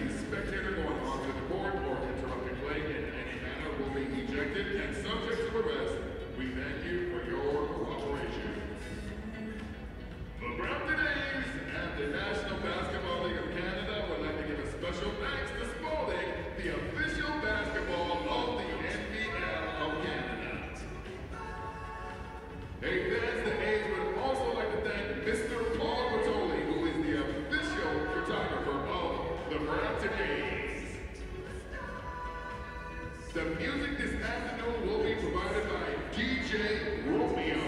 any spectator going onto the court or interrupting play in any manner will be ejected and subject to arrest. We thank you for your cooperation. The Brampton A's and the National Basketball League of Canada would like to give a special thanks to Spalding, the official basketball of the NBL of Canada. Hey fans, the A's would also like to thank Mr. Paul Bertoli, who is the official photographer of the Brampton A's. The music this afternoon will be provided by DJ Romeo.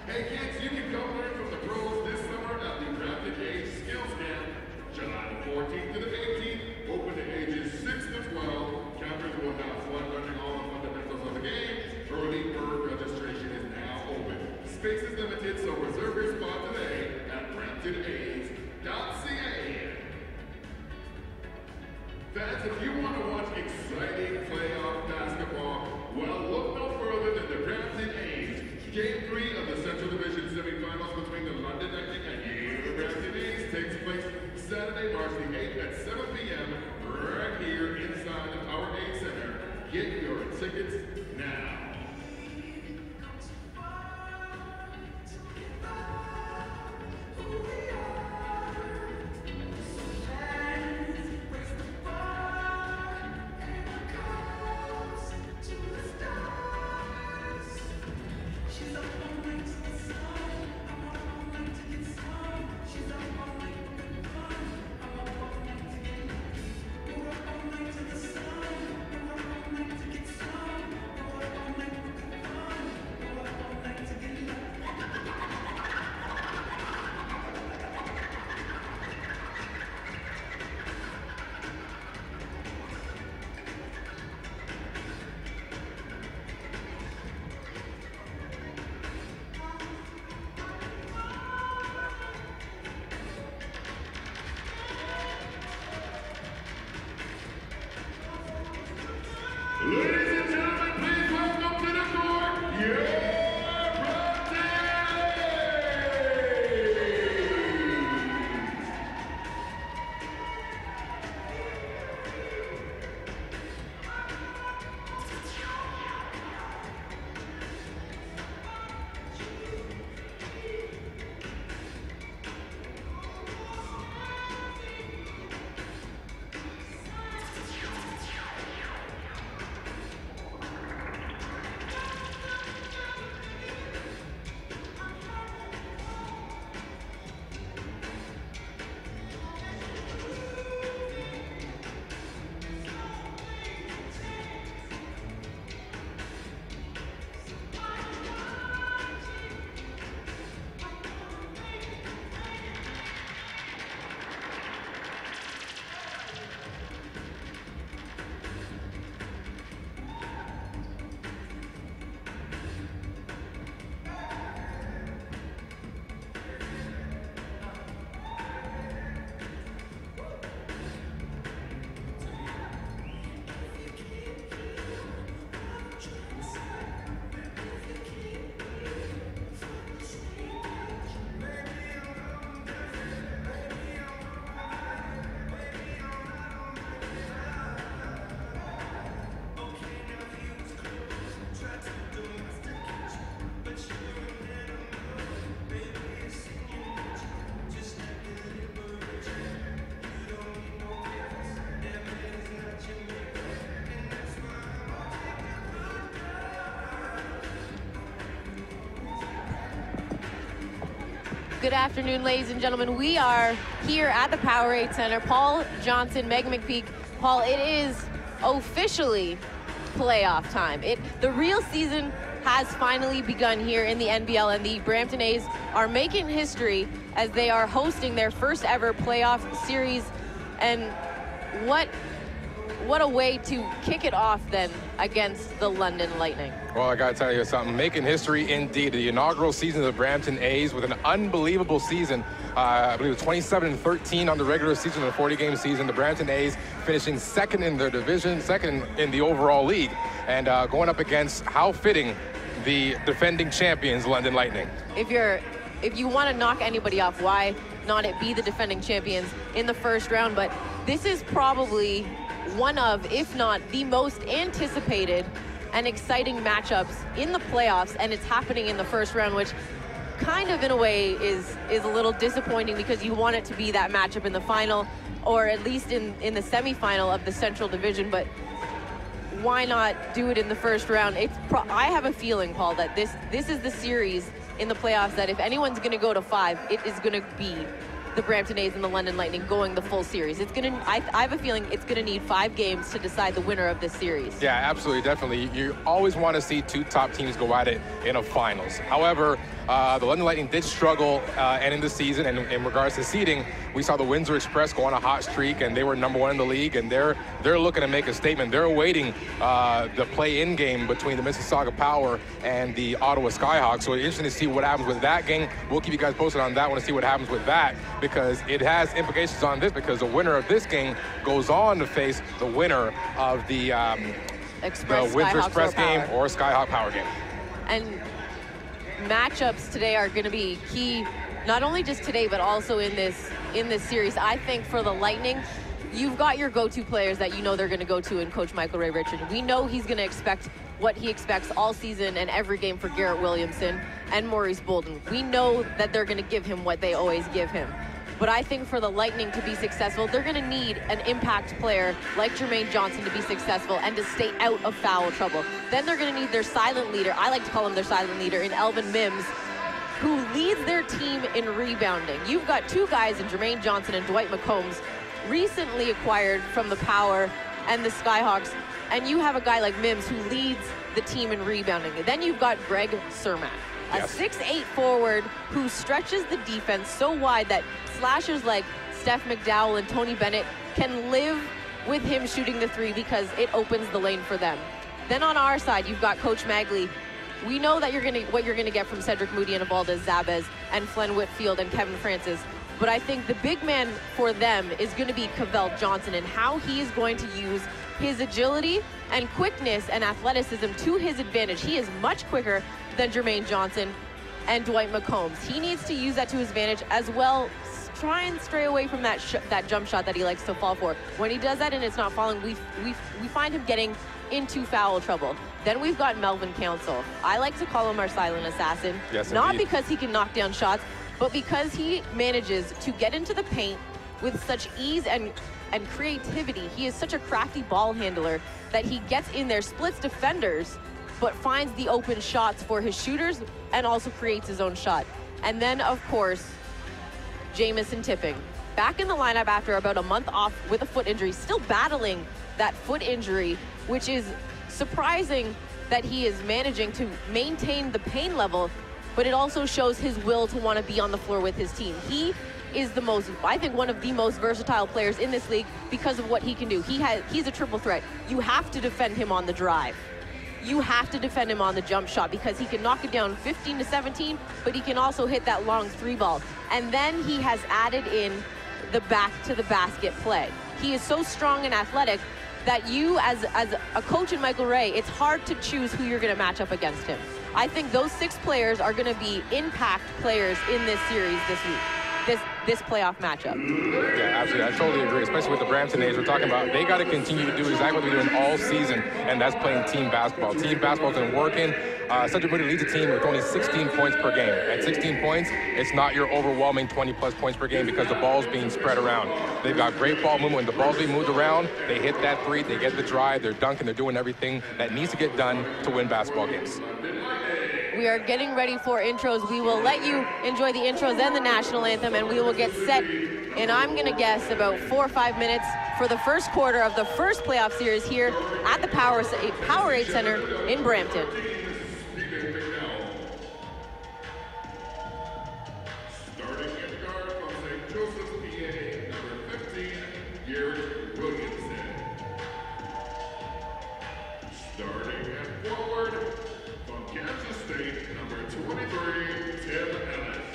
Hey kids, you can come learn from the pros this summer at the Brampton A's Skills Camp, July the 14th to the 18th, open to ages 6 to 12. Campers will have fun learning all the fundamentals of the game. Early bird registration is now open. Space is limited, so reserve your spot today at BramptonA's.ca. Fans, if you want to watch exciting playoff basketball, well, look no further than the Brampton A's. Game 3 of the Central Division semifinals between the London Lightning and the Brampton A's takes place Saturday, March the 8th at 7 p.m. right here inside the Powerade Center. Get your tickets now. Ladies and gentlemen, please welcome to the court, your Brampton Good afternoon, ladies and gentlemen. We are here at the Powerade Center. Paul Johnson, Megan McPeak. Paul, it is officially playoff time. The real season has finally begun here in the NBL, and the Brampton A's are making history as they are hosting their first ever playoff series. And what a way to kick it off then against the London Lightning. Well, I got to tell you something. Making history indeed. The inaugural season of the Brampton A's with an unbelievable season. I believe it was 27-13 on the regular season of the 40-game season. The Brampton A's finishing second in their division, second in the overall league, and going up against, how fitting, the defending champions, London Lightning. If you want to knock anybody off, why not it be the defending champions in the first round. But this is probably one of, if not the most anticipated and exciting matchups in the playoffs, and it's happening in the first round, which kind of in a way is a little disappointing because you want it to be that matchup in the final, or at least in the semifinal of the Central Division. But why not do it in the first round? I have a feeling, Paul, that this is the series in the playoffs that if anyone's going to go to 5, it is going to be the Brampton A's and the London Lightning going the full series. I have a feeling it's going to need 5 games to decide the winner of this series. Yeah, absolutely, definitely. You always want to see 2 top teams go at it in a finals. However, the London Lightning did struggle ending the season, and in regards to seeding, we saw the Windsor Express go on a hot streak, and they were #1 in the league, and they're looking to make a statement. They're awaiting the play-in game between the Mississauga Power and the Ottawa Skyhawks. So it's interesting to see what happens with that game. We'll keep you guys posted on that one to see what happens with that, because it has implications on this, because the winner of this game goes on to face the winner of the Windsor Express game or Skyhawk Power game. And matchups today are going to be key, not only just today, but also in this series. I think for the Lightning, you've got your go-to players that you know they're going to go to in Coach Michael Ray Richard. We know he's going to expect what he expects all season and every game for Garrett Williamson and Maurice Bolden. We know that they're going to give him what they always give him. But I think for the Lightning to be successful, they're going to need an impact player like Jermaine Johnson to be successful and to stay out of foul trouble. Then they're going to need their silent leader, I like to call him their silent leader, in Elvin Mims, who leads their team in rebounding. You've got 2 guys in Jermaine Johnson and Dwight McCombs, recently acquired from the Power and the Skyhawks, and you have a guy like Mims who leads the team in rebounding. And then you've got Greg Cermak, a 6'8" forward who stretches the defense so wide that slashers like Steph McDowell and Tony Bennett can live with him shooting the 3 because it opens the lane for them. Then on our side, you've got Coach Magley. We know that what you're gonna get from Cedric Moody and Avaldes Zabez and Flen Whitfield and Kevin Francis. But I think the big man for them is going to be Cavell Johnson, and how he is going to use his agility and quickness and athleticism to his advantage. He is much quicker than Jermaine Johnson and Dwight McCombs. He needs to use that to his advantage as well. Try and stray away from that jump shot that he likes to fall for. When he does that and it's not falling, we find him getting into foul trouble. Then we've got Melvin Council. I like to call him our silent assassin. Yes, not indeed. because he can knock down shots, but because he manages to get into the paint with such ease and creativity. He is such a crafty ball handler that he gets in there, splits defenders, but finds the open shots for his shooters and also creates his own shot. And then, of course, Jamison Tipping. Back in the lineup after about a month off with a foot injury, still battling that foot injury, which is surprising that he is managing to maintain the pain level, but it also shows his will to want to be on the floor with his team. He is I think one of the most versatile players in this league because of what he can do. He's a triple threat. You have to defend him on the drive. You have to defend him on the jump shot because he can knock it down 15 to 17, but he can also hit that long 3 ball. And then he has added in the back to the basket play. He is so strong and athletic that you, as a coach in Michael Ray, it's hard to choose who you're going to match up against him. I think those 6 players are going to be impact players in this series this week, this playoff matchup. Yeah, absolutely. I totally agree, especially with the Brampton A's. We're talking about they got to continue to do exactly what they're doing all season, and that's playing team basketball. Team basketball's been working. Cedric Moody leads the team with only 16 points per game. At 16 points, it's not your overwhelming 20-plus points per game because the ball's being spread around. They've got great ball movement. When the ball's being moved around, they hit that 3, they get the drive, they're dunking, they're doing everything that needs to get done to win basketball games. We are getting ready for intros. We will let you enjoy the intros and the national anthem, and we will get set in, I'm going to guess, about 4 or 5 minutes for the first quarter of the first playoff series here at the Powerade Center in Brampton. Starting at the guard from St. Joseph's, PA, number 15, Garrett Williamson. Starting at forward from Kansas State, number 23, Tim Ellis.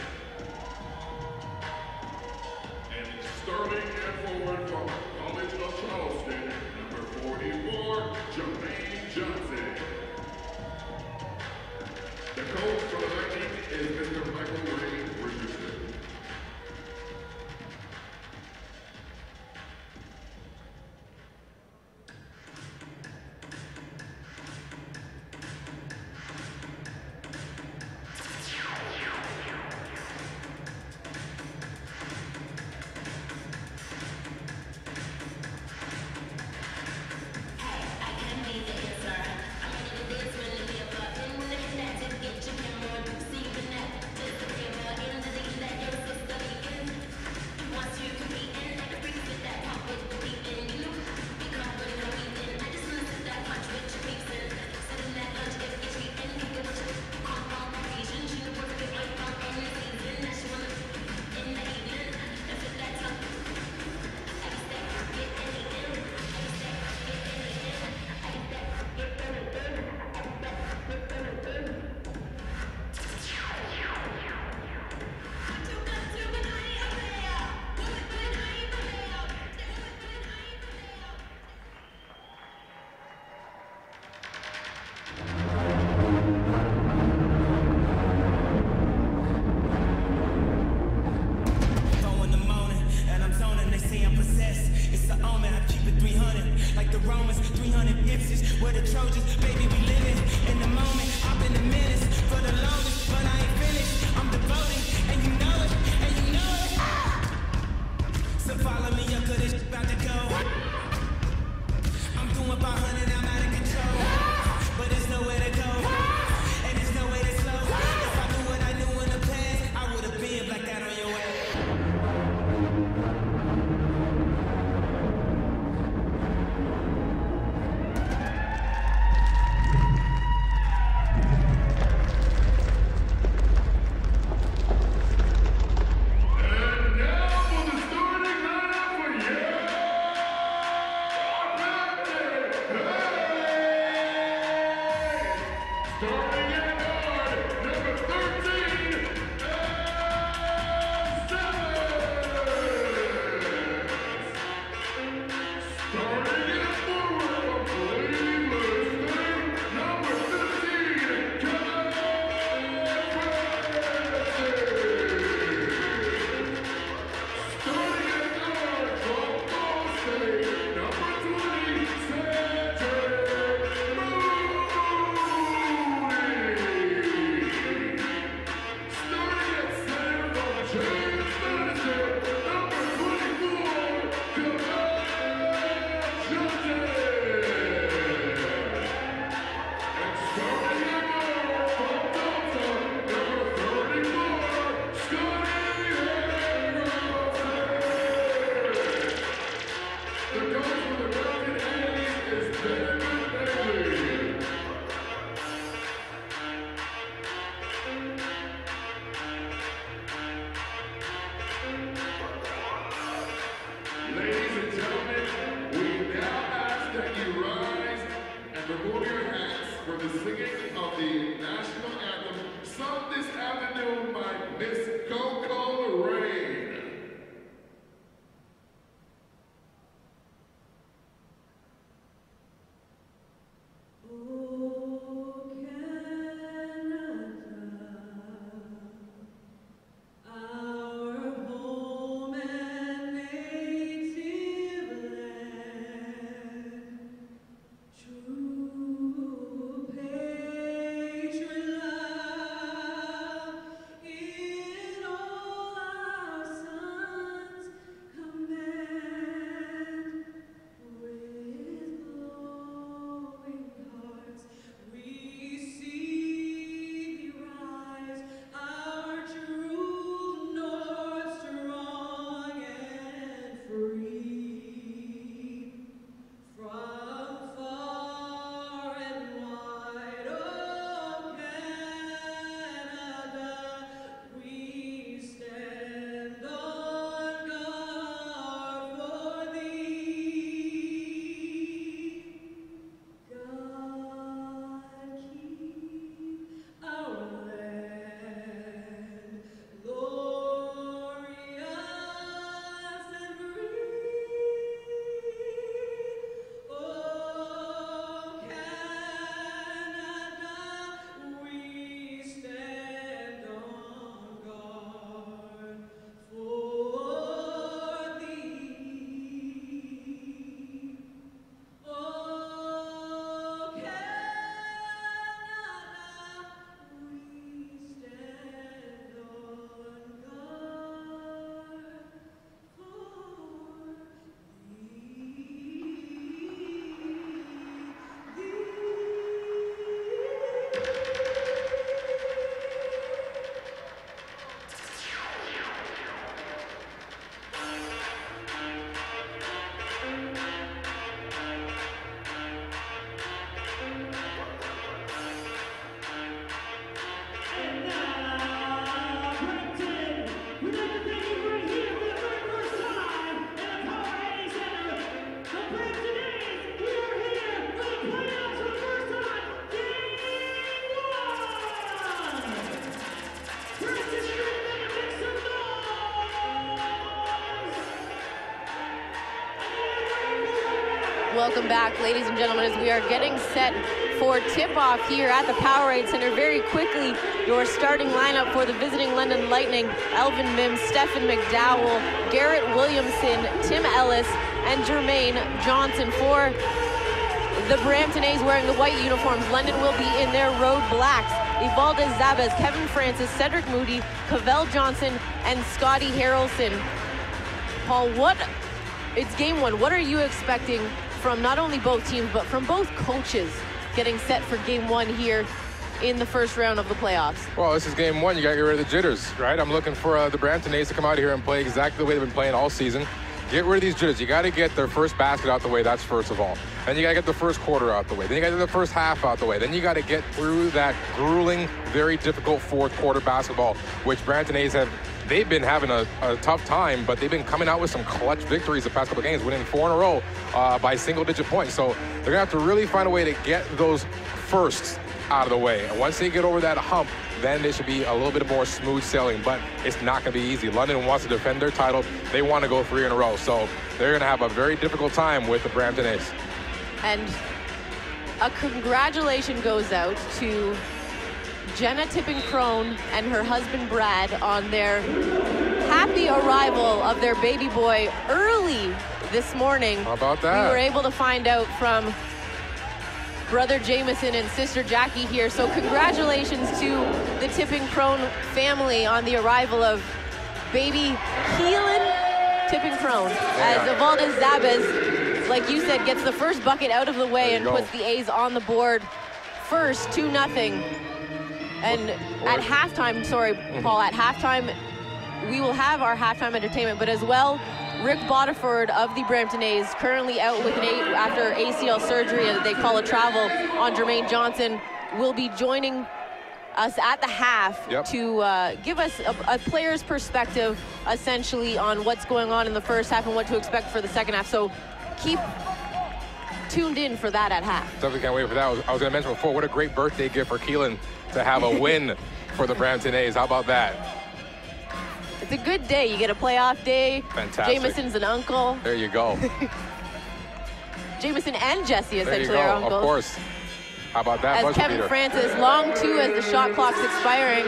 And starting at forward from College of Charleston, number 44, Jermaine Johnson. Romans, 300 inches, where the Trojans, baby, we living in the moment. I've been a menace for the longest, but I ain't finished. I'm devoted, and you know it, and you know it. So follow me up, 'cause this shit about to go. I'm doing 500, I'm out of control, but there's nowhere to go, and there's no way to slow. If I knew what I knew in the past, I would have been like that on your ass. Welcome back, ladies and gentlemen, as we are getting set for tip-off here at the Powerade Center. Very quickly, your starting lineup for the visiting London Lightning: Elvin Mims, Stephen McDowell, Garrett Williamson, Tim Ellis, and Jermaine Johnson. For the Brampton A's wearing the white uniforms, London will be in their road blacks. Evaldez Zabez, Kevin Francis, Cedric Moody, Cavell Johnson, and Scotty Harrelson. Paul, it's game one. What are you expecting from not only both teams, but from both coaches getting set for game one here in the first round of the playoffs? Well, this is game one. You got to get rid of the jitters, right? I'm looking for the Brampton A's to come out here and play exactly the way they've been playing all season. Get rid of these jitters. You got to get their first basket out the way. That's first of all. Then you got to get the first quarter out the way. Then you got to get the first half out the way. Then you got to get through that grueling, very difficult fourth quarter basketball, which Brampton A's they've been having a tough time, but they've been coming out with some clutch victories the past couple games, winning 4 in a row by single-digit points. So they're going to have to really find a way to get those firsts out of the way. And once they get over that hump, then they should be a little bit more smooth sailing, but it's not going to be easy. London wants to defend their title. They want to go 3 in a row. So they're going to have a very difficult time with the Brampton A's. And a congratulation goes out to Jenna Tipping-Crone and her husband Brad on their happy arrival of their baby boy early this morning. How about that? We were able to find out from brother Jameson and sister Jackie here. So congratulations to the Tipping-Crone family on the arrival of baby Keelan Tipping-Crone. As Evaldez Zabez, like you said, gets the first bucket out of the way and puts the A's on the board first, 2-0. And at halftime, Paul, at halftime, we will have our halftime entertainment, but as well, Rick Bodiford of the Brampton A's, currently out with after ACL surgery, as they call a travel on Jermaine Johnson, will be joining us at the half to give us a player's perspective, essentially, on what's going on in the first half and what to expect for the second half. So keep tuned in for that at half. Definitely can't wait for that. I was going to mention before, what a great birthday gift for Keelan to have a win for the Brampton A's. How about that? It's a good day. You get a playoff day. Fantastic. Jameson's an uncle. There you go. Jameson and Jesse essentially there you go. are uncles. Of course. How about that? As Kevin Francis, long 2 as the shot clock's expiring.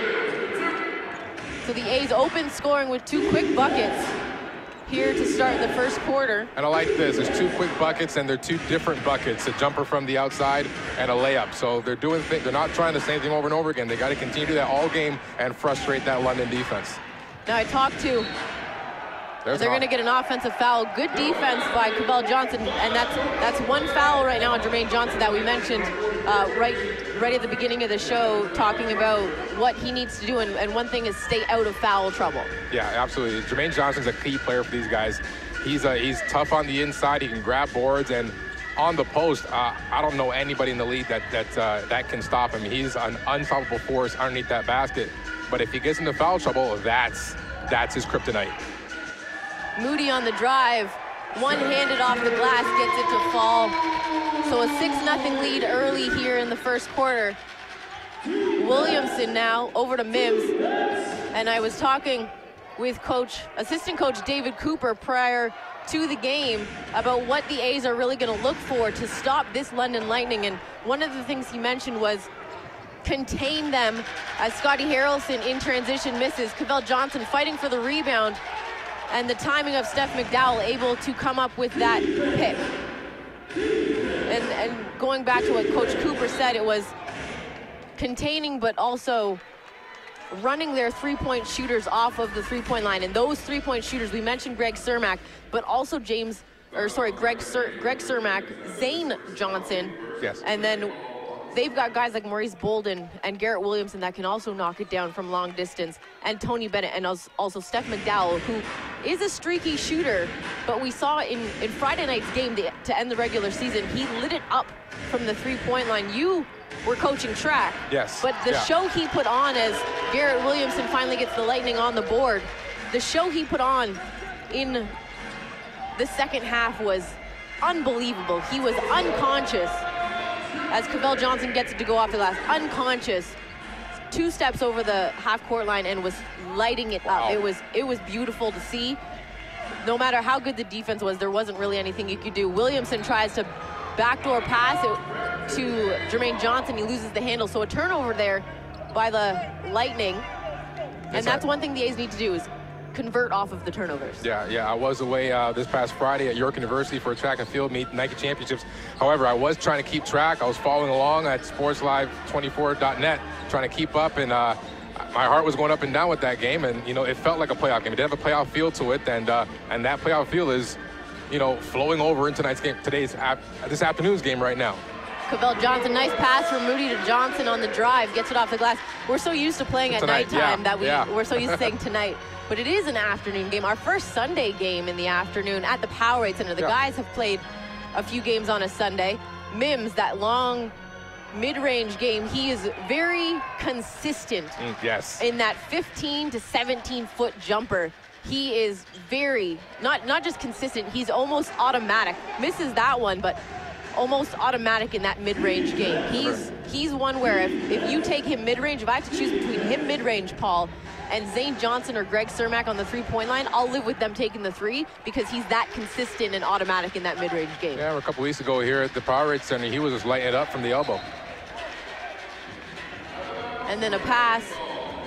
So the A's open scoring with 2 quick buckets here to start the first quarter. And I like this. There's 2 quick buckets, and they're 2 different buckets. A jumper from the outside and a layup. So they're doing things. They're not trying the same thing over and over again. They got to continue to do that all game and frustrate that London defense. Now I talked to, they're going to get an offensive foul. Good defense by Cavell Johnson, and that's 1 foul right now on Jermaine Johnson that we mentioned right at the beginning of the show, talking about what he needs to do, and one thing is stay out of foul trouble. Yeah, absolutely. Jermaine Johnson's a key player for these guys. He's tough on the inside. He can grab boards, and on the post, I don't know anybody in the league that can stop him. He's an unstoppable force underneath that basket. But if he gets into foul trouble, that's his kryptonite. Moody on the drive, one-handed off the glass, gets it to fall. So a 6-0 lead early here in the first quarter. Williamson now over to Mims. And I was talking with assistant coach David Cooper prior to the game about what the A's are really going to look for to stop this London Lightning. And one of the things he mentioned was contain them as Scotty Harrelson in transition misses. Cavell Johnson fighting for the rebound, and the timing of Steph McDowell able to come up with that pick. And going back to what Coach Cooper said, it was containing but also running their 3-point shooters off of the 3-point line. And those 3-point shooters, we mentioned Greg Cermak, but also Greg Cermak, Zane Johnson. Yes. And then they've got guys like Maurice Bolden and Garrett Williamson that can also knock it down from long distance, and Tony Bennett, and also Steph McDowell, who is a streaky shooter, but we saw in Friday night's game to end the regular season, he lit it up from the 3-point line. You were coaching track. Yes. But the show he put on as Garrett Williamson finally gets the Lightning on the board, the show he put on in the second half was unbelievable. He was unconscious as Cavell Johnson gets it to go off the glass, unconscious, 2 steps over the half-court line and was lighting it up. Wow. It was beautiful to see. No matter how good the defense was, there wasn't really anything you could do. Williamson tries to backdoor pass it to Jermaine Johnson. He loses the handle, so a turnover there by the Lightning. And that's one thing the A's need to do is convert off of the turnovers. Yeah, I was away this past Friday at York University for a track and field meet, Nike Championships. However, I was trying to keep track. I was following along at sportslive24.net, trying to keep up, and my heart was going up and down with that game, and it felt like a playoff game. It did have a playoff feel to it, and that playoff feel is, flowing over into this afternoon's game right now. Cavell Johnson, nice pass from Moody to Johnson on the drive, gets it off the glass. We're so used to playing at nighttime that we're so used to saying tonight. But it is an afternoon game, our first Sunday game in the afternoon at the Powerade Center. The guys have played a few games on a Sunday. Mims, that long mid-range game, he is very consistent in that 15 to 17-foot jumper. He is very, not just consistent, he's almost automatic. Misses that one, but almost automatic in that mid-range game. He's one where if you take him mid-range, if I have to choose between him mid-range, Paul, and Zane Johnson or Greg Cermak on the three-point line, I'll live with them taking the three because he's that consistent and automatic in that mid-range game. Yeah, a couple weeks ago here at the Powerade Center, he was just lighting it up from the elbow. And then a pass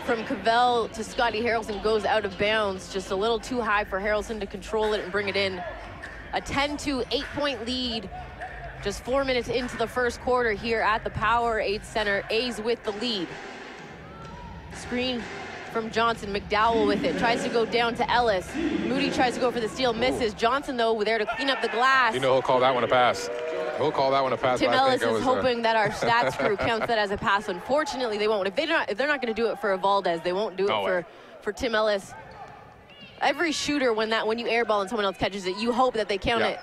from Cavell to Scotty Harrelson goes out of bounds, just a little too high for Harrelson to control it and bring it in. A 10-to 8-point lead, just 4 minutes into the first quarter here at the Powerade Center. A's with the lead. Screen from Johnson, McDowell with it, tries to go down to Ellis. Moody tries to go for the steal, misses. Johnson, though, there to clean up the glass. He'll call that one a pass. He'll call that one a pass. Tim Ellis is hoping that our stats crew counts that as a pass. Unfortunately, they won't. If they're not going to do it for Valdez, they won't do it for Tim Ellis. Every shooter, when you airball and someone else catches it, you hope that they count it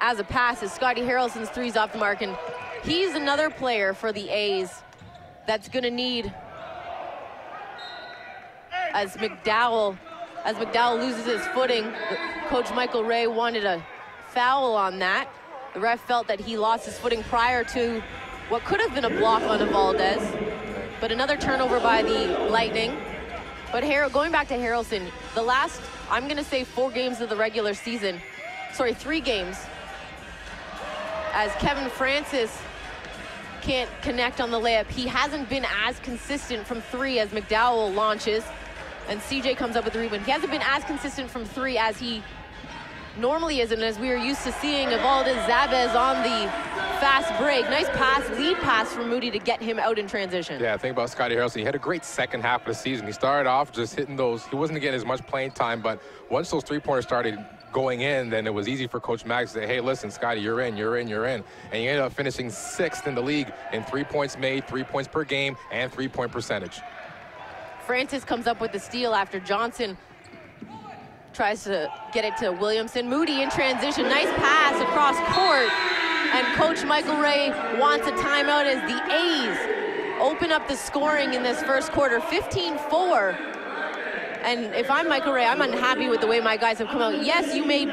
as a pass. As Scotty Harrelson's three's off the mark, and he's another player for the A's that's going to need, as McDowell loses his footing. Coach Michael Ray wanted a foul on that. The ref felt that he lost his footing prior to what could have been a block on Valdez, but another turnover by the Lightning. But going back to Harrelson, the last, I'm going to say 4 games of the regular season, 3 games, as Kevin Francis can't connect on the layup. He hasn't been as consistent from 3 as McDowell launches, and CJ comes up with the rebound. He hasn't been as consistent from 3 as he normally is, and as we are used to seeing Valdez Zabez on the fast break. Nice pass, lead pass from Moody to get him out in transition. Yeah, think about Scotty Harrelson. He had a great second half of the season. He started off just hitting those. He wasn't getting as much playing time, but once those three-pointers started going in, then it was easy for Coach Mack to say, hey, listen, Scotty, you're in. And he ended up finishing 6th in the league in 3 points made, 3 points per game, and 3-point percentage. Francis comes up with the steal after Johnson tries to get it to Williamson. Moody in transition, nice pass across court, and Coach Michael Ray wants a timeout as the A's open up the scoring in this first quarter, 15-4. And if I'm Michael Ray, I'm unhappy with the way my guys have come out. Yes, you may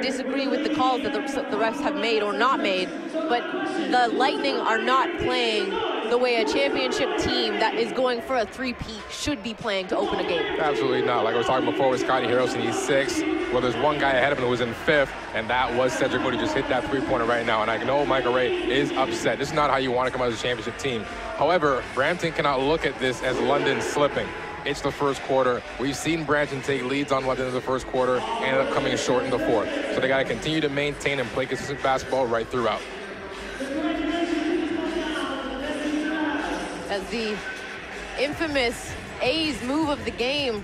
disagree with the calls that the refs have made or not made, but the Lightning are not playing the way a championship team that is going for a three-peat should be playing to open a game. Absolutely not. Like I was talking before with Scotty Harrelson, he's 6th. Well, there's one guy ahead of him who was in 5th, and that was Cedric Moody. Just hit that three-pointer right now, and I know Michael Ray is upset. This is not how you want to come out as a championship team. However, Brampton cannot look at this as London slipping. It's the first quarter. We've seen Brampton take leads on London in the first quarter and ended up coming short in the fourth. So they got to continue to maintain and play consistent basketball right throughout. As the infamous A's move of the game,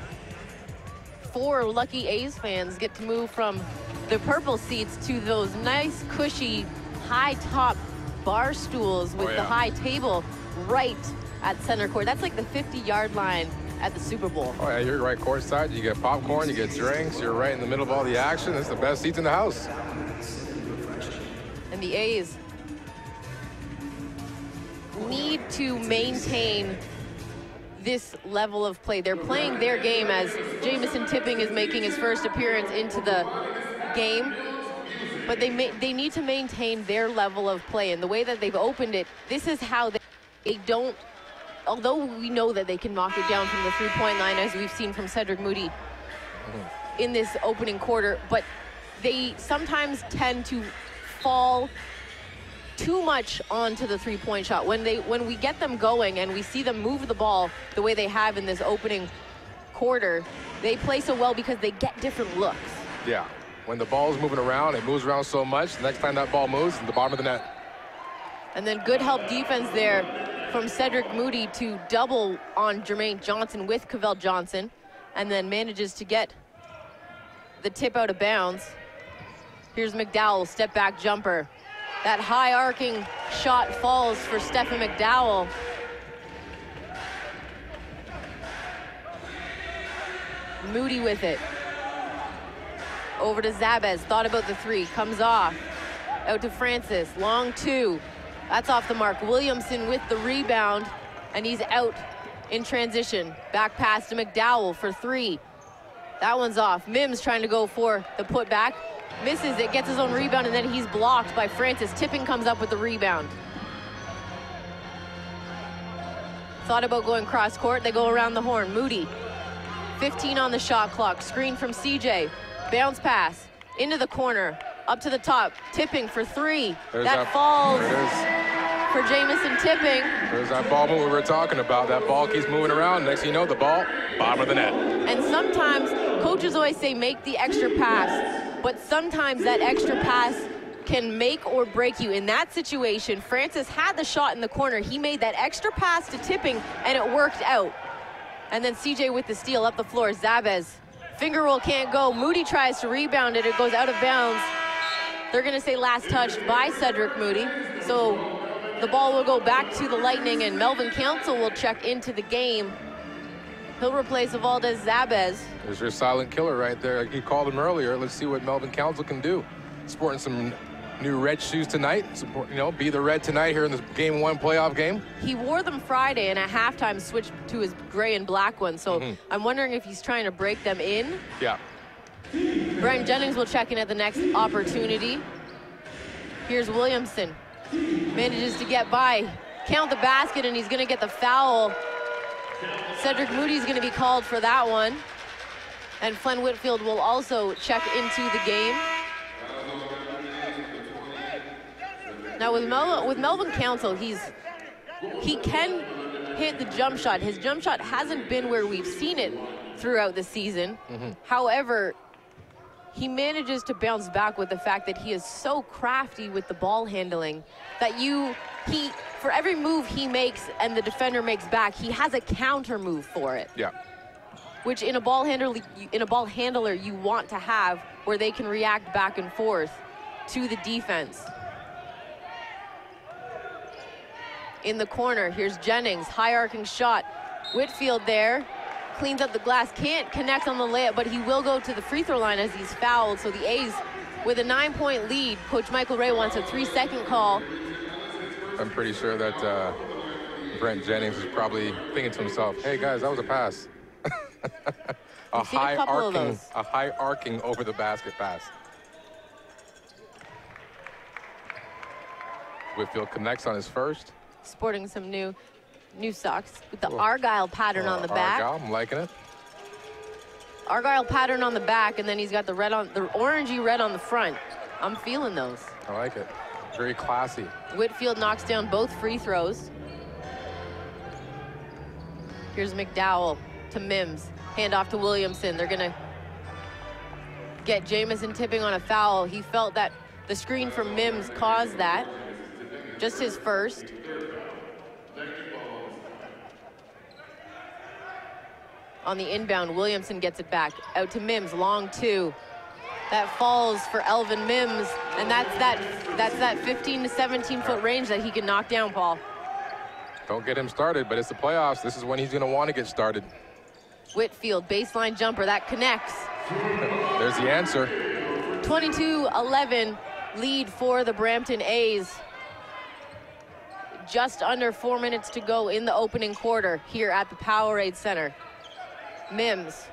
4 lucky A's fans get to move from the purple seats to those nice, cushy, high-top bar stools with the high table right at center court. That's like the 50-yard line at the Super Bowl. Oh yeah, you're right courtside. You get popcorn, you get drinks, you're right in the middle of all the action. It's the best seats in the house. And the A's need to maintain this level of play. They're playing their game as Jamison Tipping is making his first appearance into the game, but they need to maintain their level of play. And the way that they've opened it, this is how they don't, although we know that they can knock it down from the three-point line, as we've seen from Cedric Moody in this opening quarter, but they sometimes tend to fall too much onto the three-point shot. When we get them going and we see them move the ball the way they have in this opening quarter, they play so well because they get different looks. Yeah, when the ball's moving around, it moves around so much, the next time that ball moves, in the bottom of the net. And then good help defense there from Cedric Moody to double on Jermaine Johnson with Cavell Johnson, and then manages to get the tip out of bounds. Here's McDowell, step back jumper. That high arcing shot falls for Stephen McDowell. Moody with it. Over to Zabez, thought about the three, comes off. Out to Francis, long two. That's off the mark. Williamson with the rebound, and he's out in transition. Back pass to McDowell for three. That one's off. Mims trying to go for the putback. Misses it, gets his own rebound, and then he's blocked by Francis. Tipping comes up with the rebound. Thought about going cross court, they go around the horn. Moody, 15 on the shot clock. Screen from CJ, bounce pass, into the corner, up to the top. Tipping for three. That falls for Jamison Tipping. There's that ball move we were talking about. That ball keeps moving around. Next thing you know, the ball, bottom of the net. And sometimes, coaches always say make the extra pass, but sometimes that extra pass can make or break you. In that situation, Francis had the shot in the corner. He made that extra pass to Tipping, and it worked out. And then CJ with the steal up the floor. Zabez, finger roll can't go. Moody tries to rebound it. It goes out of bounds. They're going to say last touched by Cedric Moody. So the ball will go back to the Lightning, and Melvin Council will check into the game. He'll replace Valdez Zabez. There's your silent killer right there. You called him earlier. Let's see what Melvin Council can do. Sporting some new red shoes tonight. Support, be the red tonight here in this Game 1 playoff game. He wore them Friday, and at halftime switched to his gray and black ones. So I'm wondering if he's trying to break them in. Yeah. Brian Jennings will check in at the next opportunity. Here's Williamson. Manages to get by, count the basket, and he's going to get the foul. Cedric Moody's going to be called for that one. And Flenn Whitfield will also check into the game. Now with Melvin Council, he can hit the jump shot. His jump shot hasn't been where we've seen it throughout the season. However, he manages to bounce back with the fact that he is so crafty with the ball handling that for every move he makes and the defender makes back, he has a counter move for it. Yeah. Which in a ball handler you want to have, where they can react back and forth to the defense. In the corner, here's Jennings, high arcing shot. Whitfield there, cleans up the glass, can't connect on the layup, but he will go to the free throw line as he's fouled. So the A's with a 9-point lead. Coach Michael Ray wants a 3-second call. I'm pretty sure that Brent Jennings is probably thinking to himself, hey guys, that was a pass. a high arcing over the basket pass. Whitfield connects on his first. Sporting some new socks with the Argyle pattern on the back. Argyle, I'm liking it. Argyle pattern on the back, and then he's got the orangey red on the front. I'm feeling those. I like it. Very classy. Whitfield knocks down both free throws. Here's McDowell to Mims. Hand off to Williamson. They're gonna get Jamison Tipping on a foul. He felt that the screen from Mims caused that. Just his first. On the inbound, Williamson gets it back. Out to Mims, long two. That falls for Elvin Mims, and that's that 15 to 17 foot range that he can knock down, Paul. Don't get him started, but it's the playoffs. This is when he's gonna want to get started. Whitfield, baseline jumper, that connects. There's the answer. 22-11 lead for the Brampton A's. Just under 4 minutes to go in the opening quarter here at the Powerade Center. Mims,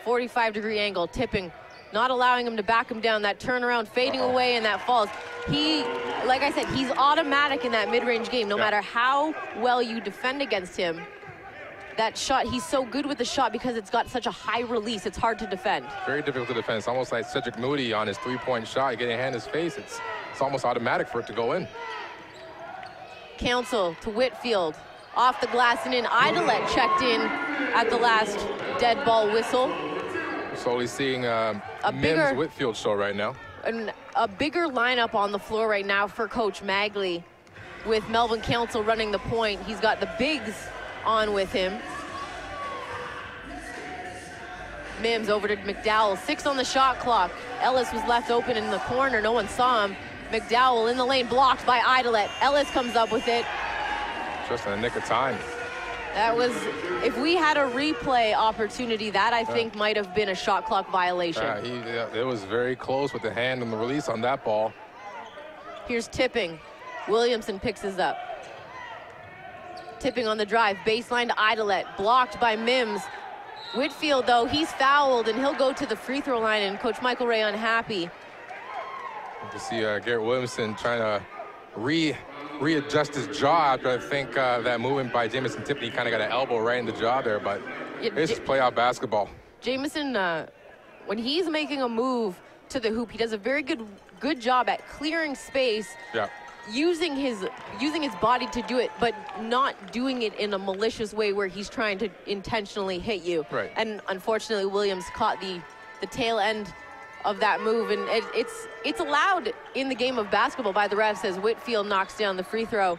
45-degree angle, Tipping, not allowing him to back him down. That turnaround fading away, and that falls. Like I said, he's automatic in that mid-range game. No matter how well you defend against him, that shot, he's so good with the shot because it's got such a high release. It's hard to defend. Very difficult to defend. It's almost like Cedric Moody on his three-point shot. Getting a hand in his face, it's almost automatic for it to go in. Council to Whitfield. off the glass and in. Idolet checked in at the last dead ball whistle. Slowly seeing Mims bigger- Whitfield show right now. And a bigger lineup on the floor right now for Coach Magley, with Melvin Council running the point. He's got the bigs on with him. Mims over to McDowell, 6 on the shot clock. Ellis was left open in the corner, no one saw him. McDowell in the lane, blocked by Idolet. Ellis comes up with it. Just in the nick of time. That was, if we had a replay opportunity, that I think might have been a shot clock violation. It was very close with the hand on the release on that ball. Here's Tipping. Williamson picks his up. Tipping on the drive, baseline to Idolet, blocked by Mims. Whitfield, though, he's fouled, and he'll go to the free throw line, and Coach Michael Ray unhappy. You see Garrett Williamson trying to readjust his jaw after I think that movement by Jamison Tipping kind of got an elbow right in the jaw there, but it's playoff basketball. Jamison, when he's making a move to the hoop, he does a very good job at clearing space. Yeah. Using his body to do it, but not doing it in a malicious way where he's trying to intentionally hit you. Right. And unfortunately, Williams caught the tail end of that move, and it's allowed in the game of basketball by the refs as Whitfield knocks down the free throw.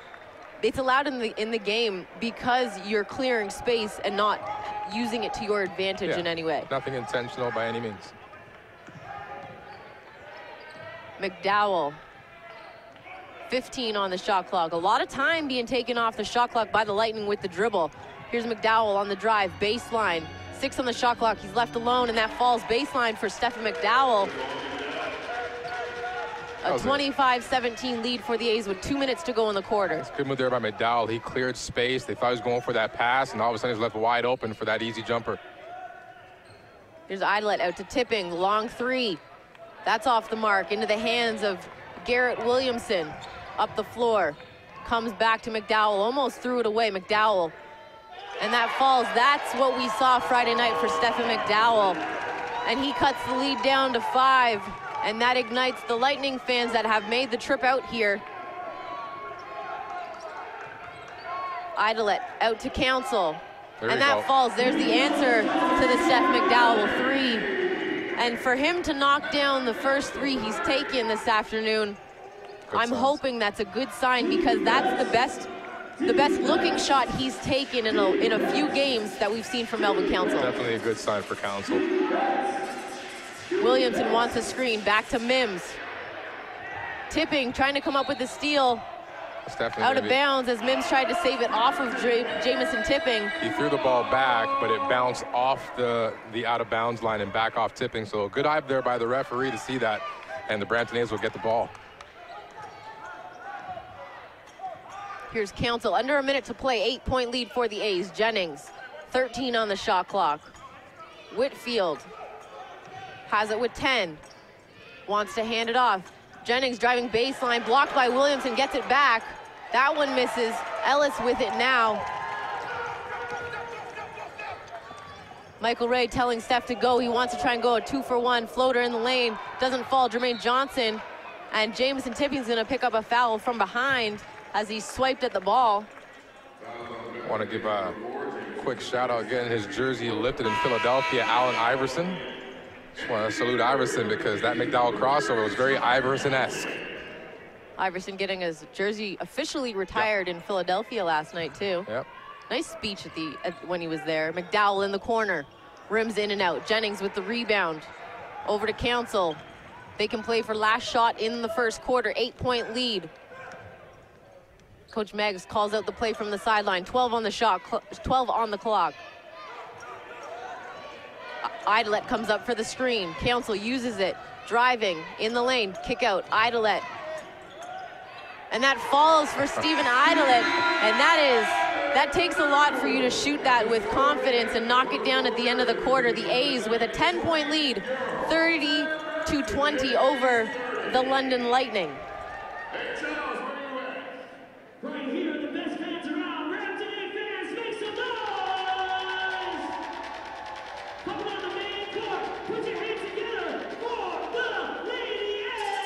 It's allowed in the game because you're clearing space and not using it to your advantage in any way. Nothing intentional by any means. McDowell. 15 on the shot clock. A lot of time being taken off the shot clock by the Lightning with the dribble. Here's McDowell on the drive, baseline. 6 on the shot clock. He's left alone, and that falls baseline for Stephen McDowell. A 25-17 lead for the A's with 2 minutes to go in the quarter. Good move there by McDowell. He cleared space. They thought he was going for that pass, and all of a sudden he's left wide open for that easy jumper. Here's Idolet out to Tipping. Long 3. That's off the mark. Into the hands of Garrett Williamson. Up the floor, comes back to McDowell, almost threw it away. McDowell, and that falls. That's what we saw Friday night for Stephen McDowell, and he cuts the lead down to 5, and that ignites the Lightning fans that have made the trip out here. Idolet out to Council, and that falls. There's the answer to the Steph McDowell 3, and for him to knock down the first 3 he's taken this afternoon, I'm hoping that's a good sign, because that's the best looking shot he's taken in a few games that we've seen from Melvin Council. Definitely a good sign for Council. Williamson wants a screen, back to Mims. Tipping, trying to come up with the steal. Out of bounds as Mims tried to save it off of Jamison Tipping. He threw the ball back, but it bounced off the out of bounds line and back off Tipping. So a good eye there by the referee to see that, and the Brampton A's will get the ball. Here's Council, under a minute to play, 8-point lead for the A's. Jennings, 13 on the shot clock. Whitfield has it with 10, wants to hand it off. Jennings driving baseline, blocked by Williamson, gets it back. That one misses. Ellis with it now. Michael Ray telling Steph to go. He wants to try and go a 2-for-1 floater in the lane. Doesn't fall. Jermaine Johnson, and Jamison Tipping's gonna pick up a foul from behind as he swiped at the ball. I want to give a quick shout out, getting his jersey lifted in Philadelphia, Allen Iverson. Just want to salute Iverson because that McDowell crossover was very Iverson-esque. Iverson getting his jersey officially retired in Philadelphia last night too. Yep. Nice speech when he was there. McDowell in the corner, rims in and out. Jennings with the rebound. Over to Council. They can play for last shot in the first quarter, 8-point lead. Coach Meggs calls out the play from the sideline. 12 on the shot, 12 on the clock. Idolet comes up for the screen. Council uses it, driving in the lane, kick out, Idolet. And that falls for Stephen Idolet, and that takes a lot for you to shoot that with confidence and knock it down at the end of the quarter. The A's with a 10-point lead, 30-20 over the London Lightning. Right here, the best fans around. Brampton fans, make some noise! Come on the main court, put your hands together for the Lady A's!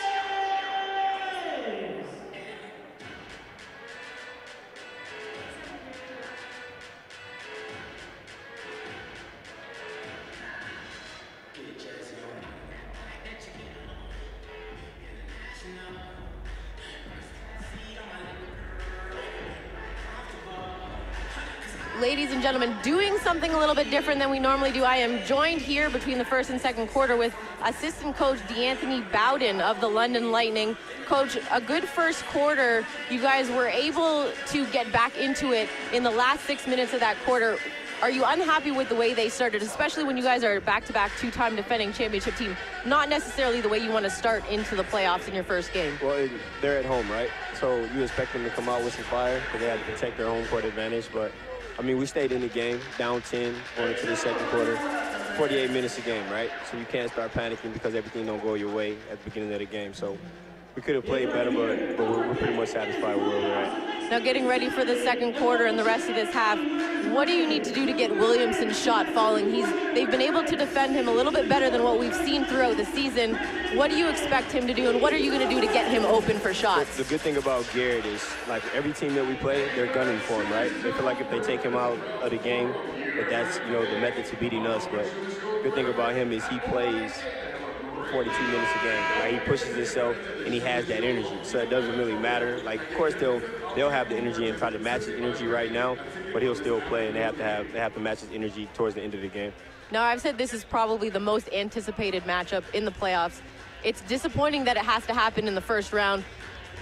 ladies and gentlemen, doing something a little bit different than we normally do. I am joined here between the first and second quarter with assistant coach D'Anthony Bowden of the London Lightning. Coach, a good first quarter. You guys were able to get back into it in the last 6 minutes of that quarter. Are you unhappy with the way they started, especially when you guys are back-to-back two-time defending championship team? Not necessarily the way you want to start into the playoffs in your first game. Well, they're at home, right? So you expect them to come out with some fire because they have to protect their home court advantage. But, I mean, we stayed in the game, down 10, going into the second quarter, 48 minutes a game, right? So you can't start panicking because everything don't go your way at the beginning of the game. So we could have played better, but we're pretty much satisfied with where we're at. Now getting ready for the second quarter and the rest of this half, what do you need to do to get Williamson's shot falling? They've been able to defend him a little bit better than what we've seen throughout the season. What do you expect him to do, and what are you going to do to get him open for shots? The good thing about Garrett is, like, every team that we play, they're gunning for him, right? They feel like if they take him out of the game, that's, you know, the method to beating us. But the good thing about him is he plays 42 minutes a game. Right? He pushes himself and he has that energy, so it doesn't really matter. Like, of course they'll have the energy and try to match his energy right now, but he'll still play, and they have to match his energy towards the end of the game. Now, I've said this is probably the most anticipated matchup in the playoffs. It's disappointing that it has to happen in the first round.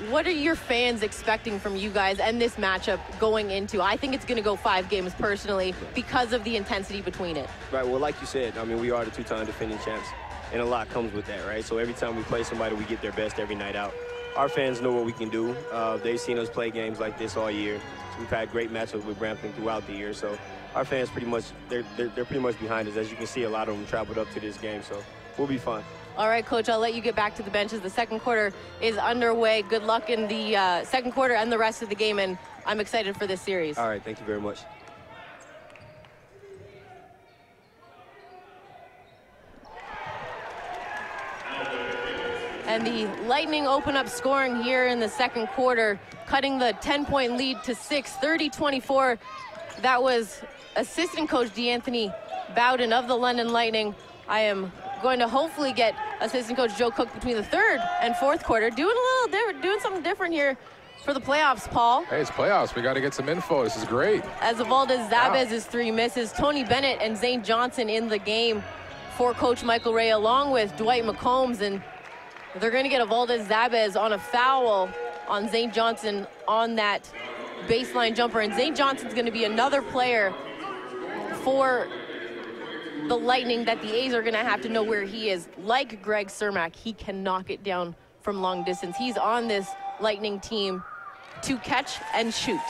What are your fans expecting from you guys and this matchup going into? I think it's going to go 5 games personally because of the intensity between it. Right, well, like you said, I mean, we are the two-time defending champs, and a lot comes with that, right? So every time we play somebody, we get their best every night out. Our fans know what we can do. They've seen us play games like this all year. We've had great matchups with Brampton throughout the year, so our fans pretty much, they're pretty much behind us. As you can see, a lot of them traveled up to this game, so we'll be fine. All right, Coach, I'll let you get back to the benches. The second quarter is underway. Good luck in the second quarter and the rest of the game, and I'm excited for this series. All right, thank you very much. And the Lightning open up scoring here in the second quarter, cutting the 10-point lead to 6, 30-24. That was assistant coach D'Anthony Bowden of the London Lightning. I am going to hopefully get assistant coach Joe Cook between the third and fourth quarter, doing something different here for the playoffs, Paul. Hey, it's playoffs. We got to get some info. This is great. As Valdez Zabez's 3 misses, Tony Bennett and Zane Johnson in the game for Coach Michael Ray, along with Dwight McCombs, and they're going to get a Valdez Zabez on a foul on Zane Johnson on that baseline jumper. And Zane Johnson's going to be another player for the Lightning that the A's are going to have to know where he is. Like Greg Cermak, he can knock it down from long distance. He's on this Lightning team to catch and shoot.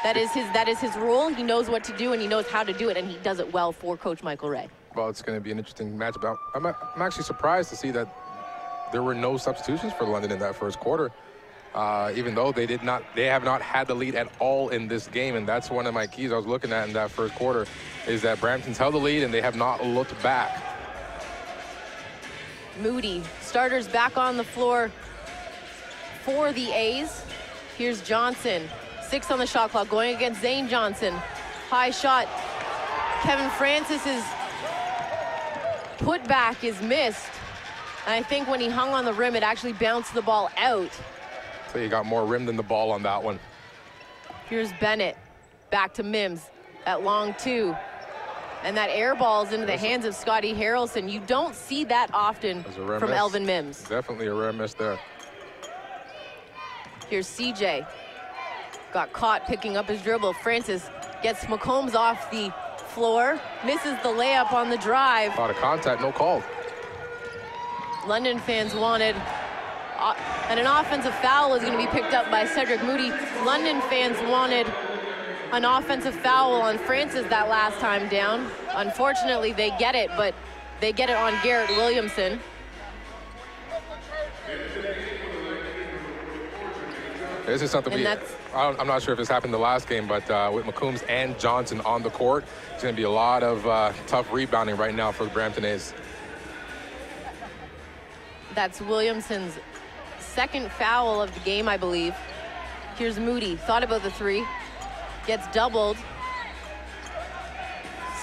That is his role. He knows what to do, and he knows how to do it, and he does it well for Coach Michael Ray. Well, it's going to be an interesting matchup. I'm actually surprised to see that there were no substitutions for London in that first quarter, even though they have not had the lead at all in this game. And that's one of my keys I was looking at in that first quarter, is that Brampton's held the lead and they have not looked back. Moody, starters back on the floor for the A's. Here's Johnson, 6 on the shot clock, going against Zane Johnson. High shot. Kevin Francis's putback is missed. And I think when he hung on the rim, it actually bounced the ball out. So you got more rim than the ball on that one. Here's Bennett, back to Mims at long 2. And that air ball's into the hands of Scotty Harrelson. You don't see that often from Elvin Mims. Definitely a rare miss there. Here's CJ. Got caught picking up his dribble. Francis gets McCombs off the floor, misses the layup on the drive. A lot of contact, no call. London fans wanted, and an offensive foul is going to be picked up by Cedric Moody. London fans wanted an offensive foul on Francis that last time down. Unfortunately, they get it, but they get it on Garrett Williamson. This is something I'm not sure if this happened the last game, but with McCombs and Johnson on the court, it's going to be a lot of tough rebounding right now for the Brampton A's. That's Williamson's second foul of the game, I believe. Here's Moody, thought about the 3, gets doubled.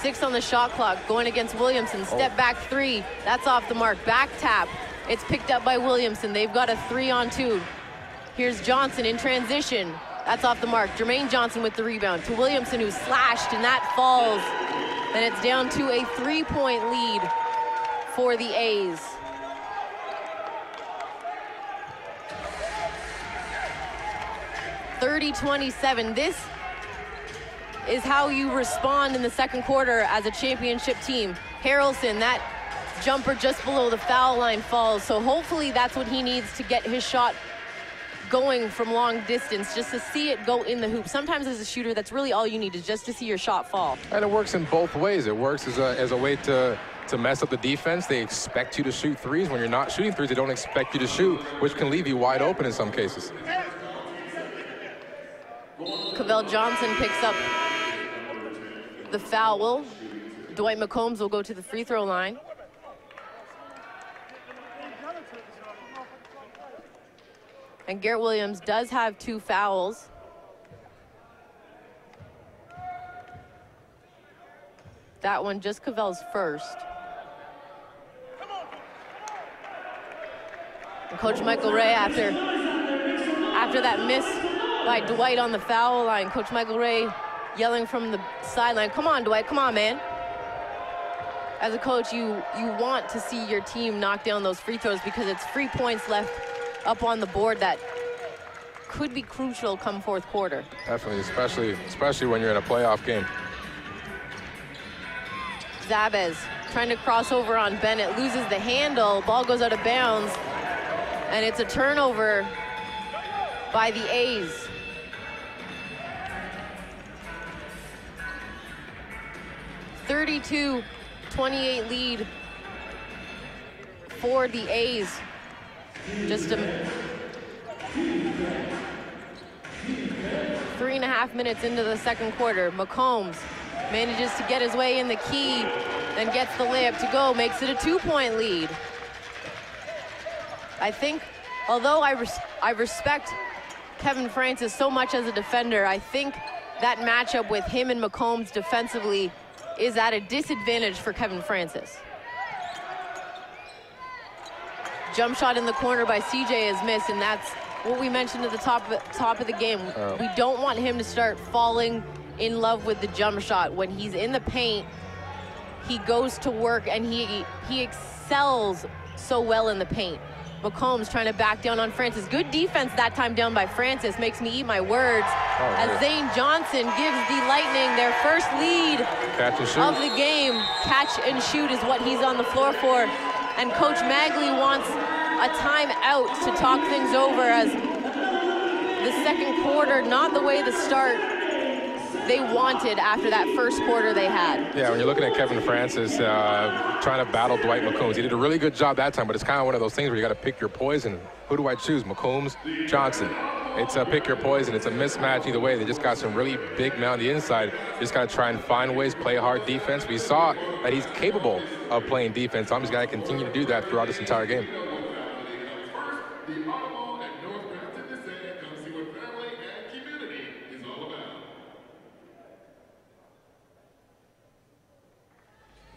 6 on the shot clock, going against Williamson. Step back 3, that's off the mark. Back tap, it's picked up by Williamson. They've got a 3-on-2. Here's Johnson in transition, That's off the mark. Jermaine Johnson with the rebound to Williamson, who slashed, and that falls. And it's down to a 3-point lead for the A's. (30-27). This is how you respond in the second quarter as a championship team. Harrelson, that jumper just below the foul line falls, so hopefully that's what he needs to get his shot going from long distance, just to see it go in the hoop. Sometimes as a shooter, that's really all you need, is just to see your shot fall. And it works in both ways. It works as a way to mess up the defense. They expect you to shoot threes. When you're not shooting threes, they don't expect you to shoot, which can leave you wide open in some cases. Cavell Johnson picks up the foul. Dwight McCombs will go to the free throw line. And Garrett Williams does have 2 fouls. That one just Cavell's first. And Coach Michael Ray, after that miss by Dwight on the foul line, Coach Michael Ray yelling from the sideline, "Come on, Dwight, come on, man." As a coach, you want to see your team knock down those free throws, because it's free points left up on the board that could be crucial come fourth quarter. Definitely, especially when you're in a playoff game. Zabez trying to cross over on Bennett, loses the handle, ball goes out of bounds, and it's a turnover by the A's. (32-28) lead for the A's. Just 3.5 minutes into the second quarter. McCombs manages to get his way in the key, then gets the layup to go, makes it a 2-point lead. I think, although I respect Kevin Francis so much as a defender, I think that matchup with him and McCombs defensively is at a disadvantage for Kevin Francis. Jump shot in the corner by CJ is missed, and that's what we mentioned at the top of the game. We don't want him to start falling in love with the jump shot. When he's in the paint, he goes to work, and he excels so well in the paint. McCombs trying to back down on Francis. Good defense that time down by Francis. Makes me eat my words. As Zane Johnson gives the Lightning their first lead of the game. Catch and shoot is what he's on the floor for. And Coach Magley wants a timeout to talk things over, as the second quarter, not the way the start they wanted after that first quarter they had. Yeah, when you're looking at Kevin Francis trying to battle Dwight McCombs, he did a really good job that time, but it's kind of one of those things where you got to pick your poison. Who do I choose, McCombs, Johnson? It's a pick your poison. It's a mismatch either way. They just got some really big men on the inside. Just got to try and find ways, play hard defense. We saw that he's capable of playing defense. I'm just going to continue to do that throughout this entire game.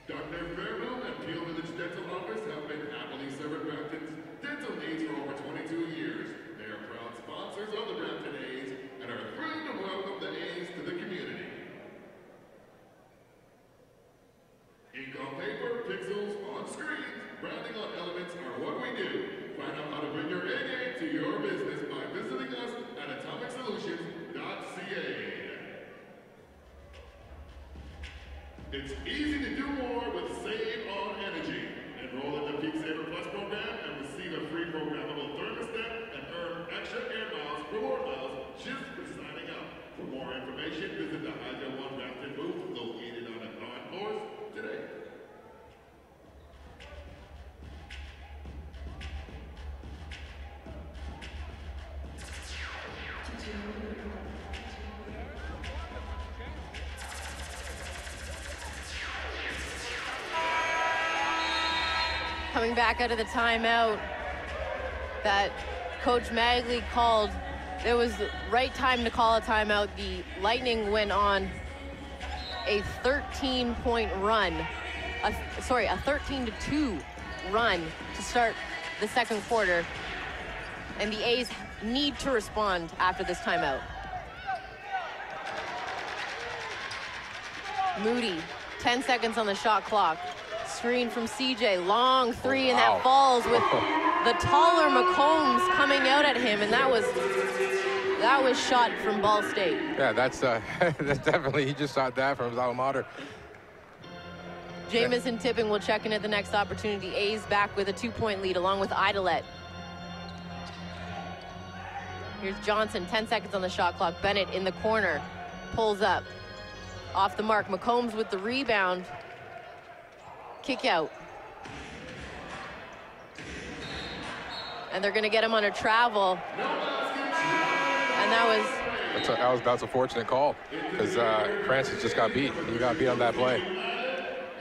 Dr. Fairwell and Peel Village Dental Office have been happily serving Brampton's dental needs for over 22 years. They are proud sponsors of the Brampton A's and are thrilled to welcome the A's to the community. Ink on paper, pixels on screens, branding on elements are what we do. Find out how to bring your A game to your business by visiting us at atomicsolutions.ca. It's easy to do more with Save on Energy. Enroll in the Peak Saver Plus program and receive a free programmable thermostat and earn extra air miles, reward miles, just for signing up. For more information, visit the Hydro One Brampton booth located on the 9th floor today. Coming back out of the timeout that Coach Magley called, it was the right time to call a timeout. The Lightning went on a 13-point run, a 13-2 run to start the second quarter, and the A's need to respond after this timeout. Moody, 10 seconds on the shot clock. Screen from CJ, long three, and that falls with the taller McCombs coming out at him, and that was shot from Ball State. Yeah, that's definitely, he just shot that from his alma mater. Jamison Tipping will check in at the next opportunity. A's back with a 2-point lead along with Idolet. Here's Johnson, 10 seconds on the shot clock. Bennett in the corner, pulls up. Off the mark, McCombs with the rebound. Kick out. And they're gonna get him on a travel. And that's a fortunate call, because Francis just got beat. He got beat on that play.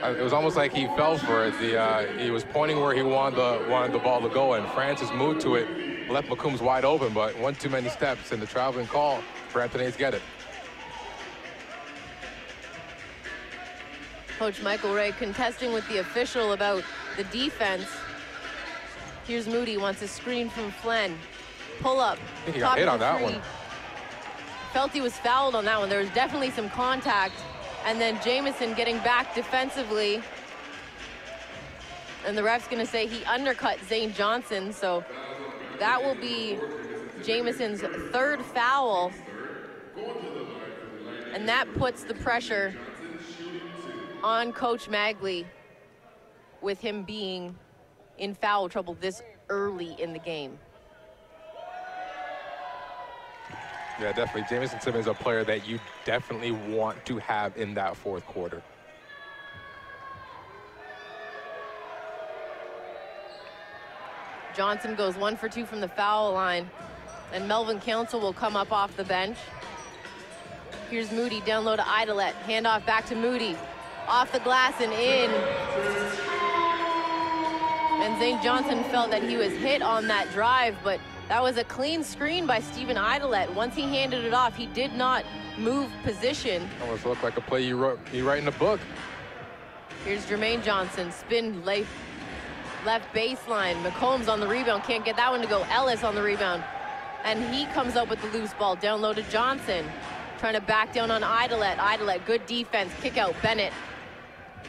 It was almost like he fell for it. He was pointing where he wanted the ball to go, and Francis moved to it, left McCombs wide open, but one too many steps, and the traveling call, Brampton A's get it. Coach Michael Ray contesting with the official about the defense. Here's Moody, wants a screen from Flynn. Pull up. I think he got hit on that one. Felt he was fouled on that one. There was definitely some contact. And then Jamison getting back defensively. And the ref's gonna say he undercut Zane Johnson, so that will be Jamison's third foul. And that puts the pressure on Coach Magley with him being in foul trouble this early in the game. Yeah, definitely. Jamison Tipping is a player that you definitely want to have in that fourth quarter. Johnson goes 1 for 2 from the foul line, and Melvin Council will come up off the bench. Here's Moody, down low to Idolet. Handoff back to Moody. Off the glass and in. And Zane Johnson felt that he was hit on that drive, but that was a clean screen by Steven Idolet. Once he handed it off, he did not move position. Almost looked like a play you write in a book. Here's Jermaine Johnson, spin left baseline. McCombs on the rebound, can't get that one to go. Ellis on the rebound. And he comes up with the loose ball, down low to Johnson. Trying to back down on Idolet. Idolet, good defense, kick out. Bennett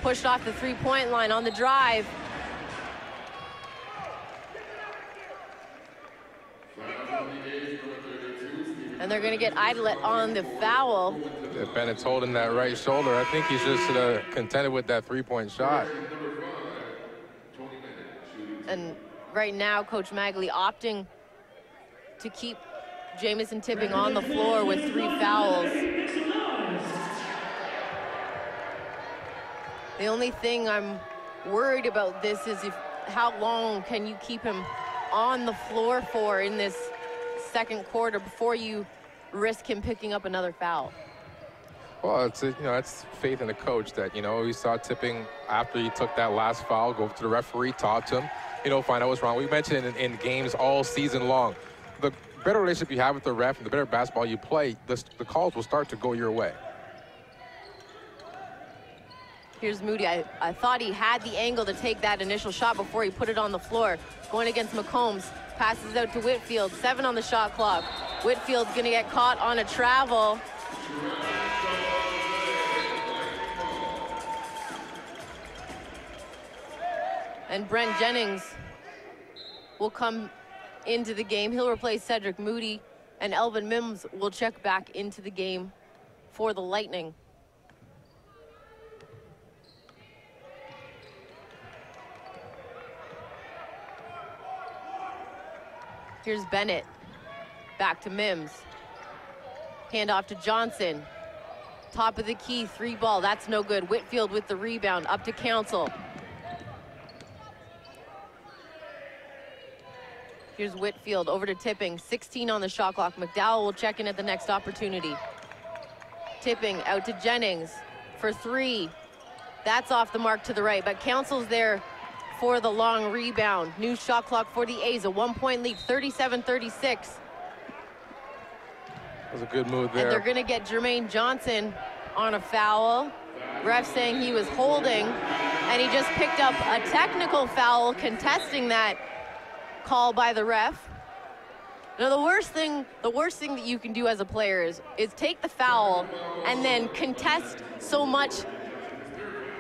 pushed off the three-point line on the drive. And they're gonna get Idolet on the foul. Bennett's holding that right shoulder. I think he's just contented with that three-point shot. And right now, Coach Magley opting to keep Jamison Tipping on the floor with 3 fouls. The only thing I'm worried about this is how long can you keep him on the floor for in this second quarter before you risk him picking up another foul. Well, it's faith in the coach that, we saw Tipping after he took that last foul, go to the referee, talk to him, find out what's wrong. We mentioned in games all season long, the better relationship you have with the ref and the better basketball you play, the calls will start to go your way. Here's Moody. I thought he had the angle to take that initial shot before he put it on the floor. Going against McCombs. Passes out to Whitfield. 7 on the shot clock. Whitfield's going to get caught on a travel. And Brent Jennings will come into the game. He'll replace Cedric Moody, and Elvin Mims will check back into the game for the Lightning. Here's Bennett, back to Mims. Handoff to Johnson. Top of the key, 3 ball, that's no good. Whitfield with the rebound, up to Council. Here's Whitfield, over to Tipping, 16 on the shot clock. McDowell will check in at the next opportunity. Tipping out to Jennings for 3. That's off the mark to the right, but Council's there for the long rebound. New shot clock for the A's, a 1-point lead, 37-36. That was a good move there. And they're gonna get Jermaine Johnson on a foul. Ref saying he was holding, and he just picked up a technical foul contesting that call by the ref. Now the worst thing that you can do as a player is take the foul and then contest so much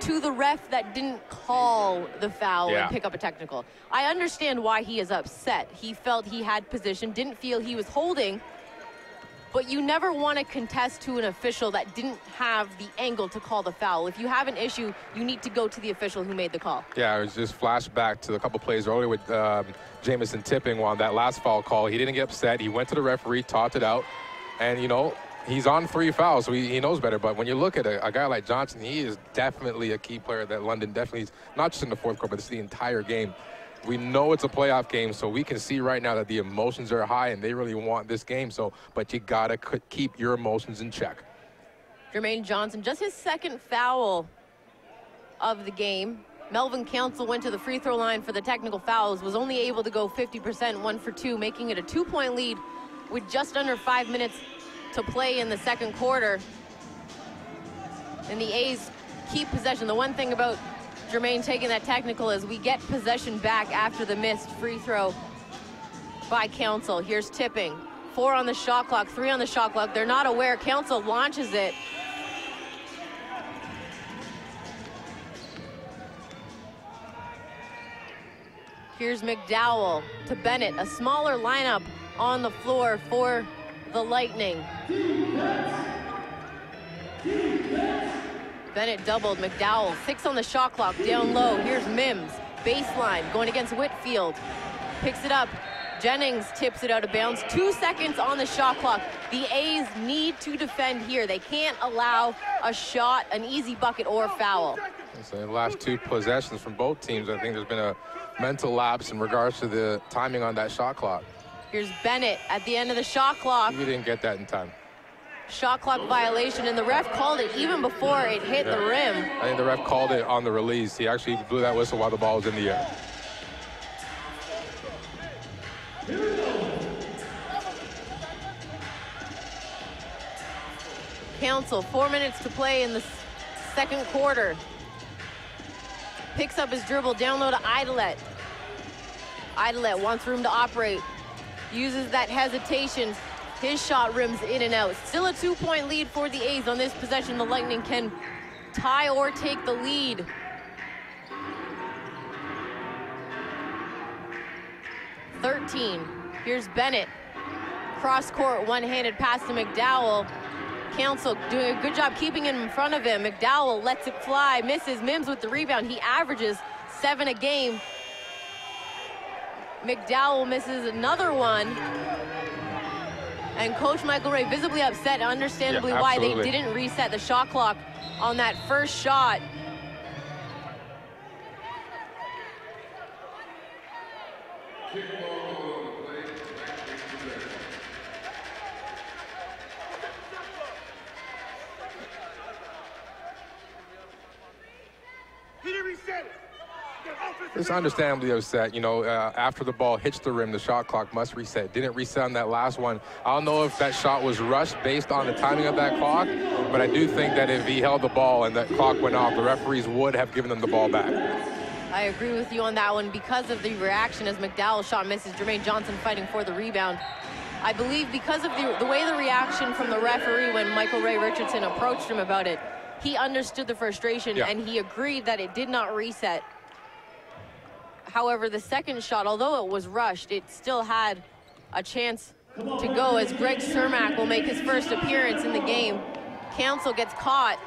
to the ref that didn't call the foul Yeah. and pick up a technical. I understand why he is upset. He felt he had position, didn't feel he was holding, but you never want to contest to an official that didn't have the angle to call the foul. If you have an issue, you need to go to the official who made the call. Yeah, it was just flashback to a couple plays earlier with Jamison Tipping on that last foul call. He didn't get upset. He went to the referee, talked it out, and, you know, he's on 3 fouls, so he knows better. But when you look at a guy like Johnson, he is definitely a key player that London definitely is, not just in the fourth quarter, but it's the entire game. We know it's a playoff game, so we can see right now that the emotions are high and they really want this game. So, but you gotta keep your emotions in check. Jermaine Johnson, just his second foul of the game. Melvin Council went to the free throw line for the technical fouls, was only able to go 50%, 1 for 2, making it a 2-point lead with just under 5 minutes to play in the second quarter. And the A's keep possession. The one thing about Jermaine taking that technical is we get possession back after the missed free throw by Council. Here's Tipping. 4 on the shot clock, 3 on the shot clock. They're not aware. Council launches it. Here's McDowell to Bennett. A smaller lineup on the floor for the Lightning. Bennett doubled. McDowell, 6 on the shot clock, down low. Here's Mims, baseline, going against Whitfield. Picks it up. Jennings tips it out of bounds. 2 seconds on the shot clock. The A's need to defend here. They can't allow a shot, an easy bucket, or foul. So the last 2 possessions from both teams, I think there's been a mental lapse in regards to the timing on that shot clock. Here's Bennett at the end of the shot clock. We didn't get that in time. Shot clock violation, and the ref called it even before it hit the rim. I think the ref called it on the release. He actually blew that whistle while the ball was in the air. Council, 4 minutes to play in the second quarter. Picks up his dribble, down low to Idolet. Idolet wants room to operate. Uses that hesitation. His shot rims in and out. Still a 2-point lead for the A's on this possession. The Lightning can tie or take the lead. Here's Bennett. Cross court, one-handed pass to McDowell. Council doing a good job keeping him in front of him. McDowell lets it fly, misses. Mims with the rebound. He averages 7 a game. McDowell misses another one. And Coach Michael Ray visibly upset, understandably why they didn't reset the shot clock on that first shot. It's understandably upset. You know, after the ball hits the rim, the shot clock must reset. Didn't reset on that last one. I don't know if that shot was rushed based on the timing of that clock, but I do think that if he held the ball and that clock went off, the referees would have given them the ball back. I agree with you on that one because of the reaction as McDowell's shot misses. Jermaine Johnson fighting for the rebound. I believe because of the way the reaction from the referee when Michael Ray Richardson approached him about it, he understood the frustration and he agreed that it did not reset. However, the second shot, although it was rushed, it still had a chance to go as Greg Cermak will make his first appearance in the game. Council gets caught.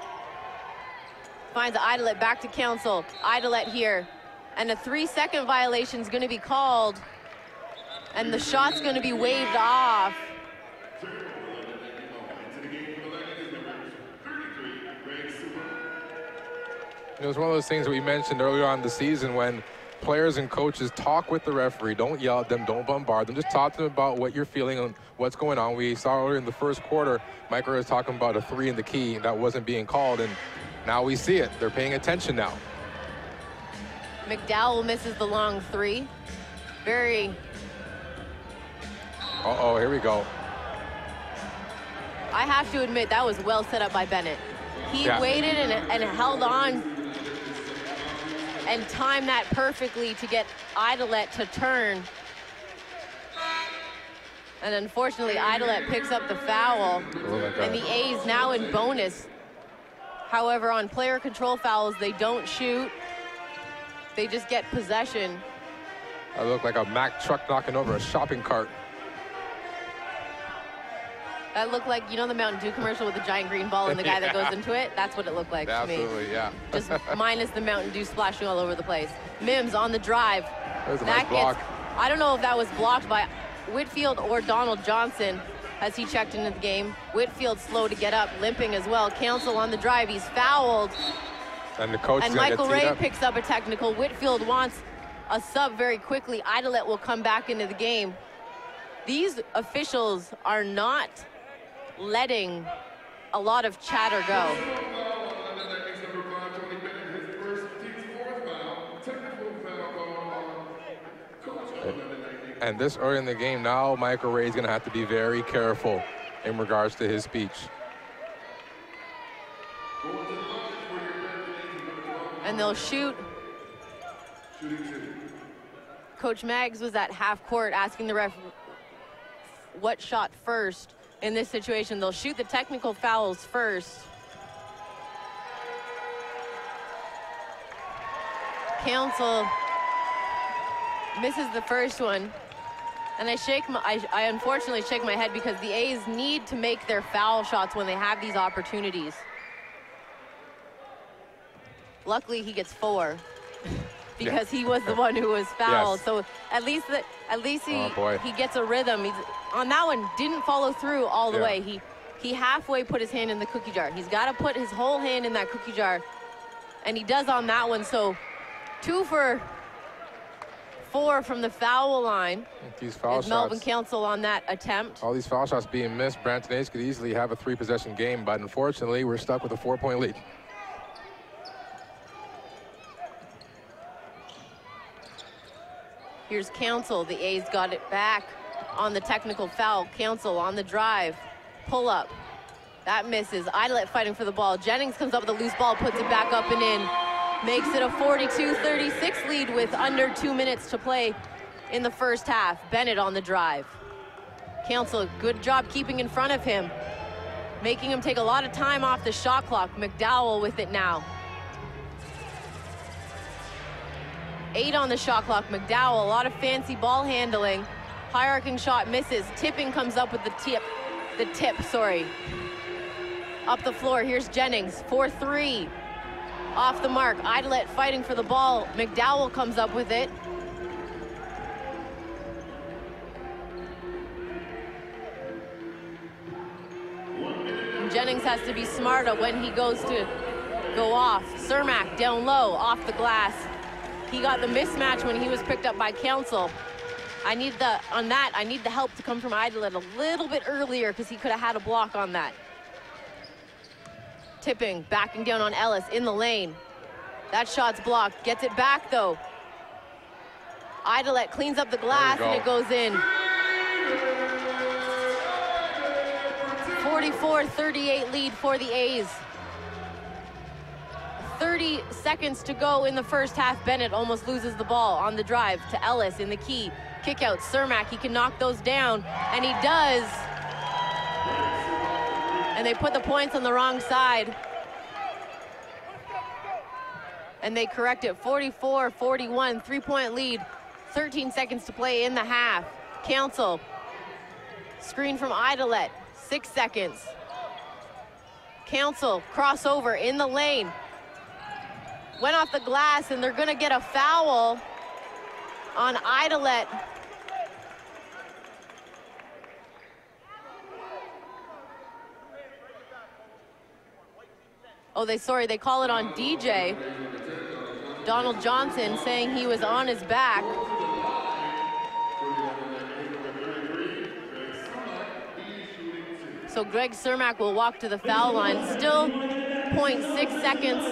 Finds Idolet back to Council. Idolet here. And a 3-second violation is going to be called. And the shot's going to be waved off. It was one of those things that we mentioned earlier on in the season when players and coaches talk with the referee. Don't yell at them, don't bombard them. Just talk to them about what you're feeling and what's going on. We saw earlier in the first quarter, Michael was talking about a 3 in the key that wasn't being called, and now we see it. They're paying attention now. McDowell misses the long 3. Very... Uh-oh, here we go. I have to admit, that was well set up by Bennett. He waited and held on and timed that perfectly to get Idolet to turn. And unfortunately, Idolet picks up the foul. And the A's now in bonus However, on player control fouls, they don't shoot. They just get possession. That looked like a Mack truck knocking over a shopping cart. That looked like, you know, the Mountain Dew commercial with the giant green ball and the guy that goes into it? That's what it looked like to me. Absolutely, yeah. Just minus the Mountain Dew splashing all over the place. Mims on the drive. There's a nice block. I don't know if that was blocked by Whitfield or Donald Johnson as he checked into the game. Whitfield slow to get up, limping as well. Council on the drive, he's fouled. And the coach And Michael Ray picks up a technical. Whitfield wants a sub very quickly. Idolet will come back into the game. These officials are not letting a lot of chatter go. And this early in the game now, Michael Ray is going to have to be very careful in regards to his speech. And they'll shoot. Coach Maggs was at half court asking the ref what shot first in this situation. They'll shoot the technical fouls first. Council misses the first one. And I unfortunately shake my head because the A's need to make their foul shots when they have these opportunities. Luckily, he gets 4 because he was the one who was fouled. Yes. So at least he gets a rhythm. He's on that one, didn't follow through all the way. He halfway put his hand in the cookie jar. He's got to put his whole hand in that cookie jar, and he does on that one. So 2 for 4 from the foul line. These foul shots. Melvin Council on that attempt. All these foul shots being missed. Brampton A's could easily have a 3-possession game, but unfortunately, we're stuck with a 4-point lead. Here's Council. The A's got it back on the technical foul. Council on the drive. Pull up. That misses. Idolet fighting for the ball. Jennings comes up with a loose ball, puts it back up and in. Makes it a 42-36 lead with under 2 minutes to play in the first half. Bennett on the drive. Council, good job keeping in front of him, making him take a lot of time off the shot clock. McDowell with it now. 8 on the shot clock. McDowell, a lot of fancy ball handling. High arcing shot misses. Tipping comes up with the tip, up the floor. Here's Jennings, 4-3. Off the mark. Idolet fighting for the ball. McDowell comes up with it. And Jennings has to be smarter when he goes to go off. Cermak down low, off the glass. He got the mismatch when he was picked up by Council. I need the help to come from Idolet a little bit earlier because he could have had a block on that. Tipping, backing down on Ellis in the lane. That shot's blocked. Gets it back though. Idolet cleans up the glass and it goes in. 44-38 lead for the A's. 30 seconds to go in the first half. Bennett almost loses the ball on the drive to Ellis in the key. Kick out Cermak, he can knock those down, and he does. And they put the points on the wrong side. And they correct it, 44-41, 3-point lead, 13 seconds to play in the half. Council, screen from Idolet, 6 seconds. Council, crossover in the lane. Went off the glass, and they're gonna get a foul on Idolet. Oh, they call it on DJ. Donald Johnson saying he was on his back. So Greg Cermak will walk to the foul line. Still 0.6 seconds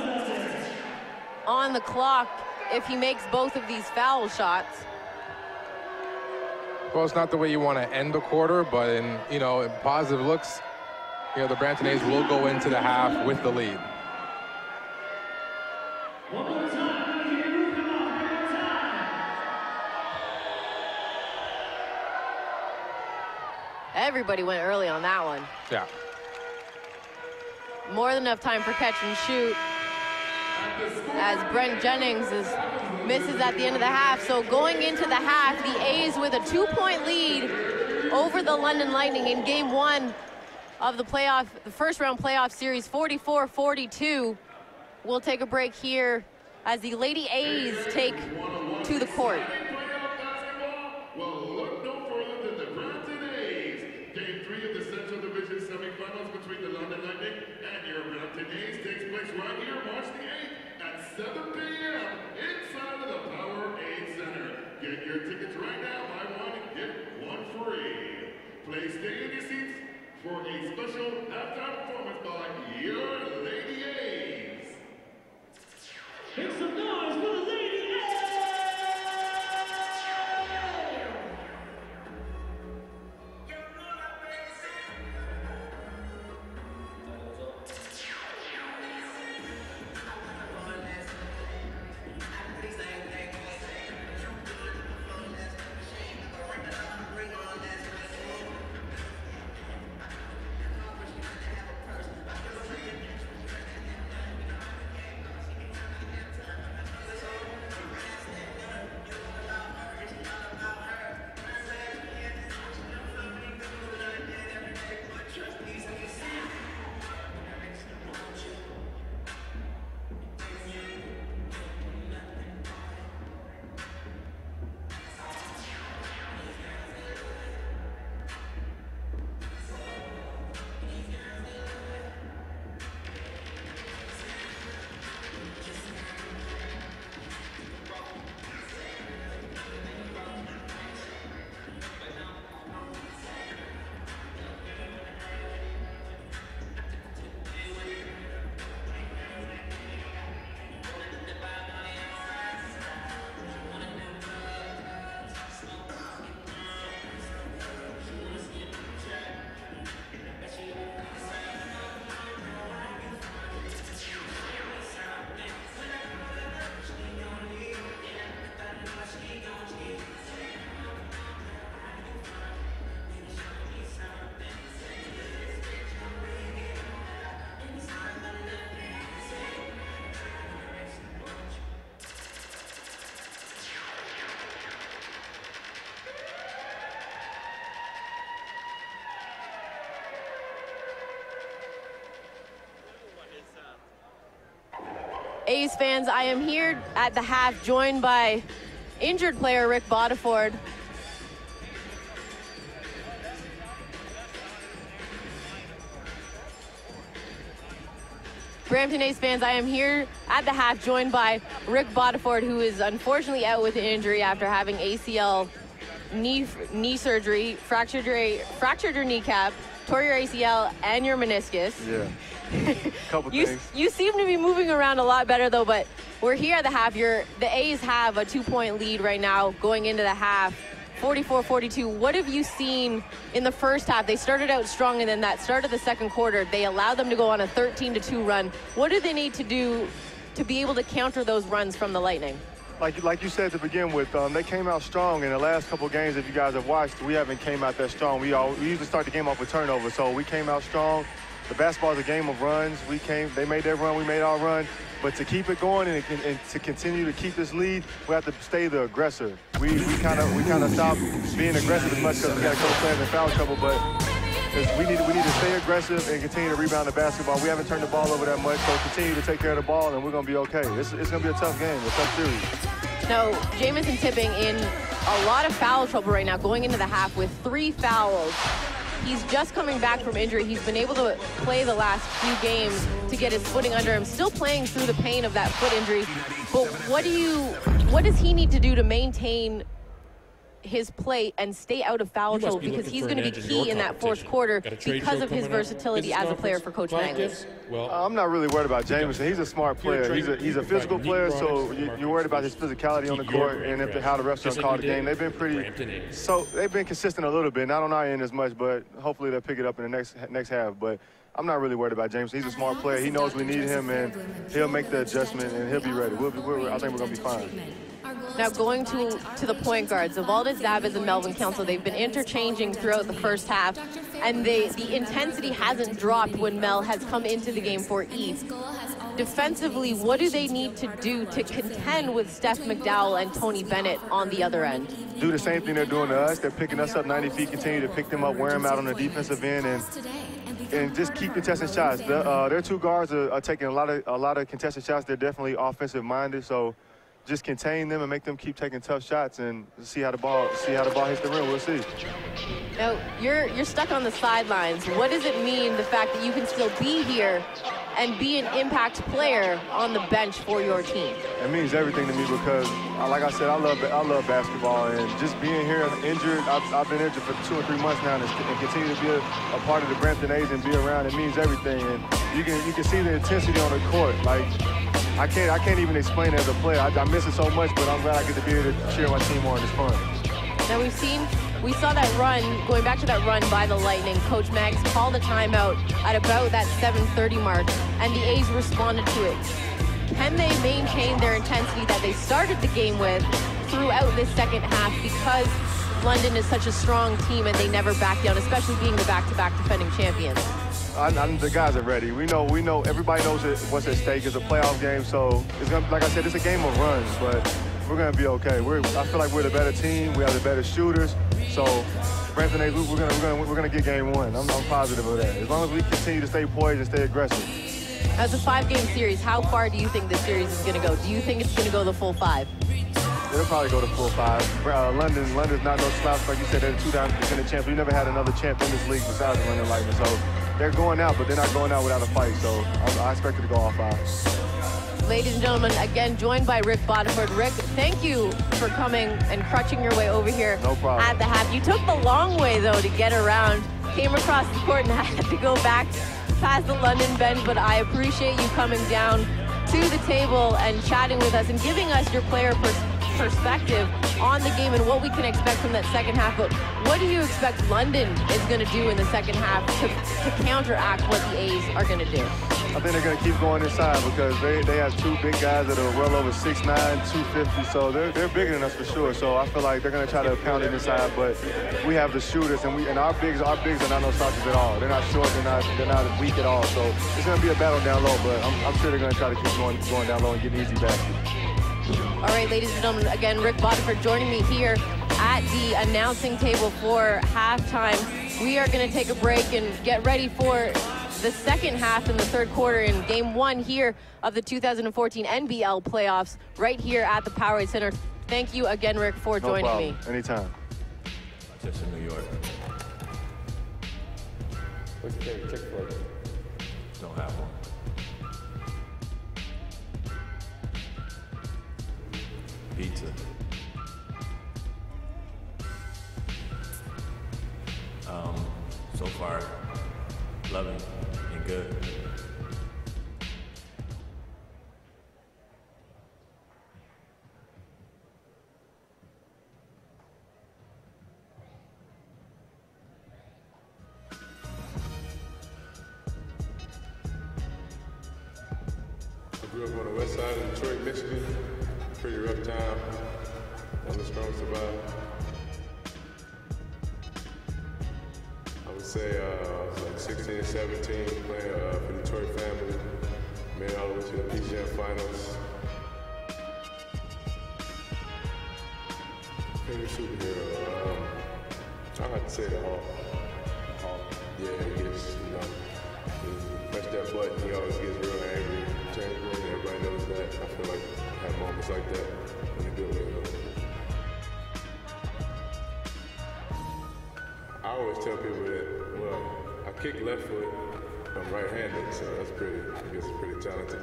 on the clock if he makes both of these foul shots. Well, it's not the way you want to end the quarter, but in positive looks, the Brampton A's will go into the half with the lead. Everybody went early on that one. Yeah. more than enough time for catch and shoot, as Brent Jennings misses at the end of the half. So going into the half, the A's with a 2-point lead over the London Lightning in game 1 of the first round playoff series, 44-42. We'll take a break here as the Lady A's take to the court. Well, look no further than the Brampton A's. Game 3 of the Central Division semifinals between the London Lightning and your Brampton A's takes place right here March the 8th at 7 p.m. inside of the Powerade Center. Get your tickets right now. Buy one and get one free. Please stay in your seats for a special halftime performance by your Lady A's. Make some noise for the Lady A's! A's fans, I am here at the half joined by injured player Rick Bodiford. Brampton A's fans, I am here at the half joined by Rick Bodiford, who is unfortunately out with an injury after having ACL knee surgery, fractured your kneecap, tore your ACL and your meniscus. Yeah. Couple things. You seem to be moving around a lot better though, but we're here at the half. The A's have a 2-point lead right now going into the half, 44-42. What have you seen in the first half? They started out strong, and then that start of the second quarter, they allowed them to go on a 13-2 run. What do they need to do to be able to counter those runs from the Lightning? Like you said to begin with, they came out strong in the last couple of games. If you guys have watched, we haven't came out that strong. We usually start the game off with turnovers, so we came out strong. The basketball is a game of runs. They made their run, we made our run. But to keep it going and to continue to keep this lead, we have to stay the aggressor. We kind of stopped being aggressive as much because we got a couple players in foul trouble. But we need to stay aggressive and continue to rebound the basketball. We haven't turned the ball over that much, so continue to take care of the ball, and we're going to be okay. It's going to be a tough game, a tough series. Now, Jamison Tipping in a lot of foul trouble right now, going into the half with 3 fouls. He's just coming back from injury. He's been able to play the last few games to get his footing under him, still playing through the pain of that foot injury. But what does he need to do to maintain his play and stay out of foul trouble, because he's going to be key in that fourth quarter because of his versatility as a player for Coach Langley? Well, I'm not really worried about Jamison. He's a smart player. He's a physical player, so you're worried about his physicality on the court and how the refs don't call the game. They've been consistent a little bit, not on our end as much, but hopefully they'll pick it up in the next half. But I'm not really worried about Jamison. He's a smart player. He knows we need him, and he'll make the adjustment, and he'll be ready. I think we're going to be fine. Now going to the point guards, Zavaldis Zabas and Melvin Council, they've been interchanging throughout the first half. and the intensity hasn't dropped when Mel has come into the game for Eve. Defensively, what do they need to do to contend with Steph McDowell and Tony Bennett on the other end? Do the same thing they're doing to us. They're picking us up 90 feet, continue to pick them up, wear them out on the defensive end, and just keep contesting shots. Their two guards are taking a lot of contested shots. They're definitely offensive minded, so just contain them and make them keep taking tough shots and see how the ball hits the rim. We'll see. Now, you're stuck on the sidelines. What does it mean, the fact that you can still be here and be an impact player on the bench for your team? It means everything to me because, like I said, I love basketball, and just being here injured, I've been injured for 2 or 3 months now, and continue to be a part of the Brampton A's and be around. It means everything, and you can see the intensity on the court. Like, I can't even explain it as a player. I miss it so much, but I'm glad I get to be able to cheer my team on. It's fun. Now we saw that run, going back to that run by the Lightning. Coach Maggs called a timeout at about that 7:30 mark, and the A's responded to it. Can they maintain their intensity that they started the game with throughout this second half, because London is such a strong team and they never back down, especially being the back-to-back defending champions? The guys are ready. We know, everybody knows what's at stake. It's a playoff game, so it's gonna, like I said, it's a game of runs, but we're gonna be okay. I feel like we're the better team. We have the better shooters. So Brampton A's, we're gonna get game one. I'm positive of that. As long as we continue to stay poised and stay aggressive. As a 5-game series, how far do you think this series is gonna go? Do you think it's gonna go the full 5? It'll probably go to full 5. London's not no slouch, like you said. They're the 2-time defending champs. We never had another champ in this league besides the London Lightning. So they're going out, but they're not going out without a fight. So I expect it to go all 5. Ladies and gentlemen, again, joined by Rick Bodiford. Rick, thank you for coming and crutching your way over here. No problem. At the half. You took the long way, though, to get around. Came across the court and had to go back past the London bench, but I appreciate you coming down to the table and chatting with us and giving us your player perspective on the game and what we can expect from that second half. But what do you expect London is going to do in the second half to counteract what the A's are going to do? I think they're going to keep going inside because they have 2 big guys that are well over 6'9", 250, so they're bigger than us for sure. So I feel like they're going to try to pound it inside, but we have the shooters, and our bigs are not no slouches at all. They're not short, they're not weak at all. So it's going to be a battle down low, but I'm sure they're going to try to keep going down low and get easy baskets. All right, ladies and gentlemen, again, Rick Bodiford joining me here at the announcing table for halftime. We are going to take a break and get ready for the second half in the third quarter in game 1 here of the 2014 NBL playoffs right here at the Powerade Center. Thank you again, Rick, for joining me. Anytime. Just in New York. What's your favorite Chick-fil-A? Don't have one. Pizza. So far, loving and good. I grew up on the west side of Detroit, Michigan. Pretty rough time. On the strong survive. I would say I was like 16, 17, playing for Detroit family. Made all the way to the PGM finals. Favorite superhero? I have to say the Hulk. Yeah, he gets, he press that button, he always gets real angry. Everybody knows that. I feel like I have moments like that in a good way, though. I always tell people that, well, I kick left foot, I'm right-handed, so that's pretty, I guess it's pretty talented.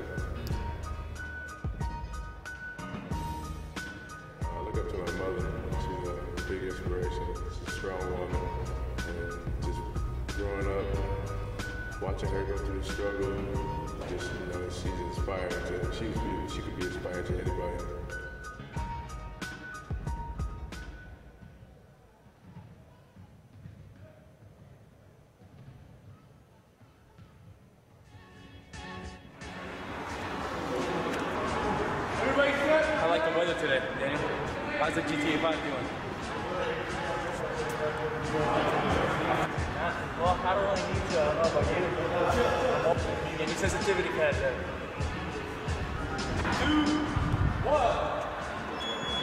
I look up to my mother. She's a big inspiration. She's a strong woman. And just growing up, watching her go through the struggle, just, she's inspired to, she could be inspired to anybody. I like the weather today, Daniel. How's the GTA 5 doing? Any sensitivity pad there. 2, 1.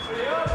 Stay up.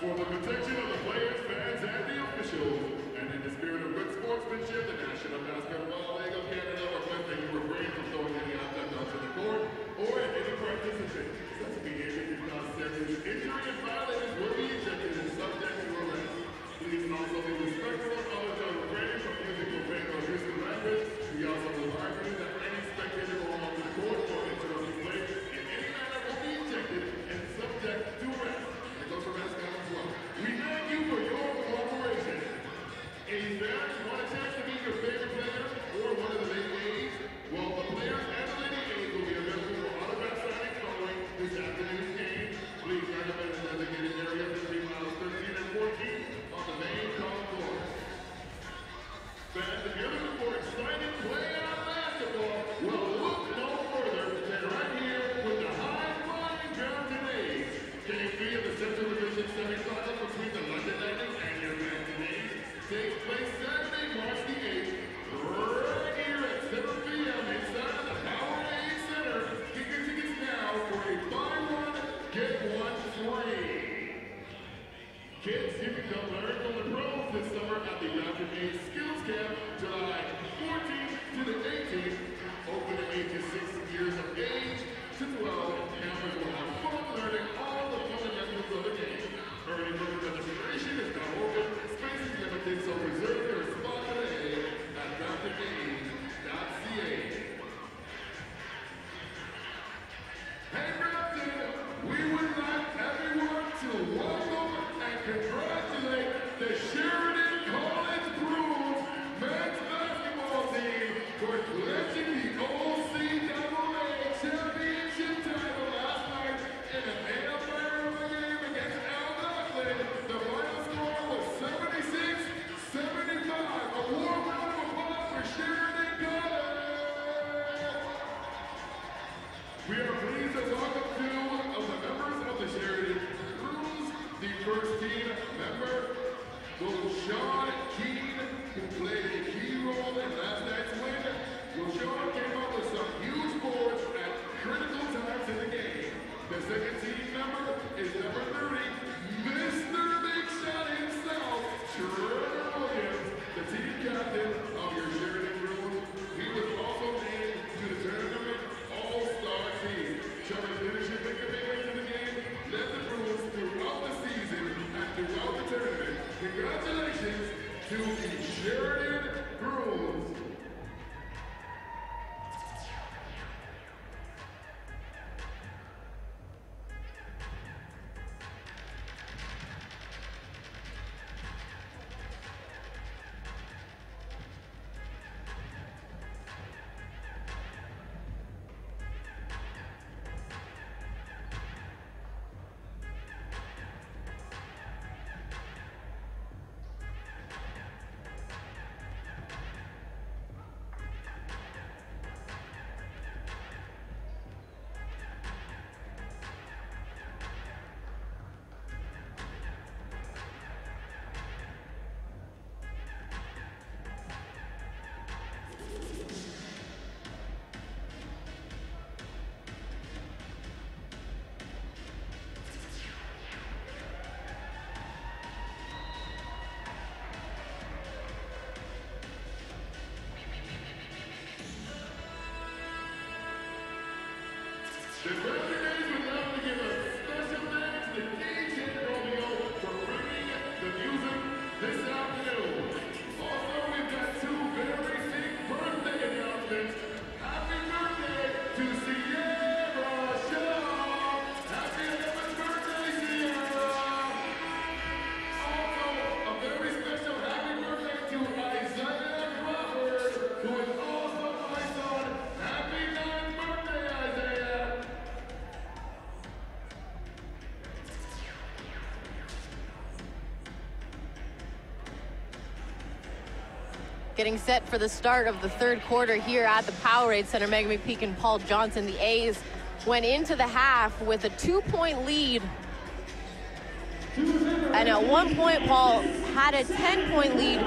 For the protection of the players, fans, and the officials, and in the spirit of good sportsmanship, the National Basketball League of Canada requests that you refrain from throwing any object onto the court or if any participant. Such behavior can cause serious injury and violators will be ejected and subject to arrest. Please also be respectful of others and refrain from using profane or abusive language. We also remind you that any spectator going onto the court or interrupting play in any manner will be ejected and subject to arrest. We thank you for your cooperation. Is there one chance to meet your favorite player or one of the lady A's? Well, the players and the lady A's will be available for autograph signing following this afternoon's game. Please recommend the designated areas between miles 13 and 14 on the main court floor. Fans, if you're looking for exciting play on basketball, well, look no further than right here with the high-flying Brampton A's. Game 3 of the Central Division semifinal between the London Lightning and your Brampton A's takes place Saturday, March the 8th, right here at 7 p.m. inside of the Powerade Center. Get your tickets now for a buy one, get one free. Kids, you can come learn from the pros this summer at the Brampton A's Skills Camp, July 14th to the 18th. Open to ages 6 years of age to 12. Campers will have fun learning all the fundamentals of the game. Early bird registration is now open. Space is limited, so reserve your spot today at BramptonA's.ca. Hey Brampton, we would like everyone to welcome and congratulate the Sheridan College Bruins men's basketball team for clinching the OCAA championship title last night in an nail-biter of a game against Algonquin. The final score was 76-75. A warm round of applause for Sheridan College. We are pleased to welcome two of the members of the Sheridan Bruins. The first team member was Sean Keane, who played a key role in last night's win. Sean came up with some huge boards at critical times in the game. The second team member is number 30, Mr. Big Shot himself, Trevor Williams, the team captain of your Sheridan Bruins. He was also named to the tournament All-Star team. Trevor's leadership and commitment to the game led the Bruins throughout the season and throughout the tournament. Congratulations to the Sheridan Bruins. Getting set for the start of the third quarter here at the Powerade Center. Megan McPeak and Paul Johnson. The A's went into the half with a 2-point lead. And at one point, Paul had a 10-point lead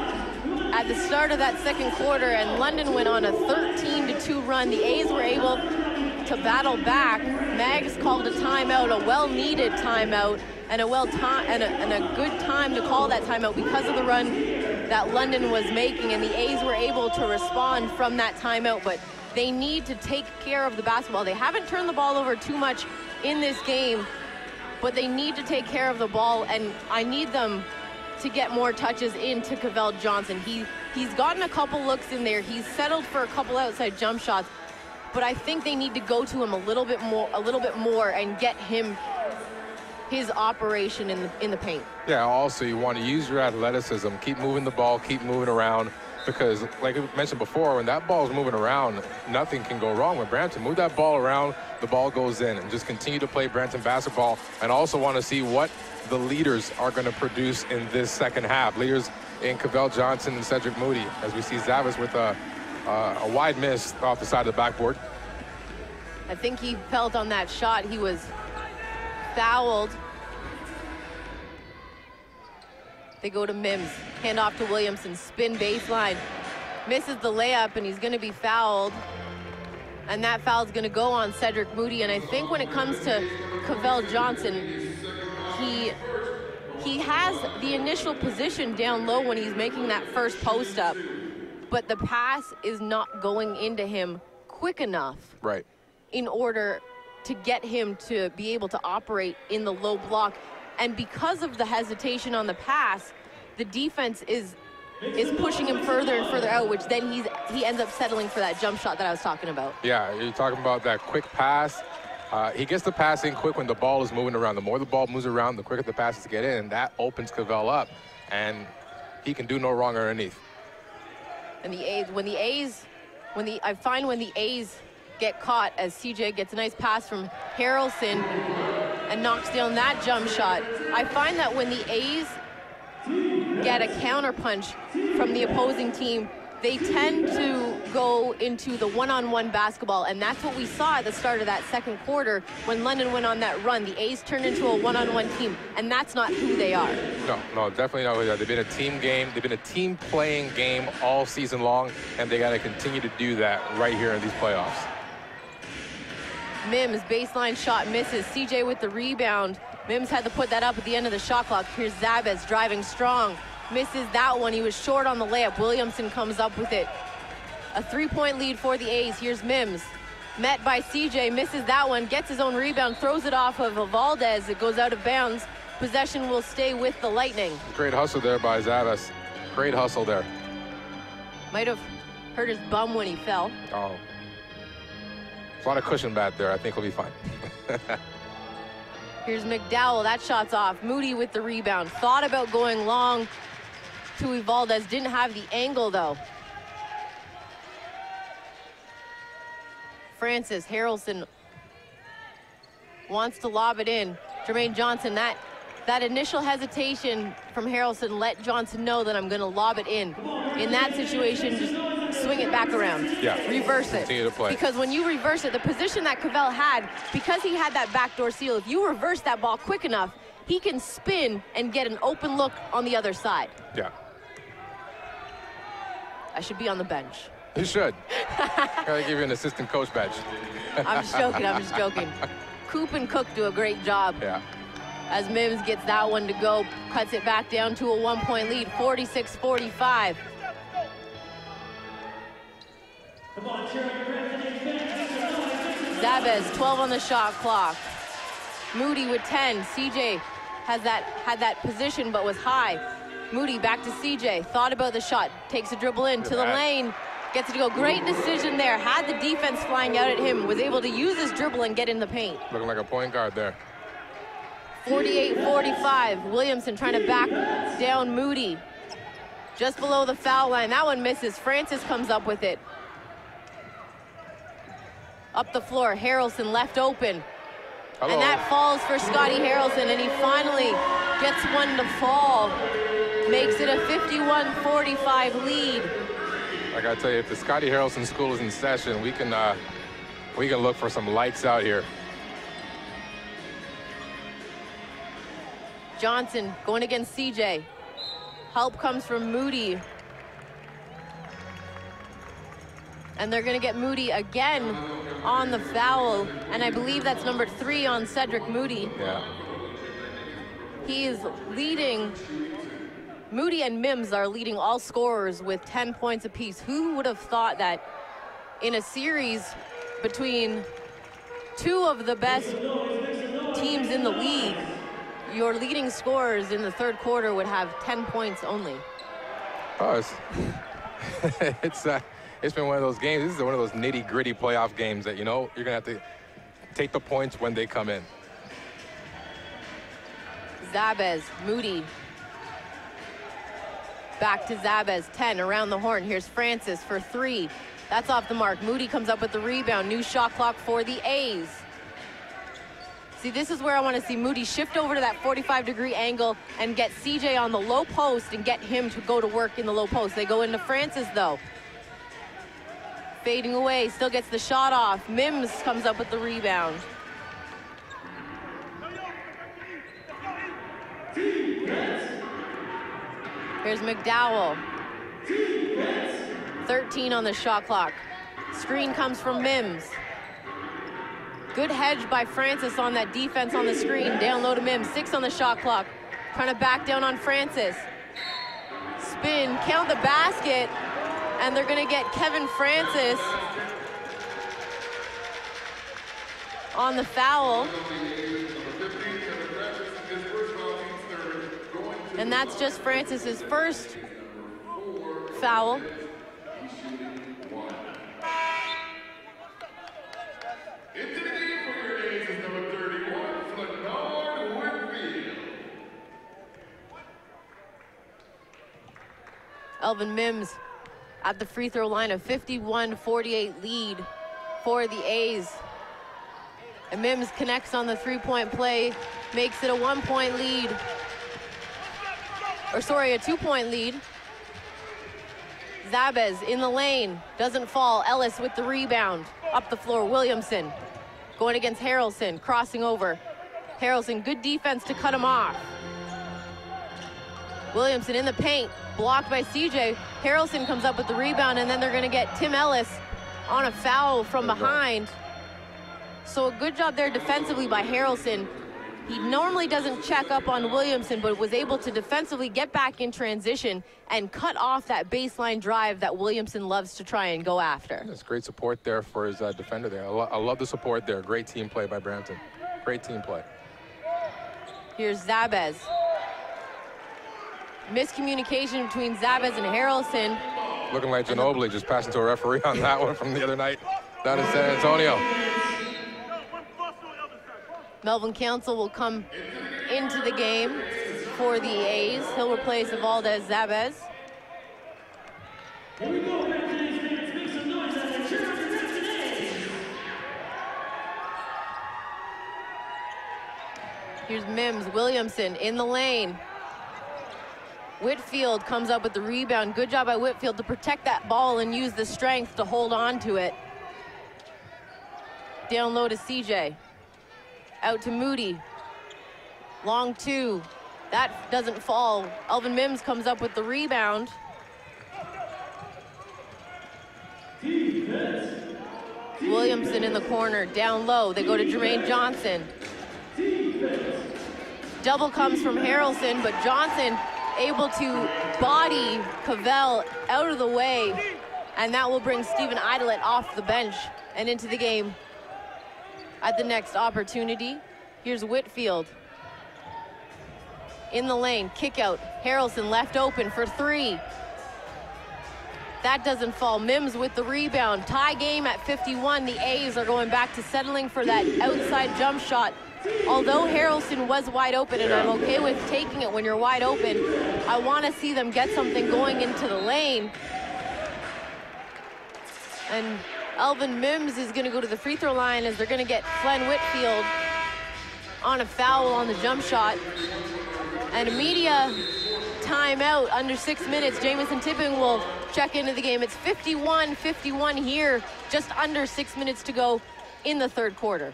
at the start of that second quarter, and London went on a 13-2 run. The A's were able to battle back. Mags called a timeout, a well-needed timeout, and a good time to call that timeout because of the run that London was making, and the A's were able to respond from that timeout, but they need to take care of the basketball. They haven't turned the ball over too much in this game, but they need to take care of the ball, and I need them to get more touches into Cavell Johnson. He's gotten a couple looks in there. He's settled for a couple outside jump shots, but I think they need to go to him a little bit more and get him his operation in the paint. Yeah, also you want to use your athleticism, keep moving the ball, keep moving around, because like I mentioned before, when that ball is moving around, nothing can go wrong with Brampton. Move that ball around, the ball goes in, and just continue to play Brampton basketball, and also want to see what the leaders are going to produce in this second half. Leaders in Cavell Johnson and Cedric Moody, as we see Zavis with a wide miss off the side of the backboard. I think he felt on that shot he was fouled. They go to Mims, hand off to Williamson, spin baseline, misses the layup, and he's going to be fouled. And that foul's going to go on Cedric Moody. And I think when it comes to Cavell Johnson, he has the initial position down low when he's making that first post up, but the pass is not going into him quick enough, right, in order to get him to be able to operate in the low block. And because of the hesitation on the pass, the defense is pushing him further and further out, which then he ends up settling for that jump shot that I was talking about. Yeah, you're talking about that quick pass. He gets the pass in quick when the ball is moving around. The more the ball moves around, the quicker the passes get in, and that opens Cavell up, and he can do no wrong underneath. And I find when the A's get caught, as CJ gets a nice pass from Harrelson and knocks down that jump shot, I find that when the A's get a counter punch from the opposing team, they tend to go into the one-on-one basketball, and that's what we saw at the start of that second quarter when London went on that run. The A's turned into a one-on-one team, and that's not who they are. No, definitely not who they are. They've been a team game. They've been a team-playing game all season long, and they got to continue to do that right here in these playoffs. Mims, baseline shot misses. CJ with the rebound. Mims had to put that up at the end of the shot clock. Here's Zabez driving strong. Misses that one. He was short on the layup. Williamson comes up with it. A 3-point lead for the A's. Here's Mims. Met by CJ. Misses that one. Gets his own rebound. Throws it off of Valdez. It goes out of bounds. Possession will stay with the Lightning. Great hustle there by Zabez. Great hustle there. Might have hurt his bum when he fell. Oh. There's a lot of cushion back there. I think he'll be fine. Here's McDowell. That shot's off. Moody with the rebound. Thought about going long to Valdez. Didn't have the angle, though. Francis Harrelson wants to lob it in. Jermaine Johnson, that initial hesitation from Harrelson let Johnson know that I'm going to lob it in. In that situation, just swing it back around. Yeah. Reverse it. Continue to play. Because when you reverse it, the position that Cavell had, because he had that backdoor seal, if you reverse that ball quick enough, he can spin and get an open look on the other side. Yeah. I should be on the bench. You should. Gotta give you an assistant coach badge. I'm just joking. Coop and Cook do a great job. Yeah. As Mims gets that one to go, cuts it back down to a 1-point lead, 46-45. Zabez, 12 on the shot clock. Moody with 10. CJ had that position but was high. Moody back to CJ, thought about the shot, takes a dribble in to the lane, gets it to go. Great decision there. Had the defense flying out at him, was able to use his dribble and get in the paint. Looking like a point guard there. 48-45. Williamson trying to back down Moody. Just below the foul line. That one misses. Francis comes up with it. Up the floor, Harrelson left open. Hello. And that falls for Scotty Harrelson, and he finally gets one to fall. Makes it a 51-45 lead. I gotta tell you, if the Scotty Harrelson School is in session, we can look for some lights out here. Johnson going against CJ. Help comes from Moody. And they're gonna get Moody again on the foul. And I believe that's number 3 on Cedric Moody. Yeah. He is leading. Moody and Mims are leading all scorers with 10 points apiece. Who would have thought that in a series between 2 of the best teams in the league, your leading scorers in the third quarter would have 10 points only? Oh, it's been one of those games. This is one of those nitty-gritty playoff games that, you know, you're gonna have to take the points when they come in. Zabez, Moody. Back to Zabez, 10 around the horn. Here's Francis for 3. That's off the mark. Moody comes up with the rebound. New shot clock for the A's. See, this is where I want to see Moody shift over to that 45-degree angle and get CJ on the low post and get him to go to work in the low post. They go into Francis, though. Fading away, still gets the shot off. Mims comes up with the rebound. Here's McDowell. 13 on the shot clock. Screen comes from Mims. Good hedge by Francis on that defense on the screen. Down low to Mims. 6 on the shot clock. Trying to back down on Francis. Spin, count the basket, and they're going to get Kevin Francis on the foul. And that's just Francis's first foul. Into the game for your A's is number 31, Flanard Whitfield. Elvin Mims at the free throw line, a 51-48 lead for the A's. And Mims connects on the three-point play, makes it a 1-point lead. Or sorry, a 2-point lead. Zabez in the lane, doesn't fall. Ellis with the rebound. Up the floor, Williamson going against Harrelson, crossing over. Harrelson, good defense to cut him off. Williamson in the paint, blocked by CJ. Harrelson comes up with the rebound, and then they're gonna get Tim Ellis on a foul from behind. So a good job there defensively by Harrelson. He normally doesn't check up on Williamson, but was able to defensively get back in transition and cut off that baseline drive that Williamson loves to try and go after. That's great support there for his defender there. I love the support there. Great team play by Brampton. Great team play. Here's Zabez. Miscommunication between Zabez and Harrelson. Looking like Ginobili just passing to a referee on that one from the other night down in San Antonio. Melvin Council will come into the game for the A's. He'll replace Valdez Zabez. Here we go, Brampton A's fans. Make some noise as they cheer on the Brampton A's. Here's Mims, Williamson in the lane. Whitfield comes up with the rebound. Good job by Whitfield to protect that ball and use the strength to hold on to it. Down low to CJ. Out to Moody. Long 2. That doesn't fall. Elvin Mims comes up with the rebound. Williamson in the corner, down low. They go to Jermaine Johnson. Double comes from Harrelson, but Johnson able to body Cavell out of the way, and that will bring Steven Idlet off the bench and into the game at the next opportunity. Here's Whitfield. In the lane, kick out. Harrelson left open for 3. That doesn't fall. Mims with the rebound. Tie game at 51. The A's are going back to settling for that outside jump shot. Although Harrelson was wide open, and I'm okay with taking it when you're wide open, I want to see them get something going into the lane. And Elvin Mims is going to go to the free throw line as they're going to get Glenn Whitfield on a foul on the jump shot. And a media timeout, under 6 minutes. Jamison Tipping will check into the game. It's 51-51 here, just under 6 minutes to go in the third quarter.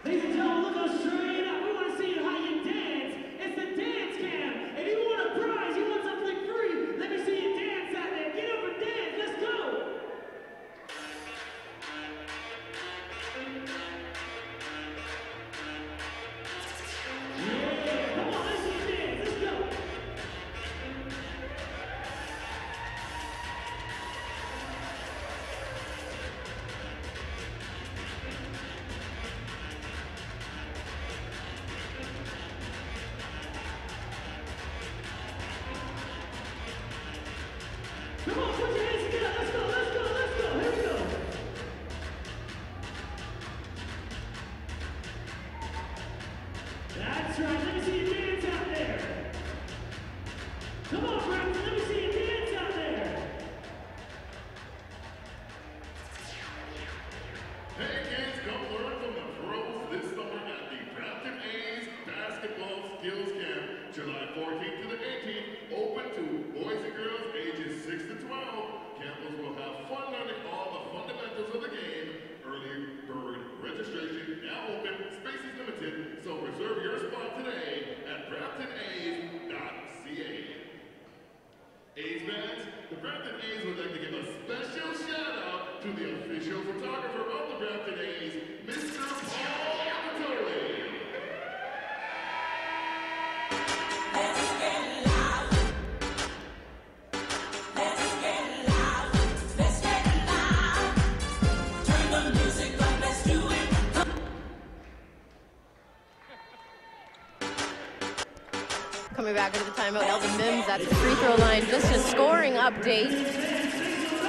Ladies and gentlemen, look us straight up. We want to see how you dance. It's the dance cam. If you want a prize, you want something free, let me see you dance out there. Get up and dance. Let's go. Yeah, come on, let's see you dance. Let's go. Come on, put your hands together. Let's go, let's go, let's go. Here we go. That's right. Let me see you dance out there. Come on, Brampton. Let me see you dance out there. Hey kids, come learn from the pros this summer at the Brampton A's Basketball Skills Camp, July 14th to the 18th, open to boys and girls ages 6 to 12. Campers will have fun learning all the fundamentals of the game. Early bird registration now open, space is limited, so reserve your spot today at BramptonA's.ca. A's fans, the Brampton A's would like to give a special shout out to the official photographer of the Brampton A's, Mr. Paul Amatore. Coming back into the timeout, Elvin Mims at the free throw line. Just a scoring update.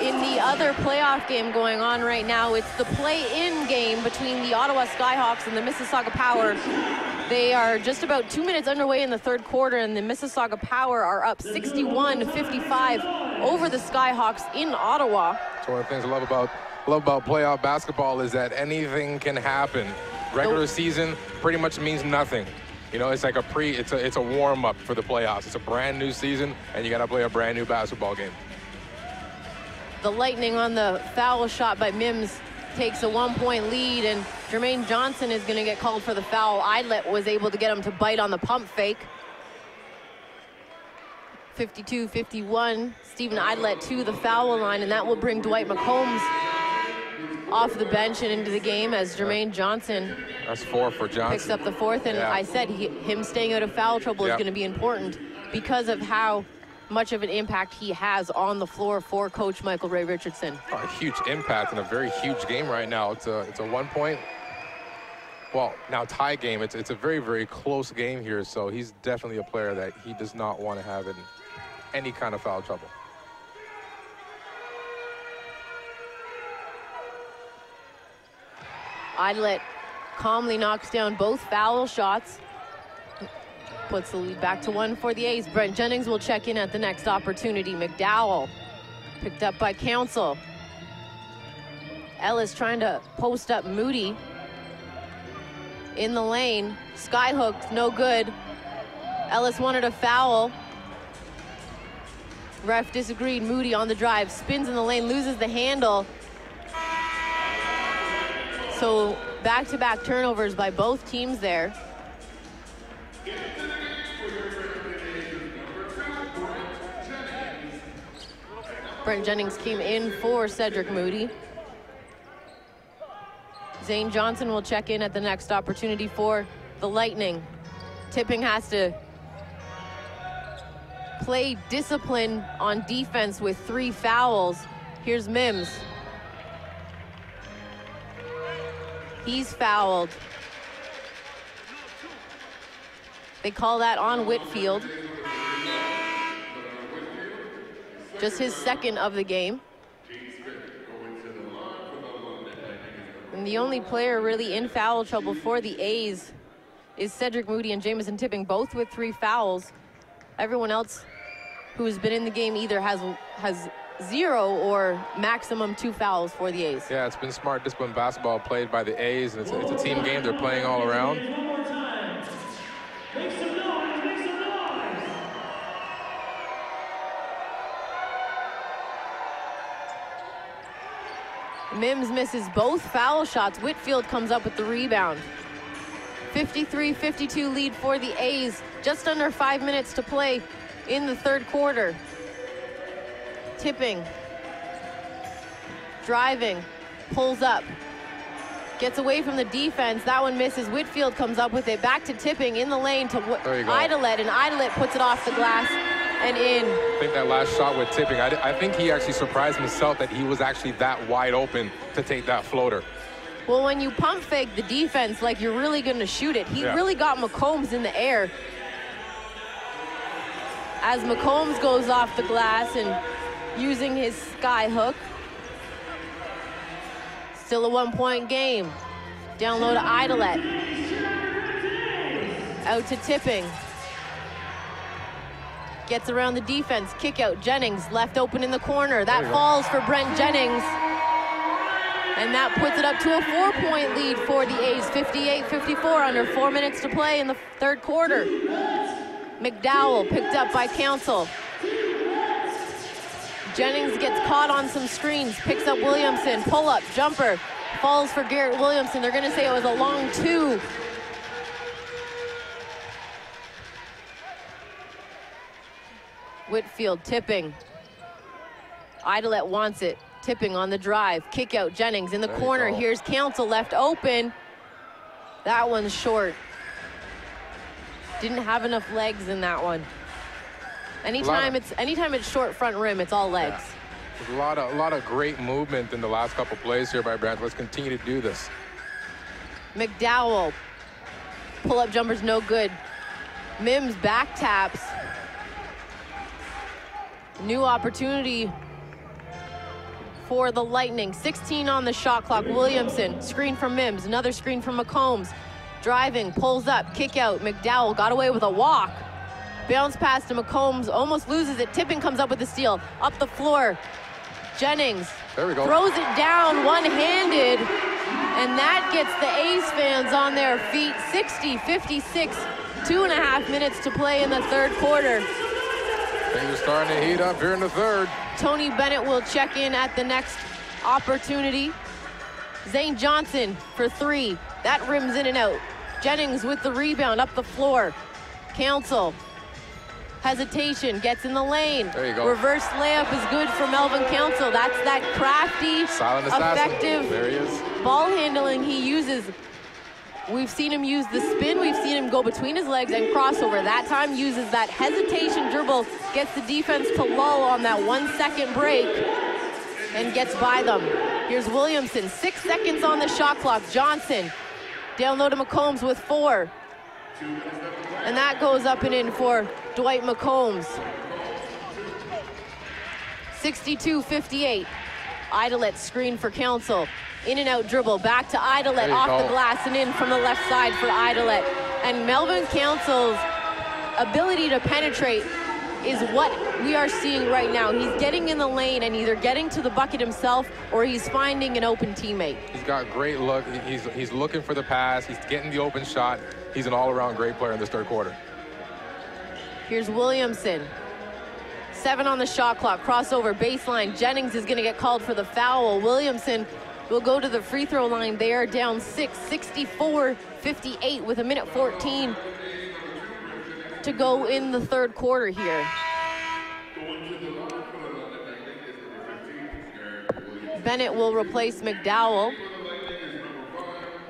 In the other playoff game going on right now, it's the play-in game between the Ottawa Skyhawks and the Mississauga Power. They are just about 2 minutes underway in the third quarter, and the Mississauga Power are up 61-55 over the Skyhawks in Ottawa. So one of the things I love about playoff basketball is that anything can happen. Regular season pretty much means nothing. You know, it's like it's a warm-up for the playoffs. It's a brand new season, and you got to play a brand new basketball game. The Lightning on the foul shot by Mims takes a 1-point lead, and Jermaine Johnson is going to get called for the foul. Idlet was able to get him to bite on the pump fake. 52-51, Stephen Idlet to the foul line, and that will bring Dwight McCombs off the bench and into the game as Jermaine Johnson. That's 4 for Johnson. Picks up the 4th, and I said him staying out of foul trouble is going to be important because of how much of an impact he has on the floor for Coach Michael Ray Richardson. A huge impact in a very huge game right now. It's a 1-point, well, now tie game. It's a very, very close game here, so he's definitely a player that he does not want to have in any kind of foul trouble. Idlet calmly knocks down both foul shots. Puts the lead back to 1 for the A's. Brent Jennings will check in at the next opportunity. McDowell picked up by Council. Ellis trying to post up Moody in the lane. Skyhook, no good. Ellis wanted a foul. Ref disagreed. Moody on the drive, spins in the lane, loses the handle. So back-to-back turnovers by both teams there. Brent Jennings came in for Cedric Moody. Zane Johnson will check in at the next opportunity for the Lightning. Tipping has to play discipline on defense with 3 fouls. Here's Mims. He's fouled. They call that on Whitfield. Just his 2nd of the game. And the only player really in foul trouble for the A's is Cedric Moody and Jamison Tipping, both with 3 fouls. Everyone else who has been in the game either has 0 or maximum 2 fouls for the A's. Yeah, it's been smart, disciplined basketball played by the A's, and it's a team game. They're playing all around. One more time. Make some noise, make some noise. Mims misses both foul shots. Whitfield comes up with the rebound. 53-52 lead for the A's. Just under 5 minutes to play in the third quarter. Tipping. Driving. Pulls up. Gets away from the defense. That one misses. Whitfield comes up with it. Back to Tipping in the lane to Idolet, and Idolet puts it off the glass and in. I think that last shot with Tipping, I think he actually surprised himself that he was actually that wide open to take that floater. Well, when you pump fake the defense like you're really going to shoot it, he really got McCombs in the air. As McCombs goes off the glass and using his sky hook. Still a 1-point game. Down low to Idolet. Out to Tipping. Gets around the defense. Kick out. Jennings left open in the corner. That falls for Brent Jennings. And that puts it up to a 4-point lead for the A's. 58-54, under 4 minutes to play in the third quarter. McDowell picked up by Council. Jennings gets caught on some screens, picks up Williamson, pull-up, jumper, falls for Garrett Williamson. They're gonna say it was a long two. Whitfield Tipping. Idolet wants it. Tipping on the drive. Kick out Jennings in the corner. Here's Council left open. That one's short. Didn't have enough legs in that one. Anytime it's short front rim, it's all legs. Yeah. There's a lot of great movement in the last couple plays here by Brampton. Let's continue to do this. McDowell. Pull-up jumper's no good. Mims back taps. New opportunity for the Lightning. 16 on the shot clock. Williamson, screen from Mims. Another screen from McCombs. Driving, pulls up, kick out. McDowell got away with a walk. Bounce pass to McCombs, almost loses it. Tipping comes up with the steal. Up the floor. Jennings throws it down one-handed, and that gets the A's fans on their feet. 60-56, 2.5 minutes to play in the third quarter. Things are starting to heat up here in the third. Tony Bennett will check in at the next opportunity. Zane Johnson for three. That rims in and out. Jennings with the rebound up the floor. Council. Hesitation, gets in the lane. There you go. Reverse layup is good for Melvin Council. That's that crafty, silent assassin. Effective there he is. Ball handling he uses. We've seen him use the spin. We've seen him go between his legs and crossover. That time uses that hesitation dribble, gets the defense to lull on that 1 second break and gets by them. Here's Williamson, 6 seconds on the shot clock. Johnson down low to McCombs with 4. And that goes up and in for Dwight McCombs. 62-58. Idolet screen for Council. In and out dribble, back to Idolet, off the glass and in from the left side for Idolet. And Melvin Council's ability to penetrate is what we are seeing right now. He's getting in the lane and either getting to the bucket himself or he's finding an open teammate. He's got great look. He's looking for the pass. He's getting the open shot. He's an all-around great player in this third quarter. Here's Williamson. 7 on the shot clock, crossover, baseline. Jennings is gonna get called for the foul. Williamson will go to the free throw line. They are down 6, 64-58 with 1:14 to go in the third quarter here. Bennett will replace McDowell.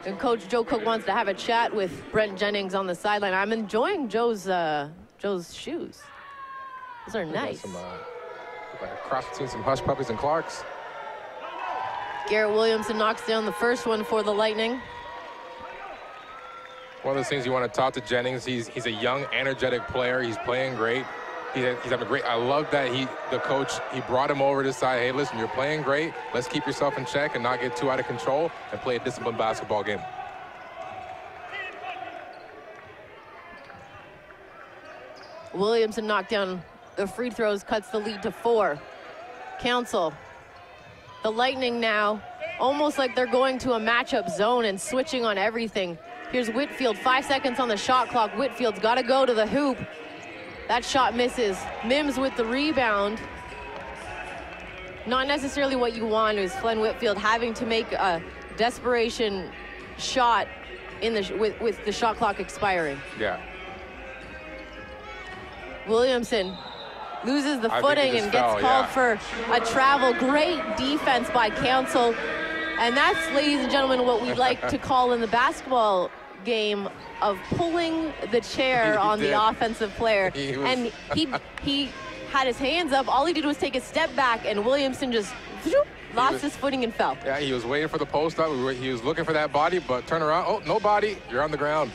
And Coach Joe Cook wants to have a chat with Brent Jennings on the sideline. I'm enjoying Joe's shoes. Those are nice. Some, like a cross between some Hush Puppies and Clarks. Garrett Williamson knocks down the first one for the Lightning. One of those things you want to talk to Jennings. He's a young, energetic player. He's playing great. He's having a great. I love that the coach brought him over to decide, hey, listen, you're playing great. Let's keep yourself in check and not get too out of control and play a disciplined basketball game. Williamson knocked down the free throws, cuts the lead to 4. Council. The Lightning now, almost like they're going to a matchup zone and switching on everything. Here's Whitfield, 5 seconds on the shot clock. Whitfield's got to go to the hoop. That shot misses. Mims with the rebound. not necessarily what you want is Flynn Whitfield having to make a desperation shot in the with the shot clock expiring. Yeah. Williamson loses the footing and gets called for a travel. Great defense by Council. And that's, ladies and gentlemen, what we like to call in the basketball game of pulling the chair on the offensive player. And he had his hands up. All he did was take a step back, and Williamson just lost his footing and fell. Yeah, he was waiting for the post up. He was looking for that body, but turn around. Oh, no body. You're on the ground.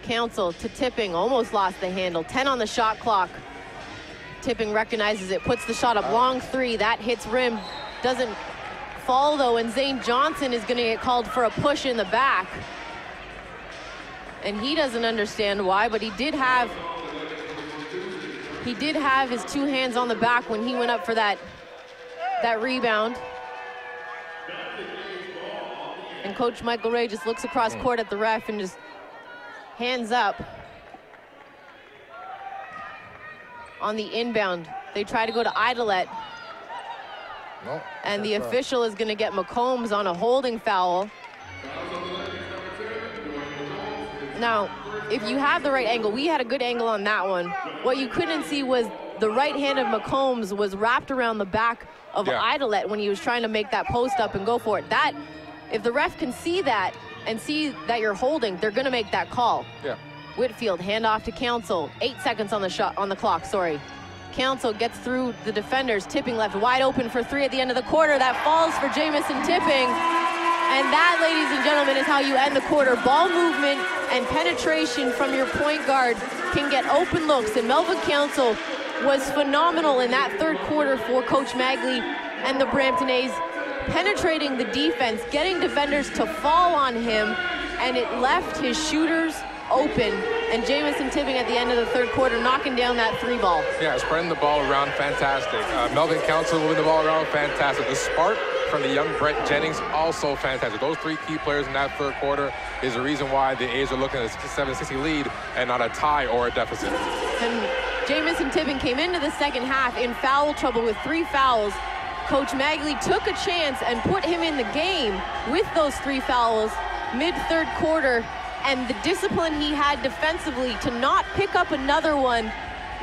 Council to Tipping, almost lost the handle. 10 on the shot clock. Tipping recognizes it, puts the shot up, long three. That hits rim, doesn't fall though, and Zane Johnson is going to get called for a push in the back. And he doesn't understand why, but he did have his two hands on the back when he went up for that rebound. And Coach Michael Ray just looks across court at the ref and just hands up. On the inbound, they try to go to Idolet. No, and the official is going to get McCombs on a holding foul. Now, if you have the right angle, we had a good angle on that one. What you couldn't see was the right hand of McCombs was wrapped around the back of Idolet when he was trying to make that post up and go for it. That, if the ref can see that and see that you're holding, they're going to make that call. Yeah. Whitfield, handoff to Council. 8 seconds on the clock, sorry. Council gets through the defenders. Tipping left wide open for three at the end of the quarter. That falls for Jamison Tipping. And that, ladies and gentlemen, is how you end the quarter. Ball movement and penetration from your point guard can get open looks. And Melvin Council was phenomenal in that third quarter for Coach Magley and the Brampton A's, penetrating the defense, getting defenders to fall on him, and it left his shooters open, and Jamison Tipping at the end of the third quarter knocking down that three ball. Yeah, spreading the ball around, fantastic. Melvin Council moving the ball around, fantastic. The spark from the young Brett Jennings, also fantastic. Those three key players in that third quarter is the reason why the A's are looking at a 67-60 lead and not a tie or a deficit. And Jamison Tipping came into the second half in foul trouble with 3 fouls. Coach Magley took a chance and put him in the game with those 3 fouls mid-third quarter. And the discipline he had defensively to not pick up another one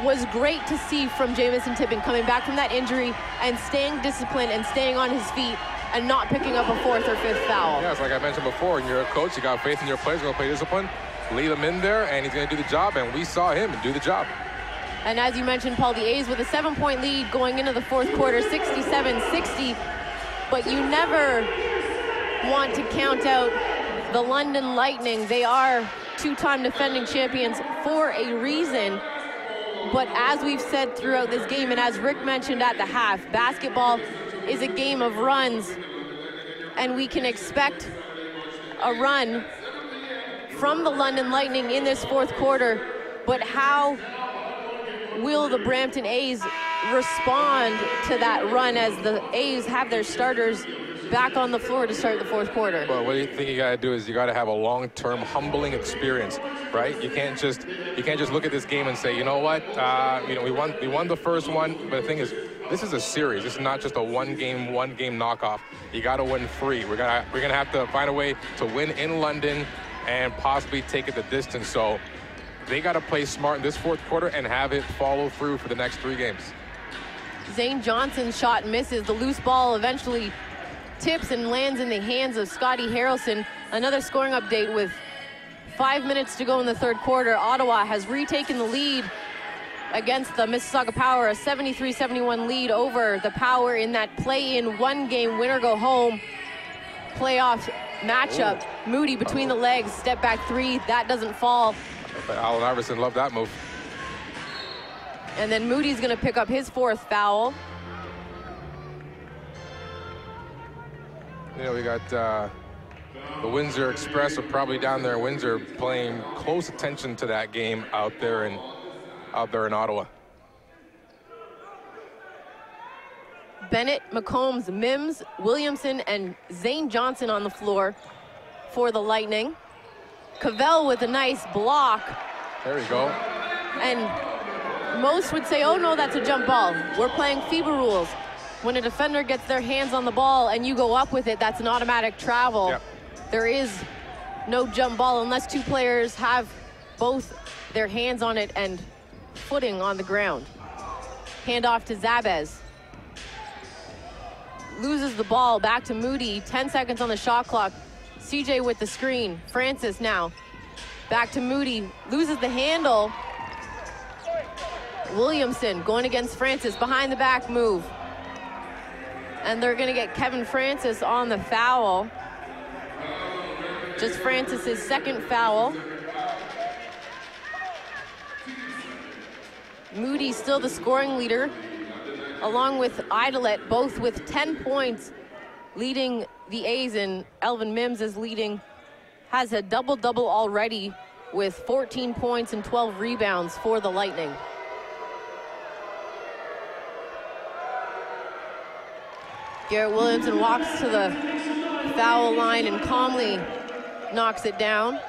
was great to see from Jamison Tipping, coming back from that injury and staying disciplined and staying on his feet and not picking up a 4th or 5th foul. Yeah, it's like I mentioned before, when you're a coach, you got faith in your players, you're going to play discipline, lead them in there, and he's going to do the job, and we saw him do the job. And as you mentioned, Paul, the A's with a 7-point lead going into the fourth quarter, 67-60, but you never want to count out the London Lightning. They are 2-time defending champions for a reason. But as we've said throughout this game, and as Rick mentioned at the half, basketball is a game of runs, and we can expect a run from the London Lightning in this fourth quarter. But how will the Brampton A's respond to that run as the A's have their starters back on the floor to start the fourth quarter? Well, what do you think you got to do is you got to have a long-term humbling experience, right? You can't just look at this game and say, you know what, we won the first one, but the thing is, this is a series. This is not just a one game knockoff. You got to win 3. We're gonna have to find a way to win in London and possibly take it the distance. So they got to play smart in this fourth quarter and have it follow through for the next 3 games. Zane Johnson's shot misses. The loose ball eventually tips and lands in the hands of Scotty Harrelson. Another scoring update with 5 minutes to go in the third quarter. Ottawa has retaken the lead against the Mississauga Power, a 73-71 lead over the Power in that play-in 1-game winner-go-home playoff matchup. Moody between the legs, step back 3, that doesn't fall. Allen Iverson loved that move. And then Moody's gonna pick up his 4th foul. You know, we got the Windsor Express are probably down there in Windsor paying close attention to that game out there in Ottawa. Bennett, McCombs, Mims, Williamson, and Zane Johnson on the floor for the Lightning. Cavell with a nice block. There we go. And most would say, oh no, that's a jump ball. We're playing FIBA rules. when a defender gets their hands on the ball and you go up with it, that's an automatic travel. Yep. There is no jump ball unless two players have both their hands on it and footing on the ground. Hand off to Zabez. Loses the ball, back to Moody, 10 seconds on the shot clock. CJ with the screen, Francis now. Back to Moody, loses the handle. Williamson going against Francis, behind the back move. And they're gonna get Kevin Francis on the foul. Just Francis's second foul. Moody still the scoring leader, along with Idolet, both with 10 points, leading the A's, and Elvin Mims is leading, has a double-double already with 14 points and 12 rebounds for the Lightning. Garrett Williamson walks to the foul line and calmly knocks it down.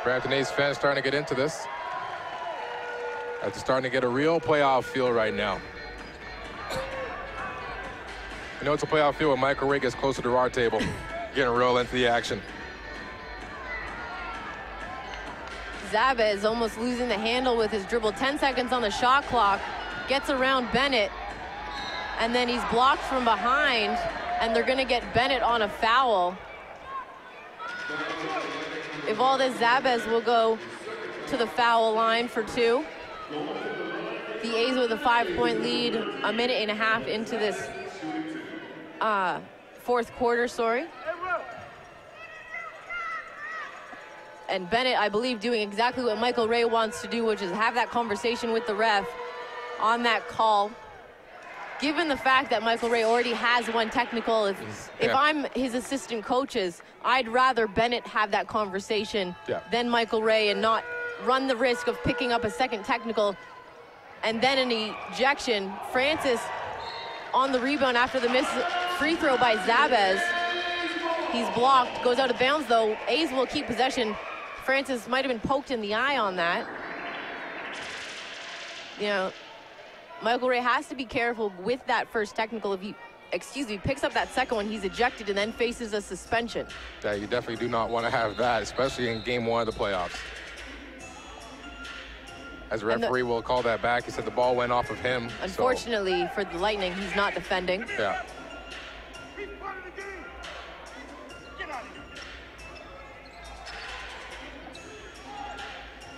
Brampton A's fans starting to get into this. They're starting to get a real playoff feel right now. You know it's a playoff feel when Michael Ray gets closer to our table, getting real into the action. Zabez almost losing the handle with his dribble. 10 seconds on the shot clock. Gets around Bennett. And then he's blocked from behind. And they're going to get Bennett on a foul. Ivaldez Zabez will go to the foul line for 2. The A's with a 5-point lead, a minute and a half into this fourth quarter, sorry. And Bennett, I believe, doing exactly what Michael Ray wants to do, which is have that conversation with the ref on that call. Given the fact that Michael Ray already has one technical, if I'm his assistant coaches, I'd rather Bennett have that conversation than Michael Ray and not run the risk of picking up a second technical and then an ejection. Francis on the rebound after the missed free throw by Zabez. He's blocked, goes out of bounds though. A's will keep possession. Francis might have been poked in the eye on that. You know, Michael Ray has to be careful with that first technical. If he, picks up that second one, he's ejected and then faces a suspension. Yeah, you definitely do not want to have that, especially in game 1 of the playoffs. As the referee will call that back, he said the ball went off of him. Unfortunately for the Lightning, he's not defending. Yeah.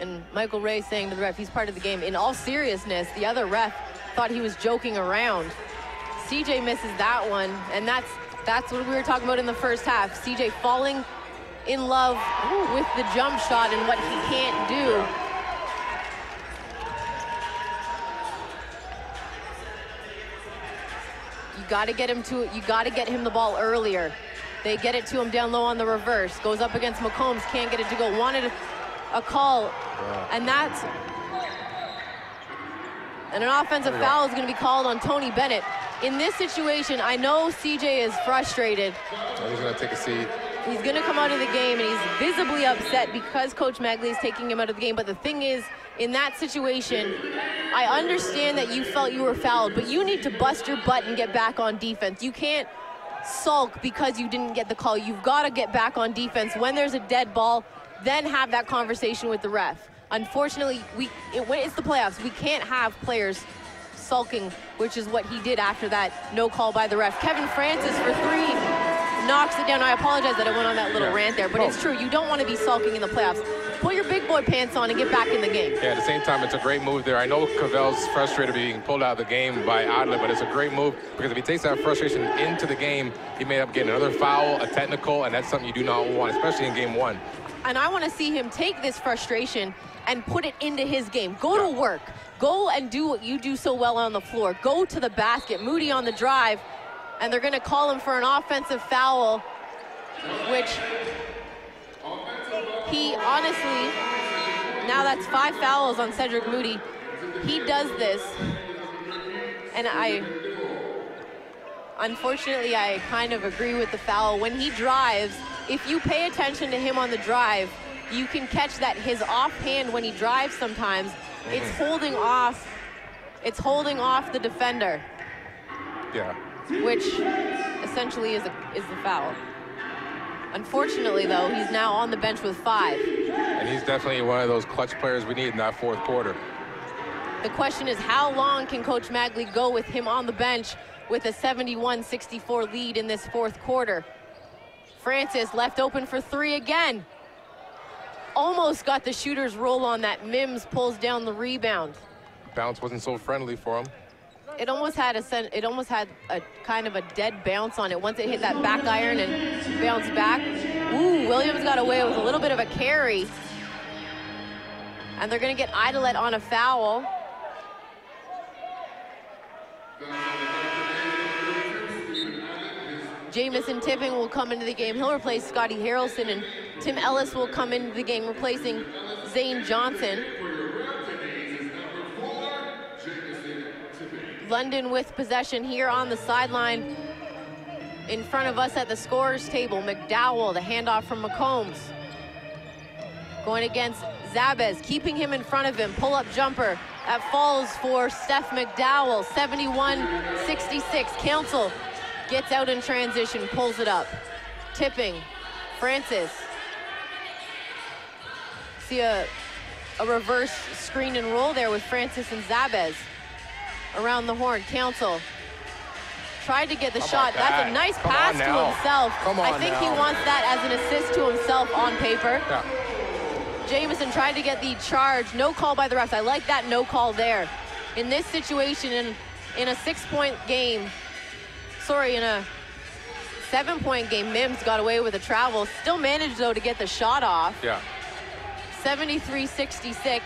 And Michael Ray saying to the ref, he's part of the game. In all seriousness, the other ref thought he was joking around. CJ misses that one, and that's what we were talking about in the first half. CJ falling in love with the jump shot and what he can't do. You got to get him the ball earlier. They get it to him down low on the reverse. Goes up against McCombs, can't get it to go. Wanted a call, and an offensive foul is going to be called on Tony Bennett. In this situation, I know CJ is frustrated. He's going to take a seat. He's going to come out of the game, and he's visibly upset because Coach Magley is taking him out of the game. But the thing is, in that situation, I understand that you felt you were fouled, but you need to bust your butt and get back on defense. You can't sulk because you didn't get the call. You've got to get back on defense. When there's a dead ball, then have that conversation with the ref. Unfortunately, when it's the playoffs, we can't have players sulking, which is what he did after that no call by the ref. Kevin Francis for 3 knocks it down. I apologize that I went on that little rant there, but it's true. You don't want to be sulking in the playoffs. Put your big boy pants on and get back in the game. Yeah, at the same time, it's a great move there. I know Cavell's frustrated being pulled out of the game by Adler, but it's a great move because if he takes that frustration into the game, he may end up getting another foul, a technical, and that's something you do not want, especially in game 1. And I want to see him take this frustration and put it into his game. Go to work. Go and do what you do so well on the floor. Go to the basket. Moody on the drive, and they're going to call him for an offensive foul, which he honestly, now that's 5 fouls on Cedric Moody. He does this, and unfortunately, I kind of agree with the foul. When he drives, if you pay attention to him on the drive, you can catch that his offhand when he drives sometimes, It's holding off. It's holding off the defender. Yeah. Which essentially is the foul. Unfortunately, though, he's now on the bench with 5. And he's definitely one of those clutch players we need in that fourth quarter. The question is, how long can Coach Magley go with him on the bench with a 71-64 lead in this fourth quarter? Francis left open for 3 again. Almost got the shooter's roll on that. Mims pulls down the rebound. Bounce wasn't so friendly for him. It almost had a kind of a dead bounce on it once it hit that back iron and bounced back. Ooh, Williams got away with a little bit of a carry. And they're going to get Idolette on a foul. Jamison Tipping will come into the game. He'll replace Scotty Harrelson, and Tim Ellis will come into the game replacing Zane Johnson. London with possession here on the sideline. In front of us at the scorer's table, McDowell, the handoff from McCombs. Going against Zabez, keeping him in front of him. Pull-up jumper that falls for Steph McDowell, 71-66. Council gets out in transition, pulls it up. Tipping, Francis. See a reverse screen and roll there with Francis and Zabez. Around the horn, Council tried to get the shot. That's a nice pass to himself. I think he wants that as an assist to himself on paper. Yeah. Jamison tried to get the charge. No call by the refs. I like that no call there. In this situation, in a 6-point game, in a 7-point game, Mims got away with a travel. Still managed, though, to get the shot off. Yeah. 73-66.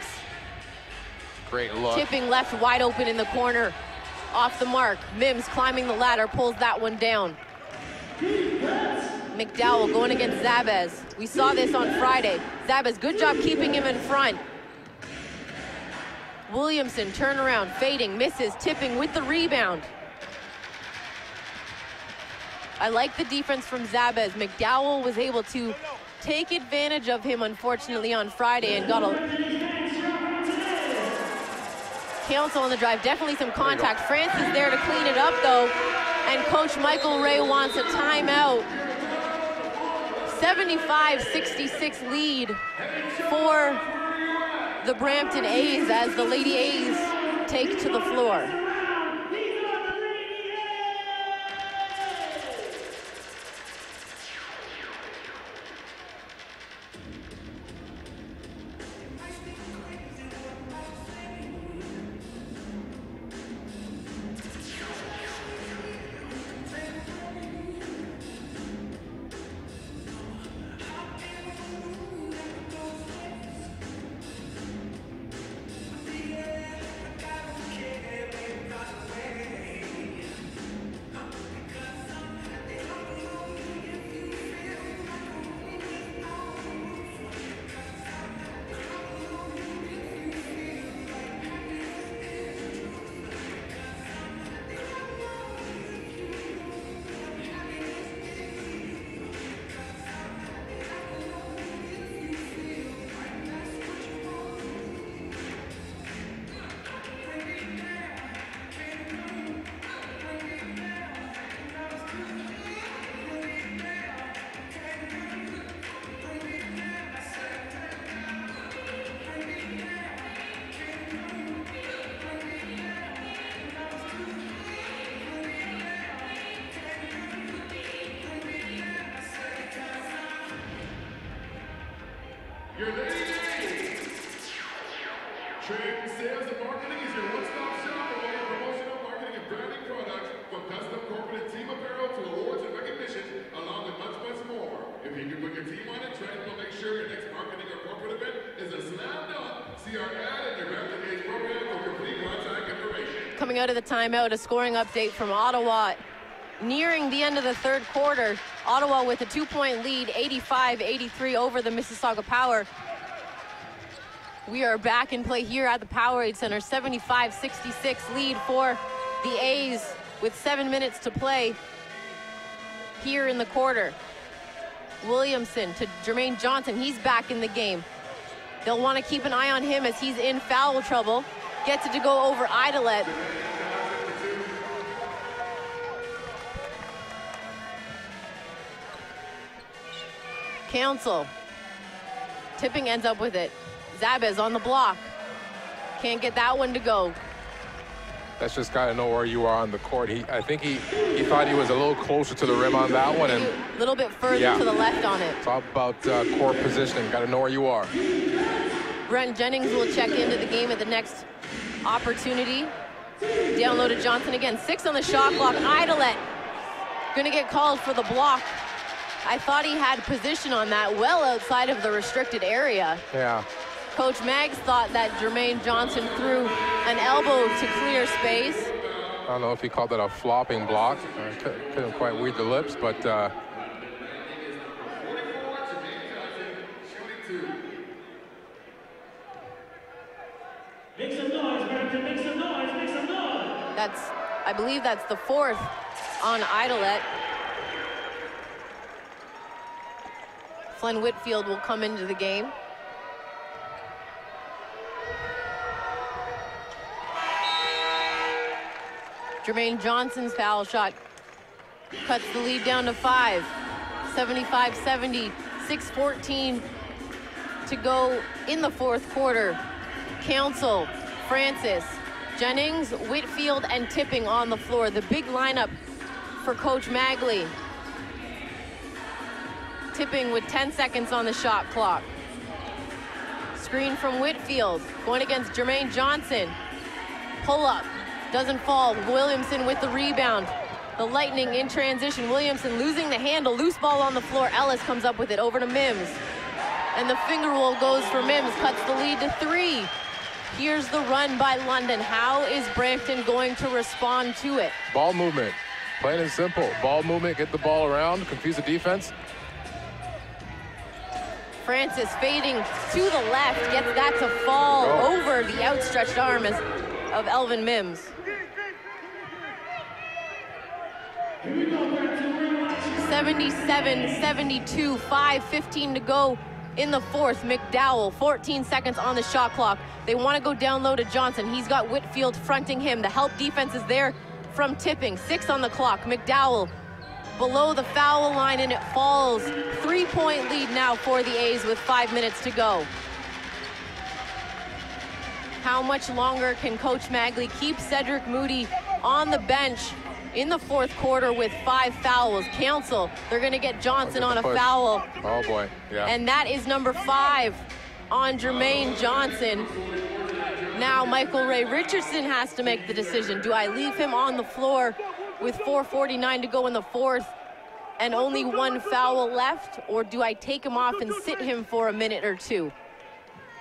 Great look. Tipping left wide open in the corner. Off the mark. Mims climbing the ladder, pulls that one down. McDowell going against Zabez. We saw this on Friday. Zabez, good job keeping him in front. Williamson, turnaround, fading, misses, Tipping with the rebound. I like the defense from Zabez. McDowell was able to take advantage of him, unfortunately, on Friday and got a... Council on the drive, definitely some contact. Francis there to clean it up, though, and Coach Michael Ray wants a timeout. 75-66 lead for the Brampton A's as the Lady A's take to the floor. Your Lady A's. Trade, sales, and marketing is your one-stop shop for all your promotional marketing and branding products, from custom corporate and team apparel to awards and recognition, along with much, much more. If you can put your team on it, Trade will make sure your next marketing or corporate event is a slam dunk. See our ad in your Brampton A's program for complete contact information. Coming out of the timeout, a scoring update from Ottawa. Nearing the end of the third quarter, Ottawa with a 2-point lead, 85-83 over the Mississauga Power. We are back in play here at the Powerade Center, 75-66 lead for the A's with 7 minutes to play here in the quarter. Williamson to Jermaine Johnson, he's back in the game. They'll want to keep an eye on him as he's in foul trouble. Gets it to go over Idolet. Council. Tipping ends up with it. Zabez on the block. Can't get that one to go. That's just got to know where you are on the court. I think he thought he was a little closer to the rim on that one. And a little bit further to the left on it. It's all about court positioning. Got to know where you are. Brent Jennings will check into the game at the next opportunity. Down low to Johnson again. 6 on the shot clock. Idolet gonna get called for the block. I thought he had position on that, well outside of the restricted area. Yeah. Coach Maggs thought that Jermaine Johnson threw an elbow to clear space. I don't know if he called that a flopping block. Couldn't quite read the lips, but Make some noise, Brampton, make some noise, make some noise. I believe that's the 4th on Idolet. Flynn Whitfield will come into the game. Jermaine Johnson's foul shot cuts the lead down to 5. 75-70, 6:14 to go in the 4th quarter. Council, Francis, Jennings, Whitfield, and Tipping on the floor. The big lineup for Coach Magley. Tipping with 10 seconds on the shot clock. Screen from Whitfield, going against Jermaine Johnson. Pull up, doesn't fall. Williamson with the rebound. The Lightning in transition. Williamson losing the handle, loose ball on the floor. Ellis comes up with it over to Mims. And the finger roll goes for Mims, cuts the lead to 3. Here's the run by London. How is Brampton going to respond to it? Ball movement, plain and simple. Ball movement, get the ball around, confuse the defense. Francis fading to the left, gets that to fall over the outstretched arm of Elvin Mims. 77-72, 5:15 to go in the 4th. McDowell, 14 seconds on the shot clock. They want to go down low to Johnson. He's got Whitfield fronting him. The help defense is there from Tipping. 6 on the clock. McDowell below the foul line, and it falls. 3-point lead now for the A's with 5 minutes to go. How much longer can Coach Magley keep Cedric Moody on the bench in the 4th quarter with 5 fouls? Council, they're going to get Johnson on a foul. Oh boy, yeah. And that is number 5 on Jermaine Johnson. Now Michael Ray Richardson has to make the decision. Do I leave him on the floor with 4:49 to go in the 4th and only 1 foul left, or do I take him off and sit him for a minute or 2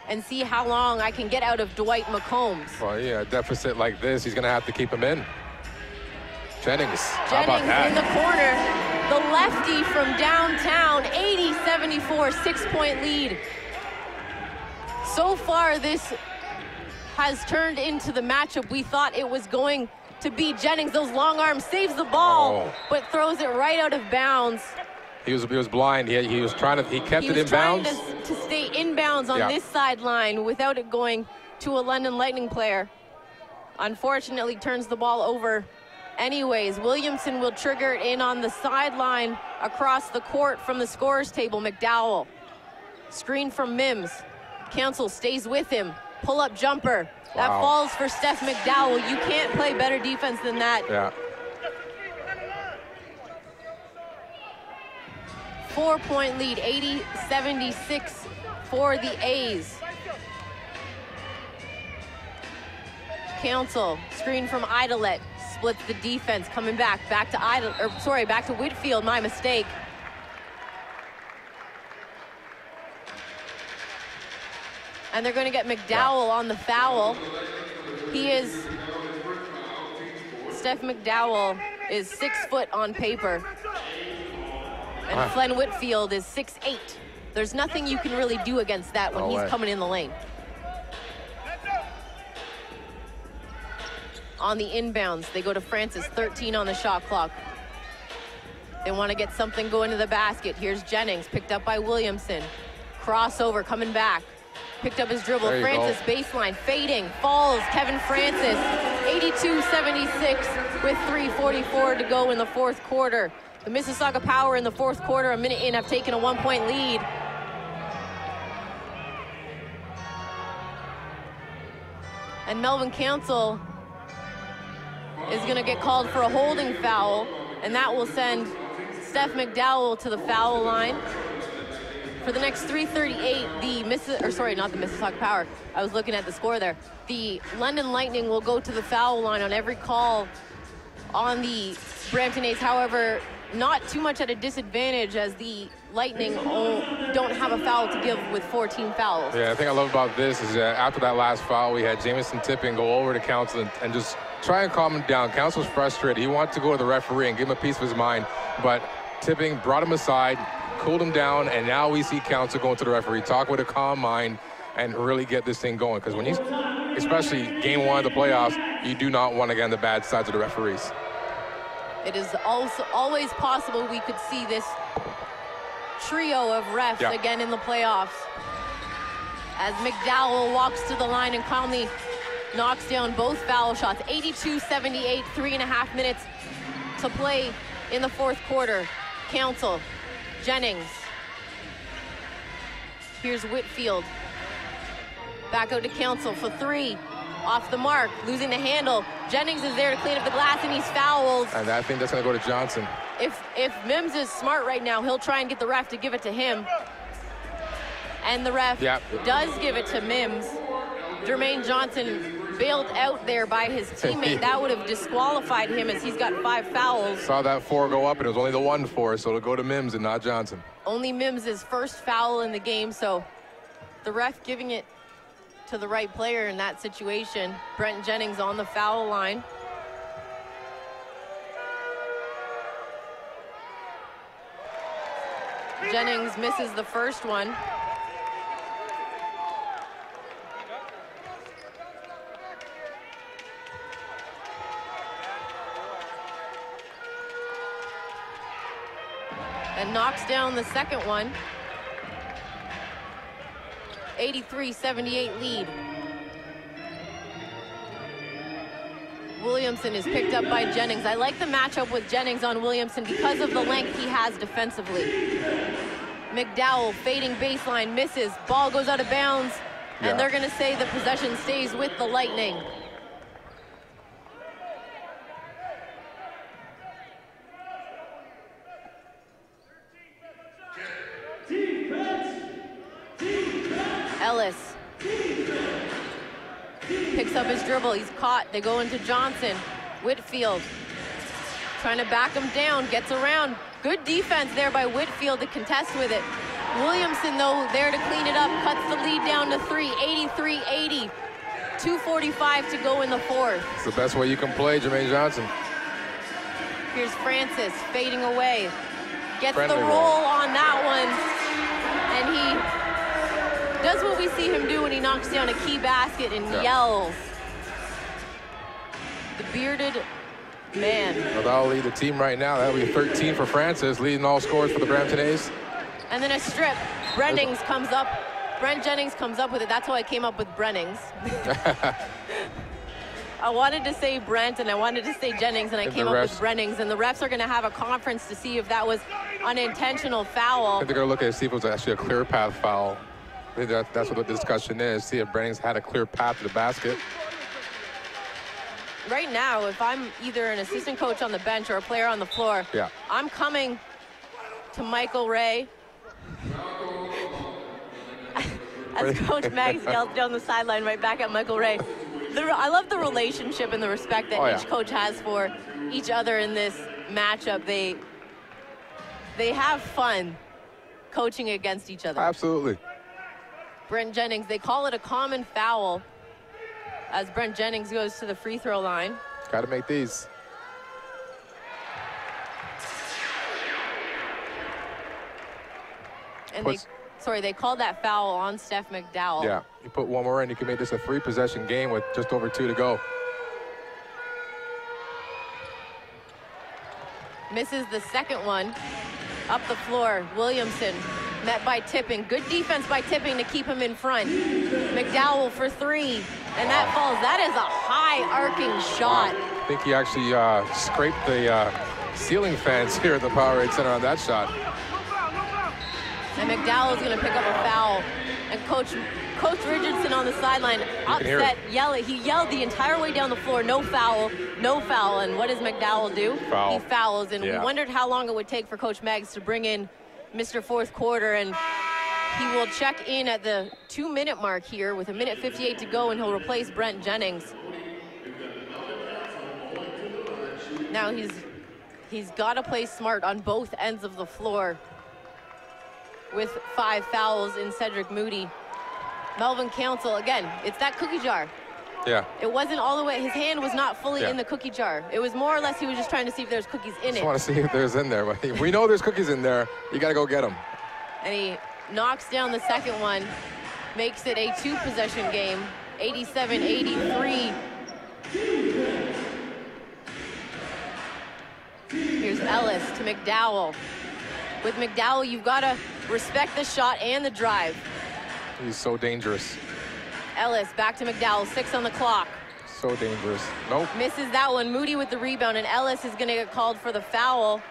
and see how long I can get out of Dwight McCombs? Well, yeah, a deficit like this, he's going to have to keep him in. Jennings, how about that? In the corner, the lefty from downtown, 80-74, 6-point lead. So far, this has turned into the matchup we thought it was going to be. Jennings, those long arms, saves the ball, but throws it right out of bounds. He was blind. He was trying to. He kept it in bounds. He was trying to stay inbounds on this sideline without it going to a London Lightning player. Unfortunately, turns the ball over anyways. Williamson will trigger it in on the sideline across the court from the scorer's table. McDowell, screen from Mims. Council stays with him. Pull-up jumper. That falls for Steph McDowell. You can't play better defense than that. Yeah. 4-point lead, 80-76 for the A's. Council, screen from Idolet, splits the defense, coming back to back to Whitfield, my mistake. And they're going to get McDowell on the foul. Steph McDowell is 6 foot on paper. And Flynn Whitfield is 6'8". There's nothing you can really do against that when he's coming in the lane. On the inbounds, they go to Francis, 13 on the shot clock. They want to get something going to the basket. Here's Jennings, picked up by Williamson. Crossover, coming back. Picked up his dribble. There you Francis, go. baseline, fading, falls. Kevin Francis, 82-76 with 3:44 to go in the fourth quarter. The Mississauga Power in the fourth quarter, a minute in, have taken a 1-point lead. And Melvin Council is going to get called for a holding foul, and that will send Steph McDowell to the foul line. For the next 3:38, not the Mississauga Power. I was looking at the score there. The London Lightning will go to the foul line on every call on the Brampton A's. However, not too much at a disadvantage, as the Lightning don't have a foul to give with 14 fouls. Yeah, the thing I love about this is that after that last foul, we had Jamison Tipping go over to Council and just try and calm him down. Council's frustrated. He wanted to go to the referee and give him a piece of his mind, but Tipping brought him aside, cooled him down, and now we see Council going to the referee, talk with a calm mind, and really get this thing going. Because when he's, especially game one of the playoffs, you do not want to get on the bad sides of the referees. It is also always possible we could see this trio of refs again in the playoffs. As McDowell walks to the line and calmly knocks down both foul shots. 82-78, 3.5 minutes to play in the fourth quarter. Council, Jennings. Here's Whitfield. Back out to Council for three. Off the mark, losing the handle. Jennings is there to clean up the glass, and he's fouled. And I think that's going to go to Johnson. If Mims is smart right now, he'll try and get the ref to give it to him. And the ref does give it to Mims. Jermaine Johnson bailed out there by his teammate. That would have disqualified him, as he's got 5 fouls. Saw that 4 go up, and it was only the 1 4, so it'll go to Mims and not Johnson. Only Mims' first foul in the game, so the ref giving it to the right player in that situation. Brent Jennings on the foul line. Jennings misses the first one. And knocks down the second one. 83-78 lead. Williamson is picked up by Jennings. I like the matchup with Jennings on Williamson because of the length he has defensively. McDowell fading baseline, misses. Ball goes out of bounds, and they're going to say the possession stays with the Lightning. Ellis picks up his dribble. He's caught. They go into Johnson. Whitfield trying to back him down. Gets around. Good defense there by Whitfield to contest with it. Williamson, though, there to clean it up. Cuts the lead down to 3. 83-80. 2:45 to go in the fourth. It's the best way you can play, Jermaine Johnson. Here's Francis fading away. Gets Friendly the roll on that one. And he does what we see him do when he knocks down a key basket and yells. The bearded man. Well, that'll lead the team right now. That'll be 13 for Francis, leading all scores for the Brampton A's. And then a strip. Brent Jennings comes up with it. That's how I came up with Brennings. I wanted to say Brent and I wanted to say Jennings, and I came up with Brennings. And the refs are going to have a conference to see if that was unintentional foul. I think they're going to look at it, see if it was actually a clear path foul. I think that's what the discussion is. See if Brennings had a clear path to the basket. Right now, if I'm either an assistant coach on the bench or a player on the floor, I'm coming to Michael Ray. As Coach Max yells down the sideline right back at Michael Ray. I love the relationship and the respect that each coach has for each other in this matchup. They have fun coaching against each other. Absolutely. Brent Jennings, they call it a common foul as Brent Jennings goes to the free throw line. Got to make these. And they called that foul on Steph McDowell. Yeah, you put one more in, you can make this a 3-possession game with just over 2 to go. Misses the second one. Up the floor, Williamson met by Tipping. Good defense by Tipping to keep him in front. McDowell for three, and that falls. That is a high arcing shot. I think he actually scraped the ceiling fans here at the Powerade Center on that shot. And McDowell's gonna pick up a foul. And Coach Richardson on the sideline, upset, he yelled the entire way down the floor, no foul, no foul. And what does McDowell do? Foul. He fouls, and Yeah. we wondered how long it would take for Coach Meggs to bring in Mr. Fourth Quarter, and he will check in at the 2-minute mark here with 1:58 to go, and he'll replace Brent Jennings. Now he's got to play smart on both ends of the floor with 5 fouls in Cedric Moody. Melvin Council, again, it's that cookie jar. Yeah. It wasn't all the way, his hand was not fully Yeah. in the cookie jar. It was more or less he was just trying to see if there's cookies in Just it. want to see if there's in there. We know there's cookies in there. You got to go get them. And he knocks down the second one, makes it a 2-possession game, 87-83. Here's Ellis to McDowell. With McDowell, you've got to respect the shot and the drive. He's so dangerous. Ellis back to McDowell, 6 on the clock. So dangerous. Nope. Misses that one. Moody with the rebound, and Ellis is going to get called for the foul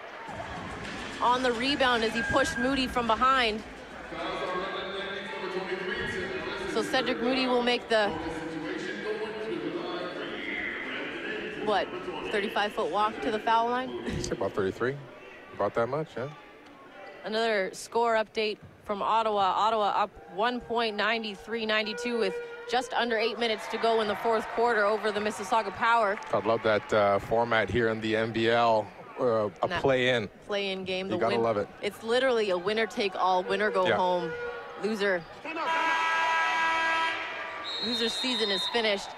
on the rebound as he pushed Moody from behind. So Cedric Moody will make the, 35-foot walk to the foul line? It's about 33. About that much, yeah. Another score update from Ottawa. Ottawa up 1 point, 93-92 with just under 8 minutes to go in the fourth quarter over the Mississauga Power. I'd love that format here in the NBL, a play-in. Play-in game. You gotta love it. It's literally a winner-take-all, winner go home. Loser's season is finished.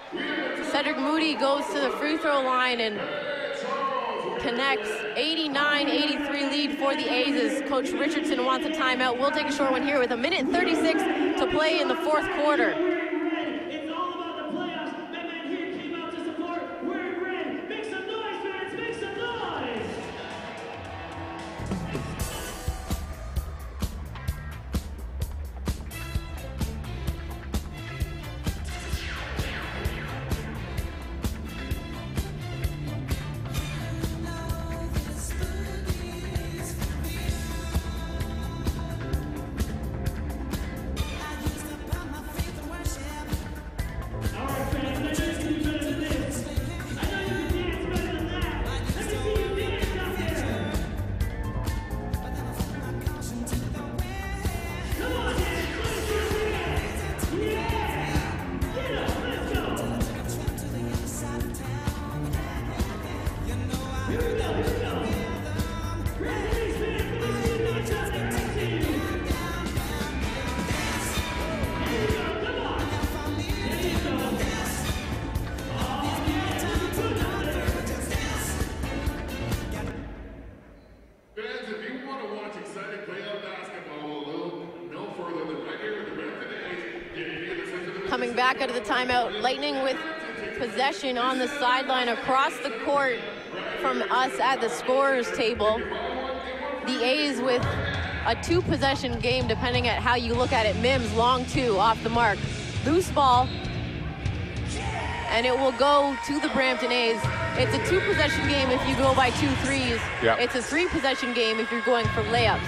Cedric Moody goes to the free throw line and connects. 89-83 lead for the A's as Coach Richardson wants a timeout. We'll take a short one here with 1:36 to play in the fourth quarter. It's all about the playoffs. That man here came out to support. We're red. Make some noise, fans. Make some noise. Fans, if you want to watch exciting playoff basketball, look no further than right here with the Brampton A's. Coming back out of the timeout, Lightning with possession on the sideline across the court from us at the scorer's table. The A's with a 2-possession game, depending at how you look at it. Mims, long 2, off the mark. Loose ball, and it will go to the Brampton A's. It's a 2-possession game if you go by 2 threes. Yep. It's a 3-possession game if you're going for layups.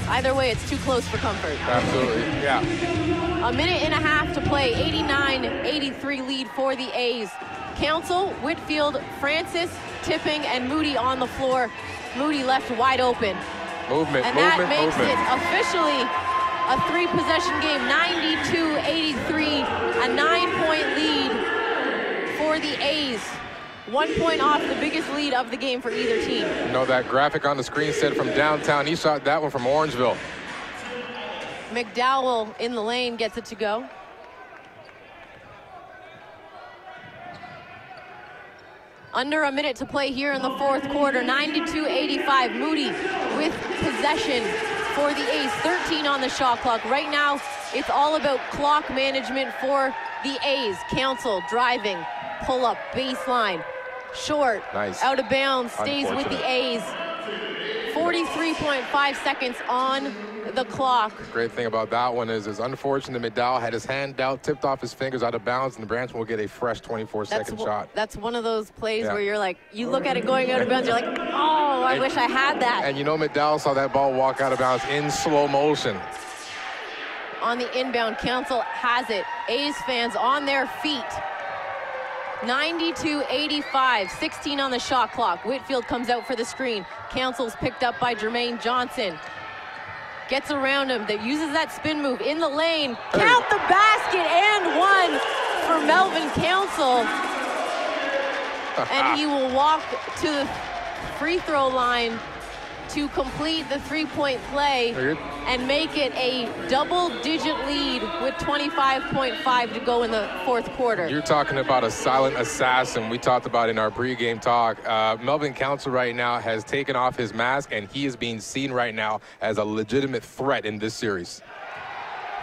Either way, it's too close for comfort. Absolutely, yeah. 1.5 minutes to play, 89-83 lead for the A's. Council, Whitfield, Francis, Tipping, and Moody on the floor. Moody left wide open. Movement, And movement, that makes movement. it officially a 3-possession game, 92-83, a 9-point lead for the A's. 1 point off the biggest lead of the game for either team. You know, that graphic on the screen said from downtown. He shot that one from Orangeville. McDowell in the lane gets it to go. Under a minute to play here in the fourth quarter, 92-85. Moody with possession for the A's, 13 on the shot clock. Right now, it's all about clock management for the A's. Council driving, pull up, baseline, short, Nice. out of bounds, stays with the A's. 43.5 seconds on the clock. Great thing about that one is it's unfortunate McDowell had his hand out, tipped off his fingers out of bounds, and the Brampton will get a fresh 24-second shot. That's one of those plays where you're like, you look at it going out of bounds, you're like, oh, I wish I had that. And you know McDowell saw that ball walk out of bounds in slow motion. On the inbound, Council has it. A's fans on their feet. 92-85, 16 on the shot clock. Whitfield comes out for the screen. Council's picked up by Jermaine Johnson. Gets around him, that uses that spin move in the lane. Count the basket and one for Melvin Council. And he will walk to the free throw line to complete the three-point play and make it a double-digit lead with 25.5 to go in the fourth quarter. You're talking about a silent assassin. We talked about in our pregame talk. Melvin Council right now has taken off his mask, and he is being seen right now as a legitimate threat in this series.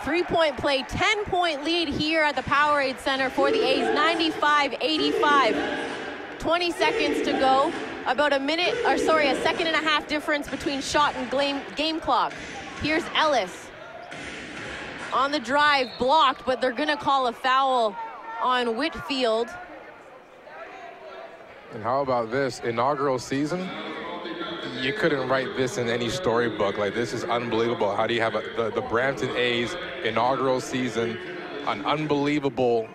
Three-point play, 10-point lead here at the Powerade Center for the A's, 95-85. 20 seconds to go. About a second and a half difference between shot and game clock. Here's Ellis. On the drive, blocked, but they're gonna call a foul on Whitfield. And how about this, inaugural season? You couldn't write this in any storybook. Like, this is unbelievable. How do you have the Brampton A's inaugural season, an unbelievable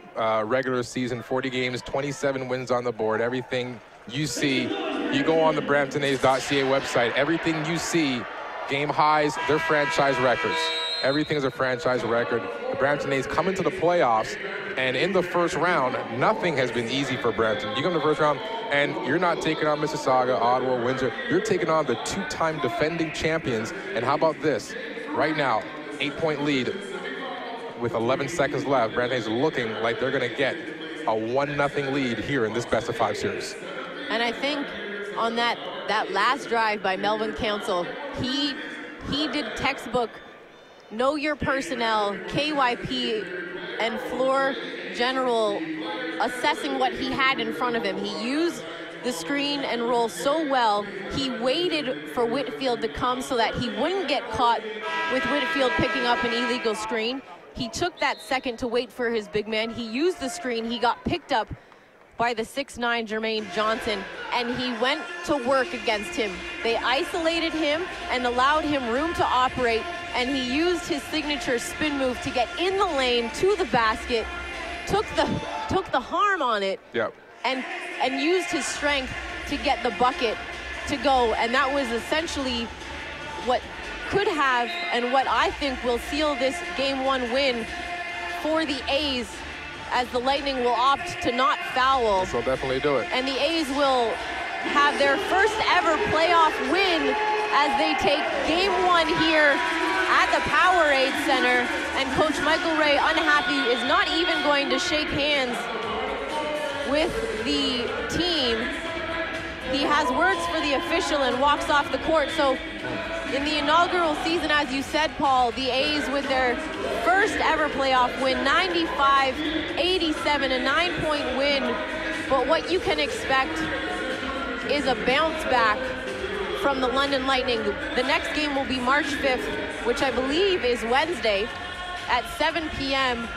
regular season, 40 games, 27 wins on the board, everything you see. You go on the BramptonA's.ca website, everything you see, game highs, they're franchise records. Everything is a franchise record. The Brampton A's come into the playoffs, and in the first round, nothing has been easy for Brampton. You come to the first round, and you're not taking on Mississauga, Ottawa, Windsor. You're taking on the two-time defending champions. And how about this? Right now, 8-point lead with 11 seconds left. Brampton A's looking like they're going to get a 1-0 lead here in this best-of-5 series. And I think on that last drive by Melvin Council, he did textbook know your personnel, KYP and floor general assessing what he had in front of him. He used the screen and roll so well. He waited for Whitfield to come so that he wouldn't get caught with Whitfield picking up an illegal screen. He took that second to wait for his big man. He used the screen. He got picked up by the 6'9" Jermaine Johnson, and he went to work against him. They isolated him and allowed him room to operate, and he used his signature spin move to get in the lane to the basket, took the harm on it, and used his strength to get the bucket to go. And that was essentially what could have and what I think will seal this Game 1 win for the A's, as the Lightning will opt to not foul. They'll definitely do it. And the A's will have their first ever playoff win as they take Game 1 here at the Powerade Center. And Coach Michael Ray, unhappy, is not even going to shake hands with the team. He has words for the official and walks off the court. So in the inaugural season, as you said, Paul, the A's with their first ever playoff win, 95-87, a 9-point win. But what you can expect is a bounce back from the London Lightning. The next game will be March 5th, which I believe is Wednesday at 7 p.m.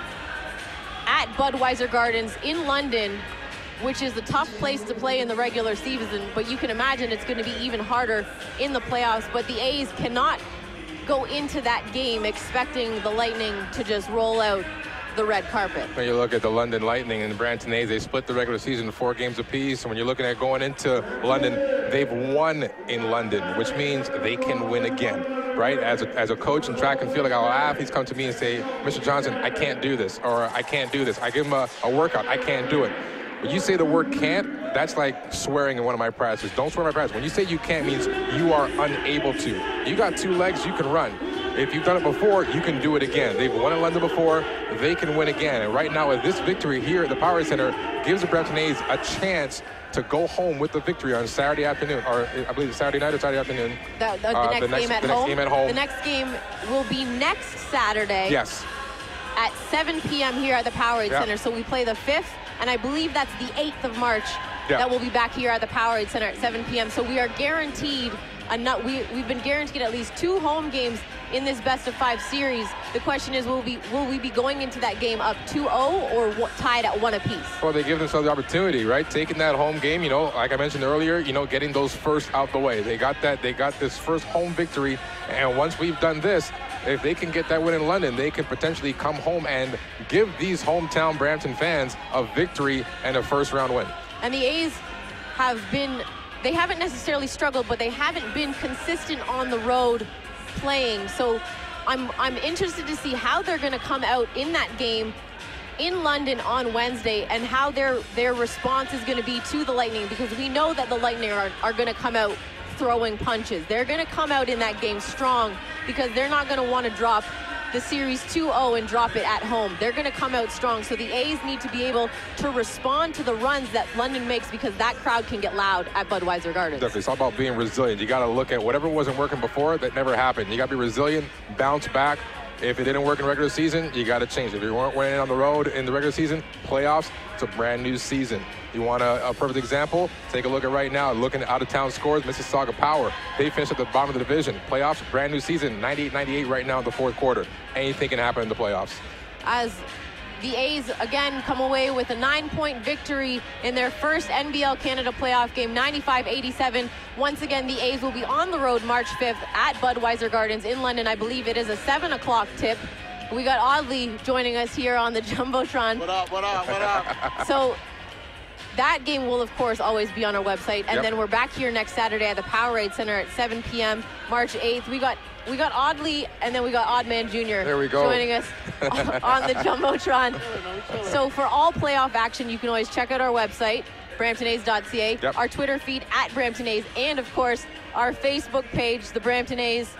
at Budweiser Gardens in London, which is a tough place to play in the regular season, but you can imagine it's going to be even harder in the playoffs. But the A's cannot go into that game expecting the Lightning to just roll out the red carpet. When you look at the London Lightning and the Brampton A's, they split the regular season 4 games apiece. And when you're looking at going into London, they've won in London, which means they can win again, right? As a coach in track and field, like our athletes come to me and say, Mr. Johnson, I can't do this, or I can't do this. I give them a workout, I can't do it. When you say the word can't, that's like swearing in one of my practices. Don't swear in my practice. When you say you can't, means you are unable to. You got 2 legs, you can run. If you've done it before, you can do it again. They've won in London before, they can win again. And right now, with this victory here at the Powerade Center, gives the Brampton A's a chance to go home with the victory on Saturday afternoon, or I believe it's Saturday night or Saturday afternoon. The next game at home. The next game will be next Saturday. Yes. At 7 p.m. here at the Powerade Center. So we play the 5th, and I believe that's the 8th of March that we'll be back here at the Powerade Center at 7 p.m. So we are guaranteed, we've been guaranteed at least 2 home games in this best-of-5 series. The question is, will we be going into that game up 2-0 or tied at 1 apiece? Well, they give themselves the opportunity, right? Taking that home game, you know, like I mentioned earlier, you know, getting those first out the way. They got this first home victory, and once we've done this, if they can get that win in London, they can potentially come home and give these hometown Brampton fans a victory and a first-round win. And the A's they haven't necessarily struggled, but they haven't been consistent on the road playing. So I'm interested to see how they're going to come out in that game in London on Wednesday and how their response is going to be to the Lightning, because we know that the Lightning are going to come out throwing punches. They're going to come out in that game strong because they're not going to want to drop the series 2-0 and drop it at home. They're going to come out strong. So the A's need to be able to respond to the runs that London makes, because that crowd can get loud at Budweiser Gardens. Definitely. It's all about being resilient. You got to look at whatever wasn't working before that never happened. You got to be resilient, bounce back. If it didn't work in regular season, you got to change it. If you weren't winning on the road in the regular season, playoffs, it's a brand new season. You want a perfect example? Take a look at right now. Looking at out-of-town scores, Mississauga Power. They finished at the bottom of the division. Playoffs, brand new season, 98-98 right now in the fourth quarter. Anything can happen in the playoffs. As the A's again come away with a 9-point victory in their first NBL Canada playoff game, 95-87. Once again, the A's will be on the road March 5th at Budweiser Gardens in London. I believe it is a 7 o'clock tip. We got Audley joining us here on the Jumbotron. What up, what up, what up? So that game will, of course, always be on our website. And then we're back here next Saturday at the Powerade Center at 7 p.m., March 8th. We got Audley, and then we got Oddman Jr. There we go. Joining us on the Jumbotron. So for all playoff action, you can always check out our website, BramptonA's.ca, our Twitter feed at Brampton A's, and, of course, our Facebook page, the Brampton A's.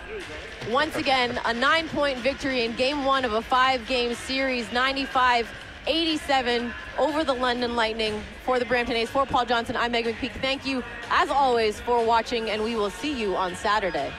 Once again, a 9-point victory in Game 1 of a 5-game series, 95-87 over the London Lightning. For the Brampton A's, for Paul Johnson, I'm Meg McPeak. Thank you, as always, for watching, and we will see you on Saturday.